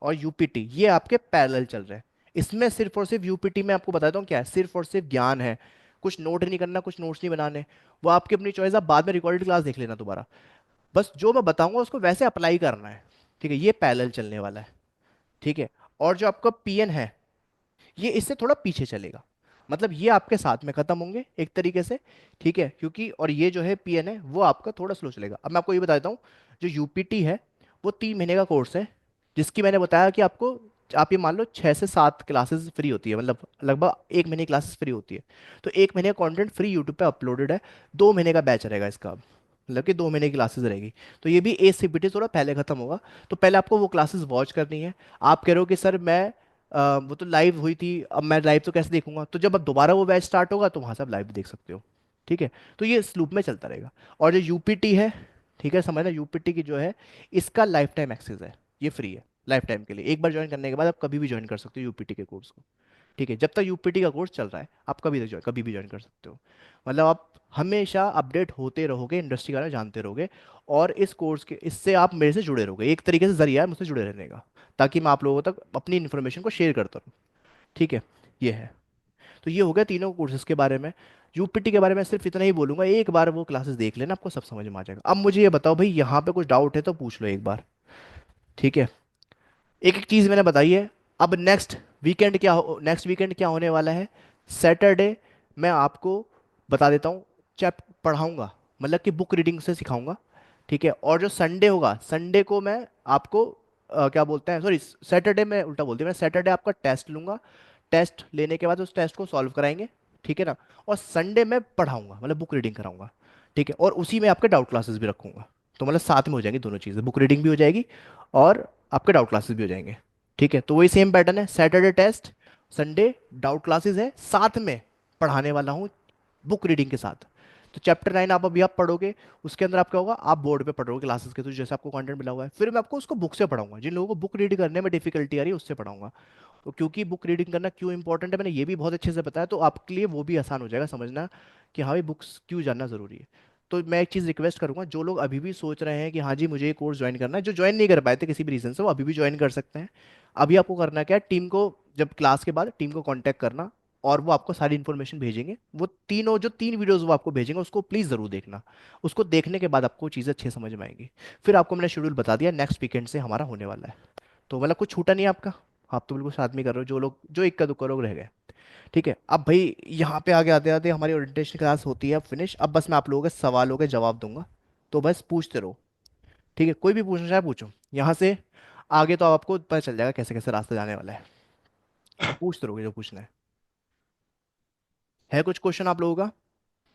और यूपीटी ये आपके पैरेलल चल रहे हैं। इसमें सिर्फ और सिर्फ यूपीटी में आपको बताता हूँ क्या है, सिर्फ और सिर्फ ज्ञान है। कुछ नोट नहीं करना, कुछ नोट्स नहीं बनाने, वो आपकी अपनी चॉइस, आप बाद में रिकॉर्डेड क्लास देख लेना दोबारा। बस जो मैं बताऊंगा उसको वैसे अप्लाई करना है। ठीक है, ये पैरेलल चलने वाला है। ठीक है, और जो आपका पीएन है, ये इससे थोड़ा पीछे चलेगा, मतलब ये आपके साथ में खत्म होंगे एक तरीके से। ठीक है, क्योंकि और ये जो है पीएन है वो आपका थोड़ा स्लो चलेगा। अब मैं आपको ये बता देता हूँ, जो यूपीटी है वो 3 महीने का कोर्स है, जिसकी मैंने बताया कि आपको, आप ये मान लो 6 से 7 क्लासेस फ्री होती है, मतलब लगभग 1 महीने की क्लासेस फ्री होती है। तो 1 महीने का कंटेंट फ्री यूट्यूब पे अपलोडेड है। 2 महीने का बैच रहेगा इसका अब, मतलब कि 2 महीने की क्लासेस रहेगी। तो ये भी ACPT थोड़ा पहले खत्म होगा। तो पहले आपको वो क्लासेस वॉच करनी है। आप कह रहे हो कि सर मैं वो तो लाइव हुई थी, अब मैं लाइव तो कैसे देखूंगा, तो जब अब दोबारा वो बैच स्टार्ट होगा तो वहां से आप लाइव देख सकते हो। ठीक है, तो ये इस लूप में चलता रहेगा। और जो यूपीटी है, ठीक है, समझना, यूपीटी की जो है, इसका लाइफ टाइम एक्सेस है, ये फ्री है लाइफ टाइम के लिए। एक बार ज्वाइन करने के बाद आप कभी भी ज्वाइन कर सकते हो यूपीटी के कोर्स को। ठीक है, जब तक यूपीटी का कोर्स चल रहा है आप कभी भी ज्वाइन कर सकते हो। मतलब आप हमेशा अपडेट होते रहोगे, इंडस्ट्री के बारे में जानते रहोगे। और इस कोर्स के, इससे आप मेरे से जुड़े रहोगे, एक तरीके से जरिया है मुझसे जुड़े रहने का, ताकि मैं आप लोगों तक अपनी इन्फॉर्मेशन को शेयर करता रहूँ। ठीक है, ये है। तो ये हो गया तीनों कोर्सेज के बारे में। यूपीटी के बारे में सिर्फ इतना ही बोलूंगा, एक बार वो क्लासेस देख लेना, आपको सब समझ में आ जाएगा। अब मुझे ये बताओ भाई, यहाँ पे कुछ डाउट है तो पूछ लो एक बार। ठीक है, एक एक चीज मैंने बताई है। अब नेक्स्ट वीकेंड क्या होने वाला है। सैटरडे मैं आपको बता देता हूँ, चैप पढ़ाऊंगा, मतलब कि बुक रीडिंग से सिखाऊंगा। ठीक है, और जो संडे होगा, संडे को मैं आपको क्या बोलते हैं, सॉरी, सैटरडे में उल्टा बोल दिया, मैं सैटरडे आपका टेस्ट लूंगा। टेस्ट लेने के बाद उस टेस्ट को सॉल्व कराएंगे। ठीक है ना, और संडे में पढ़ाऊंगा, मतलब बुक रीडिंग कराऊंगा। ठीक है, और उसी में आपके डाउट क्लासेस भी रखूंगा। तो मतलब साथ में हो जाएंगी दोनों चीज़ें, बुक रीडिंग भी हो जाएगी और आपके डाउट क्लासेस भी हो जाएंगे। ठीक है, तो वही सेम पैटर्न है, Saturday test, Sunday doubt classes है, साथ में पढ़ाने वाला हूँ बुक रीडिंग के साथ। तो चैप्टर 9 आप अभी आप पढ़ोगे, उसके अंदर आपका होगा, आप बोर्ड पे पढ़ोगे क्लासेस के, तो जैसे आपको कंटेंट मिला हुआ है, फिर मैं आपको उसको बुक से पढ़ाऊंगा। जिन लोगों को बुक रीड करने में डिफिकल्टी आ रही है उससे पढ़ाऊंगा। तो क्योंकि बुक रीडिंग करना क्यों इंपॉर्टेंट है, मैंने ये भी बहुत अच्छे से बताया, तो आपके लिए वो भी आसान हो जाएगा समझना कि हाँ भाई बुक्स क्यों जानना ज़रूरी है। तो मैं एक चीज़ रिक्वेस्ट करूंगा, जो लोग अभी भी सोच रहे हैं कि हाँ जी मुझे ये कोर्स ज्वाइन करना है, जो ज्वाइन नहीं कर पाए थे किसी भी रीज़न से, वो अभी भी ज्वाइन कर सकते हैं। अभी आपको करना क्या है, टीम को, जब क्लास के बाद टीम को कांटेक्ट करना, और वो आपको सारी इन्फॉर्मेशन भेजेंगे। वो तीनों जो 3 वीडियोस वो आपको भेजेंगे उसको प्लीज़ ज़रूर देखना। उसको देखने के बाद आपको चीज़ें अच्छे समझ में आएंगी। फिर आपको मैंने शेड्यूल बता दिया, नेक्स्ट वीकेंड से हमारा होने वाला है। तो मतलब कुछ छूटा नहीं है आपका, आप तो बिल्कुल साथ में कर रहे हो, जो लोग जो इक्का दुक्का लोग रह गए। ठीक है, अब भाई यहाँ पे आगे आते आते हमारी ओरिएंटेशन क्लास होती है फिनिश। अब बस मैं आप लोगों के सवालों के जवाब दूंगा, तो बस पूछते रहो। ठीक है, कोई भी पूछना चाहे पूछो यहाँ से। आगे तो आपको पता चल जाएगा कैसे कैसे रास्ता जाने वाला है, तो पूछते रहोगे जो पूछना है कुछ क्वेश्चन आप लोगों का।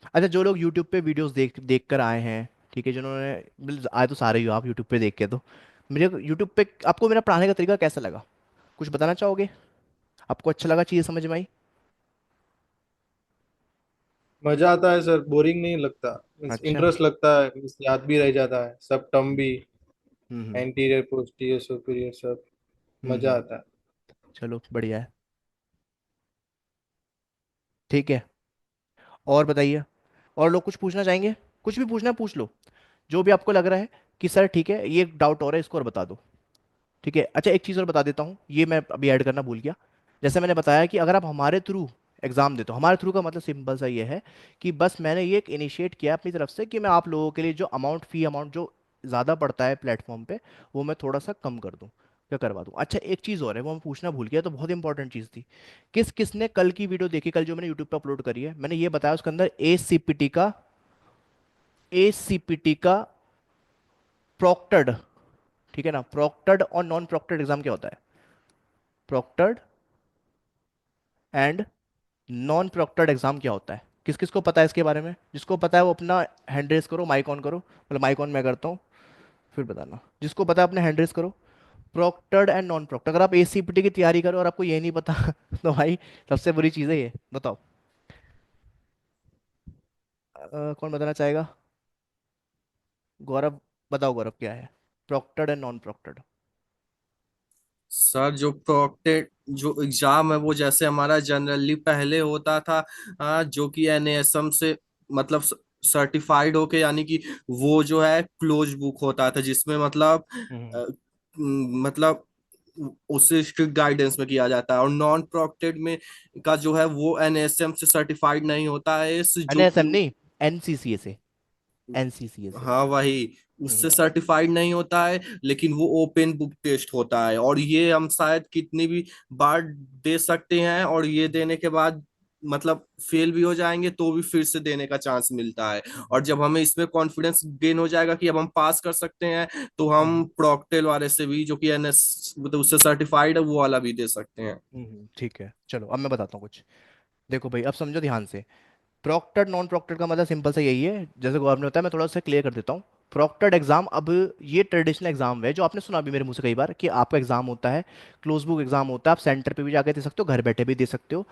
अच्छा, जो लोग यूट्यूब पे वीडियोस देख देख कर आए हैं, ठीक है, जिन्होंने आए तो सारे ही हो आप यूट्यूब पे देख के, तो मेरे यूट्यूब पे आपको मेरा पढ़ाने का तरीका कैसा लगा, कुछ बताना चाहोगे? आपको अच्छा लगा, चीज़ समझ में आई? मजा आता है सर, बोरिंग नहीं लगता। अच्छा। इंटरेस्ट लगता है, याद भी रह जाता है सब टर्म भी, हम्म। एंटीरियर पोस्टीरियर सुपीरियर सब। मजा हम्म। आता है। चलो बढ़िया है। ठीक है, और बताइए, और लोग कुछ पूछना चाहेंगे? कुछ भी पूछना है पूछ लो, जो भी आपको लग रहा है कि सर ठीक है ये डाउट हो रहा है इसको और बता दो। ठीक है, अच्छा एक चीज़ और बता देता हूँ, ये मैं अभी ऐड करना भूल गया। जैसे मैंने बताया कि अगर आप हमारे थ्रू एग्ज़ाम देते हो, हमारे थ्रू का मतलब सिंपल सा ये है कि बस मैंने ये एक इनिशिएट किया अपनी तरफ से कि मैं आप लोगों के लिए जो अमाउंट, फ़ी अमाउंट जो ज़्यादा पड़ता है प्लेटफॉर्म पे, वो मैं थोड़ा सा कम कर दूँ, क्या करवा दूँ। अच्छा एक चीज़ और है, वो मैं पूछना भूल गया, तो बहुत इंपॉर्टेंट चीज़ थी। किस किसने कल की वीडियो देखी, कल जो मैंने यूट्यूब पे अपलोड करी है, मैंने ये बताया उसके अंदर ए सी पी टी का प्रॉक्टर्ड, ठीक है ना, प्रॉक्टर्ड और नॉन प्रॉक्टर्ड एग्जाम क्या होता है, proctored and non proctored exam क्या होता है, किस किस को पता है इसके बारे में? जिसको पता है वो अपना हैंड रेस करो, माइक ऑन करो, मतलब माइक ऑन मैं करता हूँ, फिर बताना। जिसको पता है अपने हैंड रेस करो। प्रॉक्टर्ड एंड नॉन प्रॉक्टर्ड, अगर आप एसीपीटी की तैयारी करो और आपको ये नहीं पता तो भाई सबसे बुरी चीज़ है ये, बताओ। कौन बताना चाहेगा? गौरव, बताओ गौरव क्या है proctored and non proctored? Sir जो प्रोक्टेड जो एग्जाम है वो जैसे हमारा जनरली पहले होता था, जो कि एनएसएम से मतलब सर्टिफाइड होके, यानी कि वो जो है क्लोज बुक होता था, जिसमें मतलब हम्म। मतलब उससे स्ट्रिक्ट गाइडेंस में किया जाता है। और नॉन प्रोक्टेड में का जो है वो एनएसएम से सर्टिफाइड नहीं होता है, इस जो एनएसएम कि नहीं, एनसीसीए से, एनसीसीए से। हाँ वही, उससे सर्टिफाइड नहीं होता है, लेकिन वो ओपन बुक टेस्ट होता है। और ये हम शायद कितनी भी बार दे सकते हैं, और ये देने के बाद मतलब फेल भी हो जाएंगे तो भी फिर से देने का चांस मिलता है। और जब हमें इसमें कॉन्फिडेंस गेन हो जाएगा कि अब हम पास कर सकते हैं, तो हम हम्म। प्रॉक्टेल वाले से भी, जो कि एनएस मतलब उससे सर्टिफाइड है, वो वाला भी दे सकते हैं। ठीक है, चलो अब मैं बताता हूँ कुछ। देखो भाई अब समझो ध्यान से, प्रॉक्टर्ड नॉन प्रॉक्टर्ड का मतलब सिंपल सा यही है, जैसे गवर्नमेंट होता है, मैं थोड़ा सा क्लियर कर देता हूँ। प्रॉक्टर्ड एग्जाम, अब ये ट्रेडिशनल एग्जाम है जो आपने सुना भी मेरे मुंह से कई बार कि आपका एग्जाम होता है, क्लोज बुक एग्जाम होता है, आप सेंटर पे भी जाके दे सकते हो, घर बैठे भी दे सकते हो।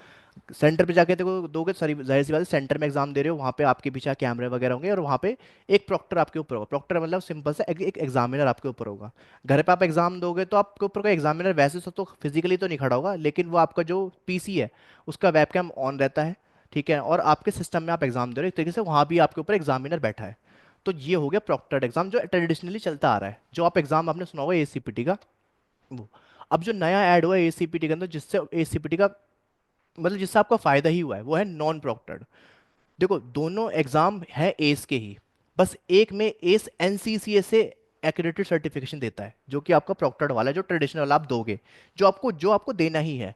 सेंटर पे जाके देखो दोगे, सारी जाहिर सी बात है, सेंटर में एग्जाम दे रहे हो, वहाँ पे आपके पीछे कैमरे वगैरह होंगे और वहाँ पे एक प्रॉक्टर आपके ऊपर होगा। प्रॉक्टर मतलब सिंपल सा एक एग्जामिनर आपके ऊपर होगा। घर पे आप एग्जाम दोगे तो आपके ऊपर कोई एग्जामिनर वैसे तो फिजिकली तो नहीं खड़ा होगा, लेकिन वो आपका जो पीसी है उसका वेबकैम ऑन रहता है, ठीक है, और आपके सिस्टम में आप एग्जाम दे रहे हो, एक तरीके से वहाँ भी आपके ऊपर एग्जामिनर बैठा है। तो ये हो गया प्रॉक्टर्ड एग्जाम जो ट्रेडिशनली चलता आ रहा है, जो आप एग्जाम आपने सुना होगा एसीपीटी का, वो। अब जो नया ऐड हुआ है एसीपीटी के अंदर, जिससे एसीपीटी का मतलब जिससे आपका फायदा ही हुआ है, वो है नॉन प्रॉक्टर्ड। देखो दोनों एग्जाम है एस के ही, बस एक में एस एनसीसीए से एक्रेडिटेड सर्टिफिकेशन देता है, जो कि आपका प्रॉक्टर्ड वाला है, जो ट्रेडिशनल आप दोगे, जो आपको देना ही है।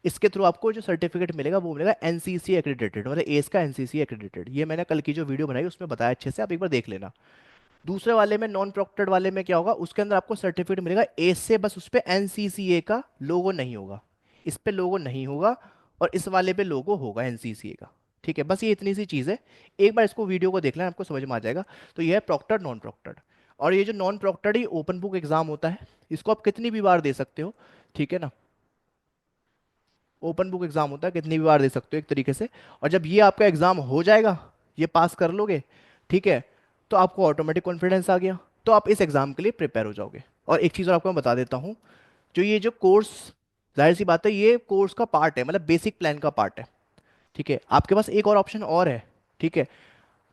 इसके थ्रू आपको जो सर्टिफिकेट मिलेगा वो मिलेगा एनसीसी एक्रेडिटेड, मतलब एस का एनसीसी एक्रेडिटेड। ये मैंने कल की जो वीडियो बनाई उसमें बताया अच्छे से, आप एक बार देख लेना। दूसरे वाले में नॉन प्रॉक्टर्ड वाले में क्या होगा, उसके अंदर आपको सर्टिफिकेट मिलेगा एस से, बस उस पर एनसीसीए का लोगो नहीं होगा, इस पे लोगो नहीं होगा, और इस वाले पे लोगो होगा एनसीसीए का। ठीक है, बस ये इतनी सी चीज़ है, एक बार इसको वीडियो को देख लेना आपको समझ में आ जाएगा। तो ये है प्रॉक्टर्ड नॉन प्रॉक्टर्ड। और ये जो नॉन प्रॉक्टर्ड ही ओपन बुक एग्जाम होता है, इसको आप कितनी भी बार दे सकते हो, ठीक है ना, ओपन बुक एग्जाम होता है, कितनी भी बार दे सकते हो एक तरीके से। और जब ये आपका एग्जाम हो जाएगा, ये पास कर लोगे, ठीक है, तो आपको ऑटोमेटिक कॉन्फिडेंस आ गया, तो आप इस एग्जाम के लिए प्रिपेयर हो जाओगे। और एक चीज़ और आपको मैं बता देता हूँ, जो ये जो कोर्स, जाहिर सी बात है ये कोर्स का पार्ट है, मतलब बेसिक प्लान का पार्ट है, ठीक है। आपके पास एक और ऑप्शन और है, ठीक है,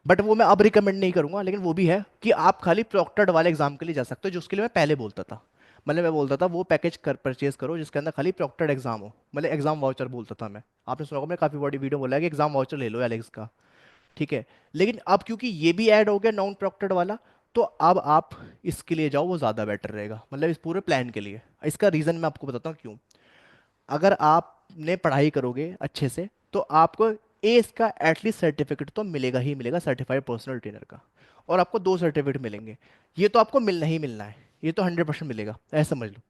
बट वो मैं अब रिकमेंड नहीं करूंगा, लेकिन वो भी है कि आप खाली प्रॉक्टर्ड वाले एग्जाम के लिए जा सकते हो, जो उसके लिए मैं पहले बोलता था। मतलब मैं बोलता था वो पैकेज कर परचेज करो जिसके अंदर खाली प्रॉक्टर्ड एग्जाम हो, मतलब एग्जाम वाउचर बोलता था मैं। आपने सुना होगा, मैंने काफी बड़ी वीडियो बोला है कि एग्जाम वाउचर ले लो एलेक्स का, ठीक है। लेकिन अब क्योंकि ये भी ऐड हो गया नॉन प्रॉक्टर्ड वाला, तो अब आप इसके लिए जाओ, वो ज़्यादा बेटर रहेगा, मतलब इस पूरे प्लान के लिए। इसका रीज़न मैं आपको बताता हूँ क्यों। अगर आपने पढ़ाई करोगे अच्छे से, तो आपको इसका एटलीस्ट सर्टिफिकेट तो मिलेगा ही मिलेगा, सर्टिफाइड पर्सनल ट्रेनर का। और आपको दो सर्टिफिकेट मिलेंगे, ये तो आपको मिलना ही मिलना है, ये तो 100% मिलेगा, ऐसा समझ लो।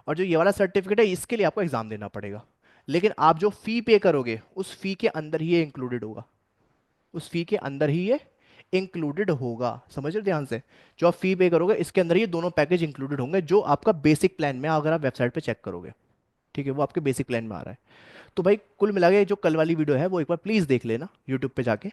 और जो ये वाला सर्टिफिकेट है इसके लिए आपको एग्जाम देना पड़ेगा, लेकिन आप जो फी पे करोगे उस फी के अंदर ही ये इंक्लूडेड होगा, उस फी के अंदर ही ये इंक्लूडेड होगा। समझ रहे हो ध्यान से? जो आप फी पे करोगे इसके अंदर ये दोनों पैकेज इंक्लूडेड होंगे, जो आपका बेसिक प्लान में अगर आप वेबसाइट पे चेक करोगे। ठीक है, वो आपके बेसिक प्लान में आ रहा है। तो भाई कुल मिला के जो कल वाली वीडियो है वो एक बार प्लीज़ देख लेना यूट्यूब पे जाके,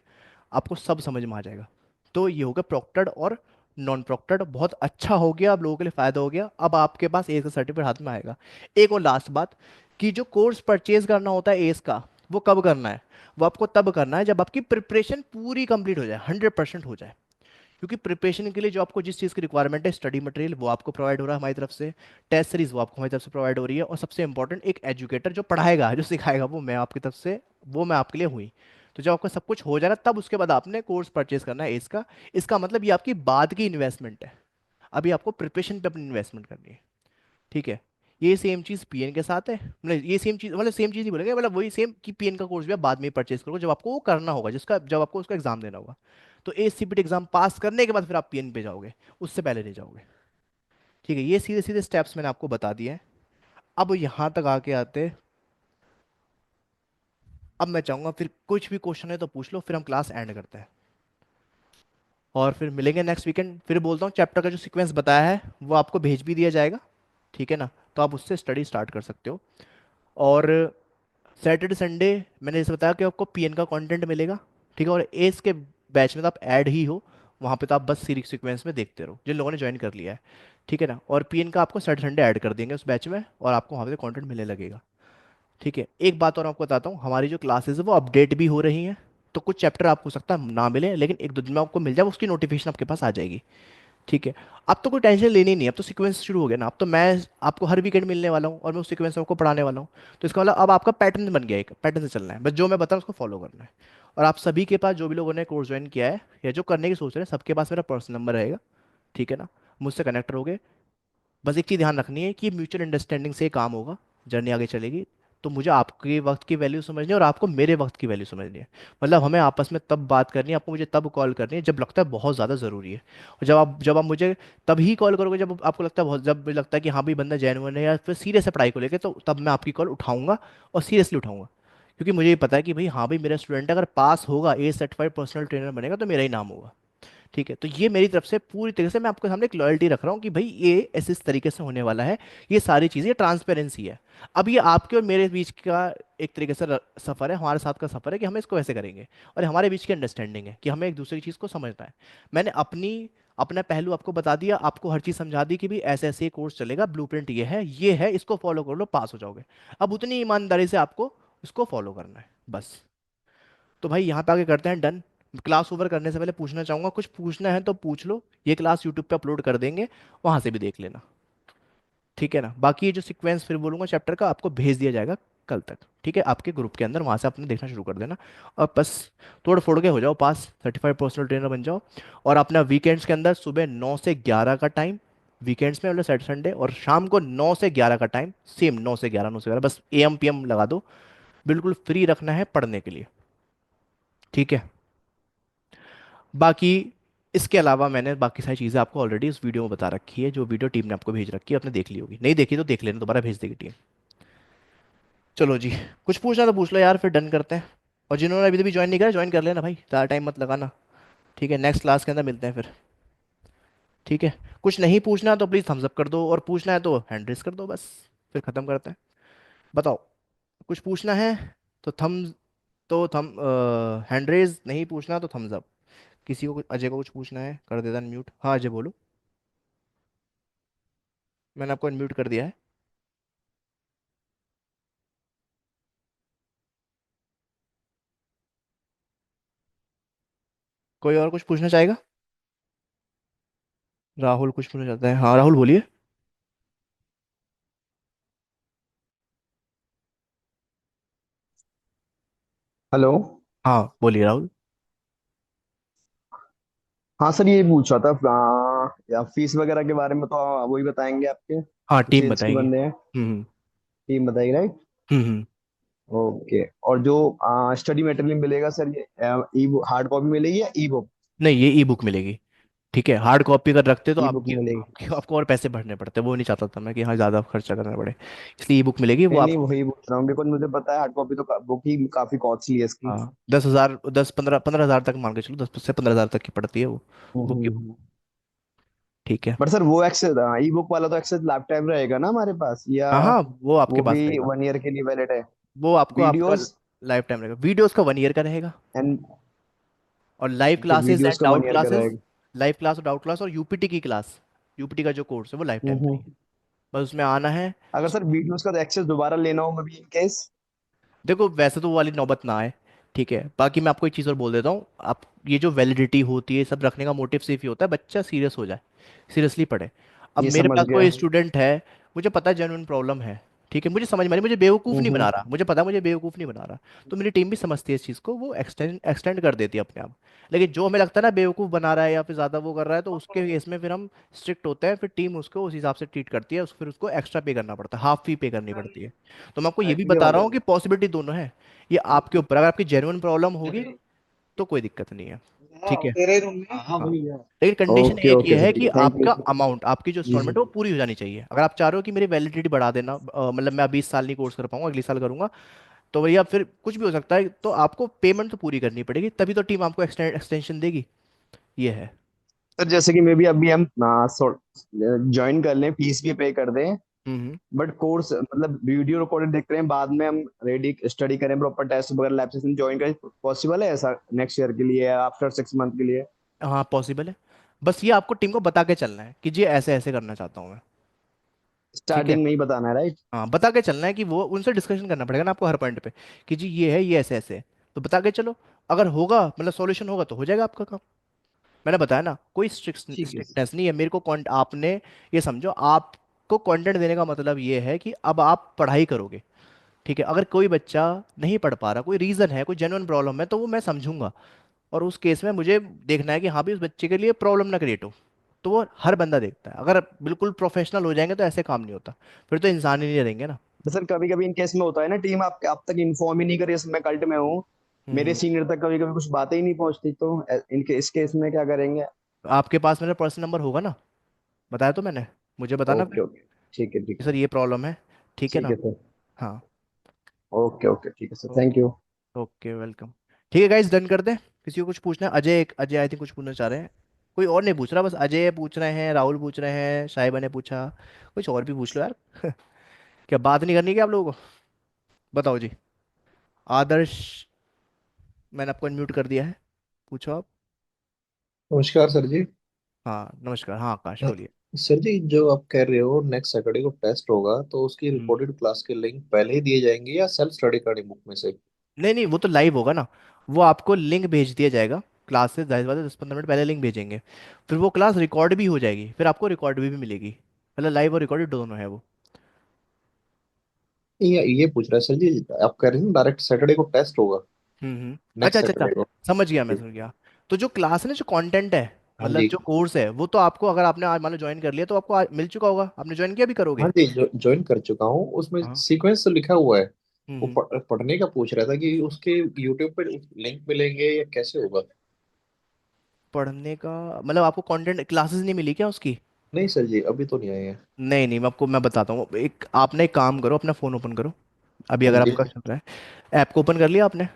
आपको सब समझ में आ जाएगा। तो ये होगा प्रोक्टर्ड और नॉन प्रोक्टर्ड, बहुत अच्छा हो गया, आप लोगों के लिए फ़ायदा हो गया। अब आपके पास एस का सर्टिफिकेट हाथ में आएगा। एक और लास्ट बात, कि जो कोर्स परचेज करना होता है एस का, वो कब करना है? वो आपको तब करना है जब आपकी प्रिपरेशन पूरी कंप्लीट हो जाए, 100% हो जाए। क्योंकि प्रिपरेशन के लिए जो आपको जिस चीज़ की रिक्वायरमेंट है, स्टडी मटेरियल वो आपको प्रोवाइड हो रहा है हमारी तरफ से, टेस्ट सीरीज वो आपको हमारी तरफ से प्रोवाइड हो रही है, और सबसे इंपॉर्टेंट एक एजुकेटर जो पढ़ाएगा जो सिखाएगा वो मैं आपकी तरफ से, वो मैं आपके लिए हुई। तो जब आपका सब कुछ हो जाएगा तब उसके बाद आपने कोर्स परचेज करना है इसका। इसका मतलब ये आपकी बाद की इन्वेस्टमेंट है, अभी आपको प्रिपरेशन पे अपनी इन्वेस्टमेंट करनी है। ठीक है? ये सेम चीज़ पीएन के साथ है, मतलब ये सेम चीज़, मतलब सेम चीज़ ही बोलेंगे, मतलब वही सेम कि पीएन का कोर्स भी आप बाद में परचेज करोगे जब आपको वो करना होगा, जिसका जब आपको उसका एग्जाम देना होगा। तो एसीपीटी एग्जाम पास करने के बाद फिर आप पीएन पे जाओगे, उससे पहले नहीं जाओगे। ठीक है, ये सीधे सीधे स्टेप्स मैंने आपको बता दिए हैं। अब यहाँ तक आके आते, अब मैं चाहूँगा फिर कुछ भी क्वेश्चन है तो पूछ लो, फिर हम क्लास एंड करते हैं और फिर मिलेंगे नेक्स्ट वीकेंड। फिर बोलता हूँ चैप्टर का जो सीक्वेंस बताया है वो आपको भेज भी दिया जाएगा। ठीक है ना? तो आप उससे स्टडी स्टार्ट कर सकते हो। और सैटरडे संडे मैंने जैसे बताया कि आपको पीएन का कंटेंट मिलेगा। ठीक है? और एस के बैच में तो आप ऐड ही हो, वहाँ पे तो आप बस सीरीज सीक्वेंस में देखते रहो जिन लोगों ने ज्वाइन कर लिया है। ठीक है ना? और पीएन का आपको सैटरडे संडे ऐड कर देंगे उस बैच में, और आपको वहाँ पे कंटेंट मिलने लगेगा। ठीक है? एक बात और आपको बताता हूँ, हमारी जो क्लासेस है वो अपडेट भी हो रही हैं। तो कुछ चैप्टर आपको हो सकता है ना मिले, लेकिन एक दो दिन में आपको मिल जाए, उसकी नोटिफिकेशन आपके पास आ जाएगी। ठीक है? अब तो कोई टेंशन लेनी नहीं है, अब तो सीक्वेंस शुरू हो गया ना, अब तो मैं आपको हर वीकेंड मिलने वाला हूँ और मैं उस सीक्वेंस में आपको पढ़ाने वाला हूँ। तो इसका मतलब अब आपका पैटर्न बन गया है, एक पैटर्न से चलना है, बस जो मैं बता रहा हूँ उसको फॉलो करना है। और आप सभी के पास, जो भी लोगों ने कोर्स ज्वाइन किया है या जो करने की सोच रहे हैं, सबके पास मेरा पर्सनल नंबर रहेगा। ठीक है ना? मुझसे कनेक्ट रहोगे। बस एक चीज़ ध्यान रखनी है कि म्यूचुअल अंडरस्टैंडिंग से काम होगा, जर्नी आगे चलेगी। तो मुझे आपके वक्त की वैल्यू समझनी है और आपको मेरे वक्त की वैल्यू समझनी है। मतलब हमें आपस में तब बात करनी है, आपको मुझे तब कॉल करनी है जब लगता है बहुत ज़्यादा ज़रूरी है। और जब आप मुझे तभी कॉल करोगे जब आपको लगता है बहुत, जब लगता है कि हाँ भाई बंदा जेन्युइन है या फिर सीरियस है पढ़ाई को लेकर, तो तब मैं आपकी कॉल उठाऊंगा और सीरियसली उठाऊंगा। क्योंकि मुझे ये पता है कि भाई हाँ भाई मेरा स्टूडेंट अगर पास होगा, ए सर्टिफाइड पर्सनल ट्रेनर बनेगा, तो मेरा ही नाम होगा। ठीक है? तो ये मेरी तरफ से पूरी तरीके से मैं आपके सामने एक लॉयल्टी रख रहा हूँ कि भाई ये ऐसे इस तरीके से होने वाला है। ये सारी चीज़ें ट्रांसपेरेंसी है। अब ये आपके और मेरे बीच का एक तरीके से सफ़र है, हमारे साथ का सफ़र है कि हम इसको ऐसे करेंगे। और हमारे बीच की अंडरस्टैंडिंग है कि हमें एक दूसरे की चीज़ को समझना है। मैंने अपना पहलू आपको बता दिया, आपको हर चीज़ समझा दी कि भाई ऐसे ऐसे कोर्स चलेगा, ब्लूप्रिंट ये है, इसको फॉलो कर लो, पास हो जाओगे। अब उतनी ईमानदारी से आपको इसको फॉलो करना है बस। तो भाई यहाँ पे आगे करते हैं डन। क्लास ओवर करने से पहले पूछना चाहूंगा, कुछ पूछना है तो पूछ लो, ये क्लास यूट्यूब पे अपलोड कर देंगे, वहां से भी देख लेना। ठीक है ना? बाकी ये जो सीक्वेंस फिर बोलूंगा चैप्टर का, आपको भेज दिया जाएगा कल तक। ठीक है? आपके ग्रुप के अंदर, वहां से आपने देखना शुरू कर देना। और बस तोड़ फोड़ के हो जाओ पास, सर्टिफाइड पर्सनल ट्रेनर बन जाओ। और अपना वीकेंड्स के अंदर सुबह 9 से 11 का टाइम, वीकेंड्स में मतलब सैटरडे संडे, और शाम को 9 से 11 का टाइम, सेम 9 से 11, 9 से 11, बस एम पीएम लगा दो। बिल्कुल फ्री रखना है पढ़ने के लिए। ठीक है? बाकी इसके अलावा मैंने बाकी सारी चीज़ें आपको ऑलरेडी इस वीडियो में बता रखी है, जो वीडियो टीम ने आपको भेज रखी है, आपने देख ली होगी, नहीं देखी तो देख लेना, दोबारा भेज देगी टीम। चलो जी, कुछ पूछना तो पूछ लो यार, फिर डन करते हैं। और जिन्होंने अभी तभी ज्वाइन नहीं करा, ज्वाइन कर लेना भाई, ज़्यादा टाइम मत लगाना। ठीक है? नेक्स्ट क्लास के अंदर मिलते हैं फिर। ठीक है? कुछ नहीं पूछना तो प्लीज़ थम्स अप कर दो, और पूछना है तो हैंड रेस कर दो, बस फिर ख़त्म करते हैं। बताओ, कुछ पूछना है तो थम हैंड रेज, नहीं पूछना तो थम्स अप। किसी को अजय को कुछ पूछना है कर देता म्यूट। हाँ अजय बोलो, मैंने आपको अनम्यूट कर दिया है। कोई और कुछ पूछना चाहेगा? राहुल कुछ पूछना चाहता है, हाँ राहुल बोलिए। हेलो। हाँ बोलिए राहुल। हाँ सर, ये पूछ रहा था या फीस वगैरह के बारे में, तो वही बताएंगे आपके हाँ टीम सेल्स के बताएगी। बंदे हैं। हम्म। टीम बताएगी, राइट? हम्म। ओके। और जो स्टडी मटेरियल मिलेगा सर, ये ई हार्ड कॉपी मिलेगी या ई बुक? नहीं, ये ई बुक मिलेगी। ठीक है, हार्ड कॉपी अगर रखते तो ई बुक आपकी मिलेगी? आपको और पैसे भरने पड़ते, वो नहीं चाहता था मैं कि हाँ ज़्यादा खर्चा करना पड़े, इसलिए ई बुक मिलेगी वो नहीं नहीं, आपको। वही पूछ रहा हूँ, बिकॉज मुझे पता है हार्ड कॉपी तो बुक ही काफी कॉस्टली है इसकी। हाँ 10,000, 10-15 हज़ार तक मान के चलो, 10 से 15 हज़ार तक की पड़ती है वो बुक की बुक। हम्म। ठीक है। बट सर वो एक्सेस, ई बुक वाला तो एक्सेस लाइफ टाइम रहेगा ना हमारे पास, या हाँ हाँ, वो आपके वो पास भी रहेगा। 1 ईयर के लिए वैलिड है? वो आपको आपका वीडियोस लाइफ टाइम रहेगा, वीडियोस का 1 ईयर का रहेगा। एंड, और live okay, classes videos and का डाउट 1 ईयर का क्लासेस, रहेगा। लाइव क्लास और डाउट क्लास और यूपीटी की क्लास, यूपीटी का जो कोर्स है वो लाइफ टाइम के लिए, हम्म। बस उसमें आना है। अगर सर वीडियोस का एक्सेस दोबारा लेना हो मैं भी इन केस? देखो वैसे तो वो वाली नौबत ना आए, ठीक है, बाकी मैं आपको एक चीज़ और बोल देता हूँ, आप ये जो वैलिडिटी होती है ये सब रखने का मोटिव सिर्फ ये होता है बच्चा सीरियस हो जाए, सीरियसली पढ़े। अब ये मेरे समझ पास गया। कोई स्टूडेंट है, मुझे पता है जेन्युइन प्रॉब्लम है, ठीक है, मुझे समझ में आ रही, मुझे बेवकूफ़ नहीं बना हम्म। रहा, मुझे पता है मुझे बेवकूफ़ नहीं बना रहा, तो मेरी टीम भी समझती है इस चीज़ को, वो एक्सटेंड एक्सटेंड कर देती है अपने आप। लेकिन जो हमें लगता है ना बेवकूफ़ बना रहा है या फिर ज़्यादा वो कर रहा है, तो उसके केस में फिर हम स्ट्रिक्ट होते हैं, फिर टीम उसको उस हिसाब से ट्रीट करती है, फिर उसको एक्स्ट्रा पे करना पड़ता है, हाफ फी पे करनी पड़ती है। तो मैं आपको ये भी ये बता वाला। रहा हूँ कि पॉसिबिलिटी दोनों है, ये आपके ऊपर, अगर आपकी जेन्युइन प्रॉब्लम होगी तो कोई दिक्कत नहीं है, ठीक है। तेरे रूम में, हाँ हाँ, वही है। लेकिन कंडीशन ओके एक ओके ये सर, है ठीक कि है, थैंक यू। आपका अमाउंट, आपकी जो जी जी। इंस्टॉलमेंट है वो पूरी हो जानी चाहिए। अगर आप चाह रहे हो कि मेरी वैलिडिटी बढ़ा देना, मतलब मैं अभी इस साल नहीं कोर्स कर पाऊंगा अगले साल करूंगा, तो भैया फिर कुछ भी हो सकता है, तो आपको पेमेंट तो पूरी करनी पड़ेगी, तभी तो टीम आपको एक्सटेंशन देगी, ये है। सर जैसे कि मे बी अभी हम ज्वाइन कर लें, फीस भी पे कर दें, हम्म। बट कोर्स मतलब वीडियो रिकॉर्डेड देखते हैं, बाद में हम रेडी स्टडी करें, प्रॉपर टेस्ट वगैरह लैब सेशन ज्वाइन करें, पॉसिबल है ऐसा नेक्स्ट ईयर के लिए, आफ्टर 6 मंथ के लिए? हाँ पॉसिबल है, बस ये आपको टीम को बता के चलना है कि जी ऐसे ऐसे करना चाहता हूँ मैं, ठीक है। स्टार्टिंग में ही बताना है, राइट? हाँ बता के चलना है कि वो उनसे डिस्कशन करना पड़ेगा ना आपको हर पॉइंट पे, कि जी ये है, ये ऐसे ऐसे है, तो बता के चलो। अगर होगा मतलब सॉल्यूशन होगा तो हो जाएगा आपका काम। मैंने बताया ना, कोई ठीक है। स्ट्रिक्टनेस नहीं है मेरे को आपने ये समझो, आपको कंटेंट देने का मतलब ये है कि अब आप पढ़ाई करोगे, ठीक है। अगर कोई बच्चा नहीं पढ़ पा रहा, कोई रीज़न है, कोई जेन्युइन प्रॉब्लम है, तो वो मैं समझूंगा, और उस केस में मुझे देखना है कि हाँ भी उस बच्चे के लिए प्रॉब्लम ना क्रिएट हो, तो वो हर बंदा देखता है। अगर बिल्कुल प्रोफेशनल हो जाएंगे तो ऐसे काम नहीं होता, फिर तो इंसान ही नहीं रहेंगे ना। तो सर कभी कभी इन केस में होता है ना, टीम आप अब तक इन्फॉर्म ही नहीं करी, जैसे मैं कल्ट में हूँ, मेरे हम्म। सीनियर तक कभी कभी कुछ बातें ही नहीं पहुंचती, तो इनके इस केस में क्या करेंगे? आपके पास मेरा पर्सनल नंबर होगा ना, बताया तो मैंने, मुझे बताना फिर ओके ओके, ठीक है ठीक कि है। सर ये प्रॉब्लम है, ठीक है ठीक ना। है सर। हाँ। ओके ओके, ठीक है sir, thank okay. You. Okay welcome. ठीक है गाइस, डन कर दें। किसी को कुछ पूछना है? अजय, अजय आई थिंक कुछ पूछना चाह रहे हैं, कोई और नहीं पूछ रहा, बस अजय पूछ रहे हैं, राहुल पूछ रहे हैं, साहिबा ने पूछा, कुछ और भी पूछ लो यार। क्या बात नहीं करनी क्या आप लोगों को? बताओ जी। आदर्श, मैंने आपको अनम्यूट कर दिया है, पूछो आप। नमस्कार सर जी। हाँ नमस्कार, हाँ आकाश अ, बोलिए। सर जी, जो आप कह रहे हो नेक्स्ट सैटरडे को टेस्ट होगा, तो उसकी हम्म। रिकॉर्डेड क्लास के लिंक पहले ही दिए जाएंगे या सेल्फ स्टडी करनी बुक में से? नहीं नहीं, वो तो लाइव होगा ना, वो आपको लिंक भेज दिया जाएगा, क्लास से जाहिर बात है 10-15 मिनट पहले लिंक भेजेंगे, फिर वो क्लास रिकॉर्ड भी हो जाएगी, फिर आपको रिकॉर्ड भी मिलेगी, मतलब लाइव और रिकॉर्डेड दोनों है वो। ये पूछ रहा है सर जी, आप कह रहे हैं डायरेक्ट सैटरडे को टेस्ट होगा, अच्छा नेक्स्ट अच्छा अच्छा, सैटरडे को? समझ गया, मैं जी। समझ गया। तो जो क्लास है ना, जो कंटेंट है, हाँ मतलब जी। जो कोर्स है, वो तो आपको, अगर आपने आज मान लो ज्वाइन कर लिया तो आपको आज मिल चुका होगा, आपने ज्वाइन किया भी हाँ करोगे। जी, ज्वाइन कर चुका हूँ, उसमें हाँ। सीक्वेंस तो लिखा हुआ है। वो हम्म। पढ़ने का पूछ रहा था कि उसके यूट्यूब पे लिंक मिलेंगे या कैसे होगा? पढ़ने का मतलब आपको कंटेंट क्लासेस नहीं मिली क्या उसकी? नहीं सर जी, अभी तो नहीं आए हैं। नहीं नहीं, मैं बताता हूँ, एक आपने एक काम करो, अपना फ़ोन ओपन करो, अभी हाँ अगर जी। आपका चल रहा है, ऐप को ओपन कर लिया आपने?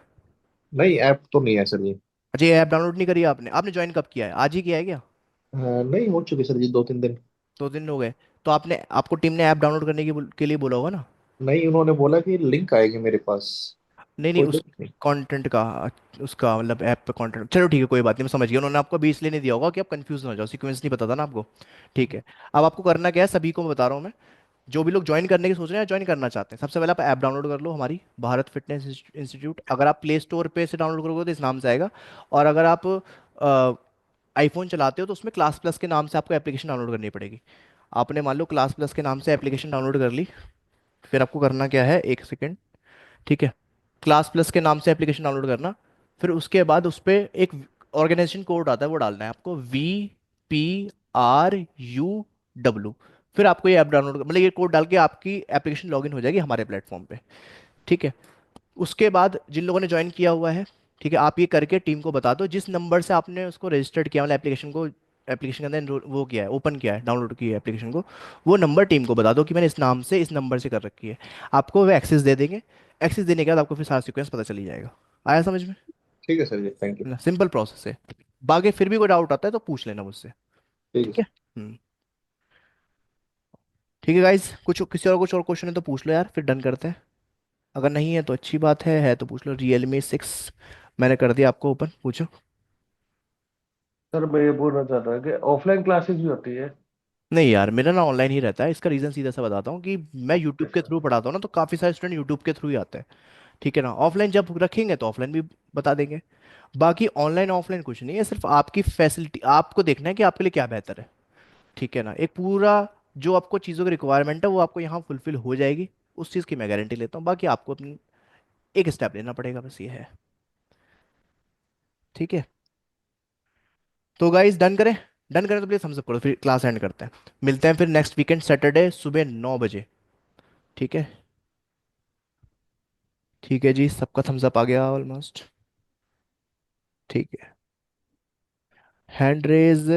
नहीं, ऐप तो नहीं है सर जी। अच्छा, ये ऐप डाउनलोड नहीं करी आपने? आपने ज्वाइन कब किया है, आज ही किया है क्या? नहीं, हो चुके सर जी 2-3 दिन। 2 दिन हो गए? तो आपने, आपको टीम ने ऐप डाउनलोड करने के लिए बोला होगा ना। नहीं, उन्होंने बोला कि लिंक आएगी मेरे पास। नहीं नहीं, कोई उस लिंक नहीं। कंटेंट का, उसका मतलब ऐप पे कंटेंट, चलो ठीक है कोई बात नहीं, मैं समझ गया, उन्होंने आपको अभी इसलिए नहीं दिया होगा कि आप कंफ्यूज ना हो जाओ, सीक्वेंस नहीं पता था ना आपको, ठीक है। अब आपको करना क्या है, सभी को बता रहा हूँ मैं, जो भी लोग ज्वाइन करने की सोच रहे हैं, ज्वाइन करना चाहते हैं, सबसे पहले आप ऐप डाउनलोड कर लो हमारी, भारत फिटनेस इंस्टीट्यूट। अगर आप प्ले स्टोर पे से डाउनलोड करोगे तो इस नाम से आएगा, और अगर आप आईफोन चलाते हो तो उसमें क्लास प्लस के नाम से आपको एप्लीकेशन डाउनलोड करनी पड़ेगी। आपने मान लो क्लास प्लस के नाम से एप्लीकेशन डाउनलोड कर ली, फिर आपको करना क्या है, एक सेकेंड, ठीक है, क्लास प्लस के नाम से एप्लीकेशन डाउनलोड करना, फिर उसके बाद उस पर एक ऑर्गेनाइजेशन कोड आता है, वो डालना है आपको, VPRU W। फिर आपको ये ऐप डाउनलोड मतलब ये कोड डाल के आपकी एप्लीकेशन लॉगिन हो जाएगी हमारे प्लेटफॉर्म पे, ठीक है। उसके बाद जिन लोगों ने ज्वाइन किया हुआ है, ठीक है, आप ये करके टीम को बता दो, जिस नंबर से आपने उसको रजिस्टर्ड किया मतलब एप्लीकेशन को एप्लीकेशन के अंदर वो किया है, ओपन किया है, डाउनलोड किया है एप्लीकेशन को, वो नंबर टीम को बता दो कि मैंने इस नाम से इस नंबर से कर रखी है। आपको वो एक्सेस दे देंगे। एक्सेस देने के बाद आपको फिर सारा सीक्वेंस पता चली जाएगा। आया समझ में? ठीक है सर जी, थैंक यू। सिंपल प्रोसेस है। बाकी फिर भी कोई डाउट आता है तो पूछ लेना मुझसे। ठीक है ठीक है। सर। हम्म। ठीक है गाइज, कुछ और क्वेश्चन है तो पूछ लो यार, फिर डन करते हैं। अगर नहीं है तो अच्छी बात है तो पूछ लो। Realme 6 मैंने कर दिया आपको ओपन, पूछो। सर मैं ये बोलना चाह रहा था कि ऑफलाइन क्लासेस भी होती है। नहीं यार, मेरा ना ऑनलाइन ही रहता है। इसका रीज़न सीधा सा बताता हूँ कि मैं ओके यूट्यूब के सर। थ्रू पढ़ाता हूँ ना, तो काफ़ी सारे स्टूडेंट यूट्यूब के थ्रू ही आते हैं। ठीक है ना, ऑफलाइन जब रखेंगे तो ऑफलाइन भी बता देंगे। बाकी ऑनलाइन ऑफलाइन कुछ नहीं है, सिर्फ आपकी फैसिलिटी आपको देखना है कि आपके लिए क्या बेहतर है। ठीक है ना, एक पूरा जो आपको चीज़ों की रिक्वायरमेंट है वो आपको यहाँ फुलफिल हो जाएगी। उस चीज़ की मैं गारंटी लेता हूँ। बाकी आपको अपनी एक स्टेप लेना पड़ेगा, बस ये है। ठीक है। तो गाइस डन करें? डन करें तो प्लीज़ थम्स अप करो, फिर क्लास एंड करते हैं। मिलते हैं फिर नेक्स्ट वीकेंड सैटरडे सुबह 9 बजे। ठीक है। ठीक है जी, सबका थम्स अप आ गया ऑलमोस्ट। ठीक है। हैंड रेज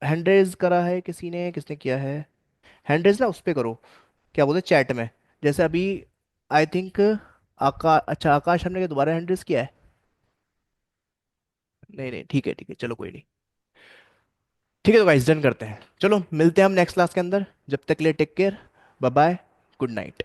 हैंड रेज करा है किसी ने? किसने किया है हैंड रेज? ना उस पे करो, क्या बोलते चैट में, जैसे अभी आई थिंक अच्छा आकाश हमने क्या दोबारा हैंड रेज किया है? नहीं नहीं, ठीक है ठीक है, चलो कोई नहीं। ठीक है, तो गाइस डन करते हैं। चलो मिलते हैं हम नेक्स्ट क्लास के अंदर। जब तक के लिए take care, bye bye, good night.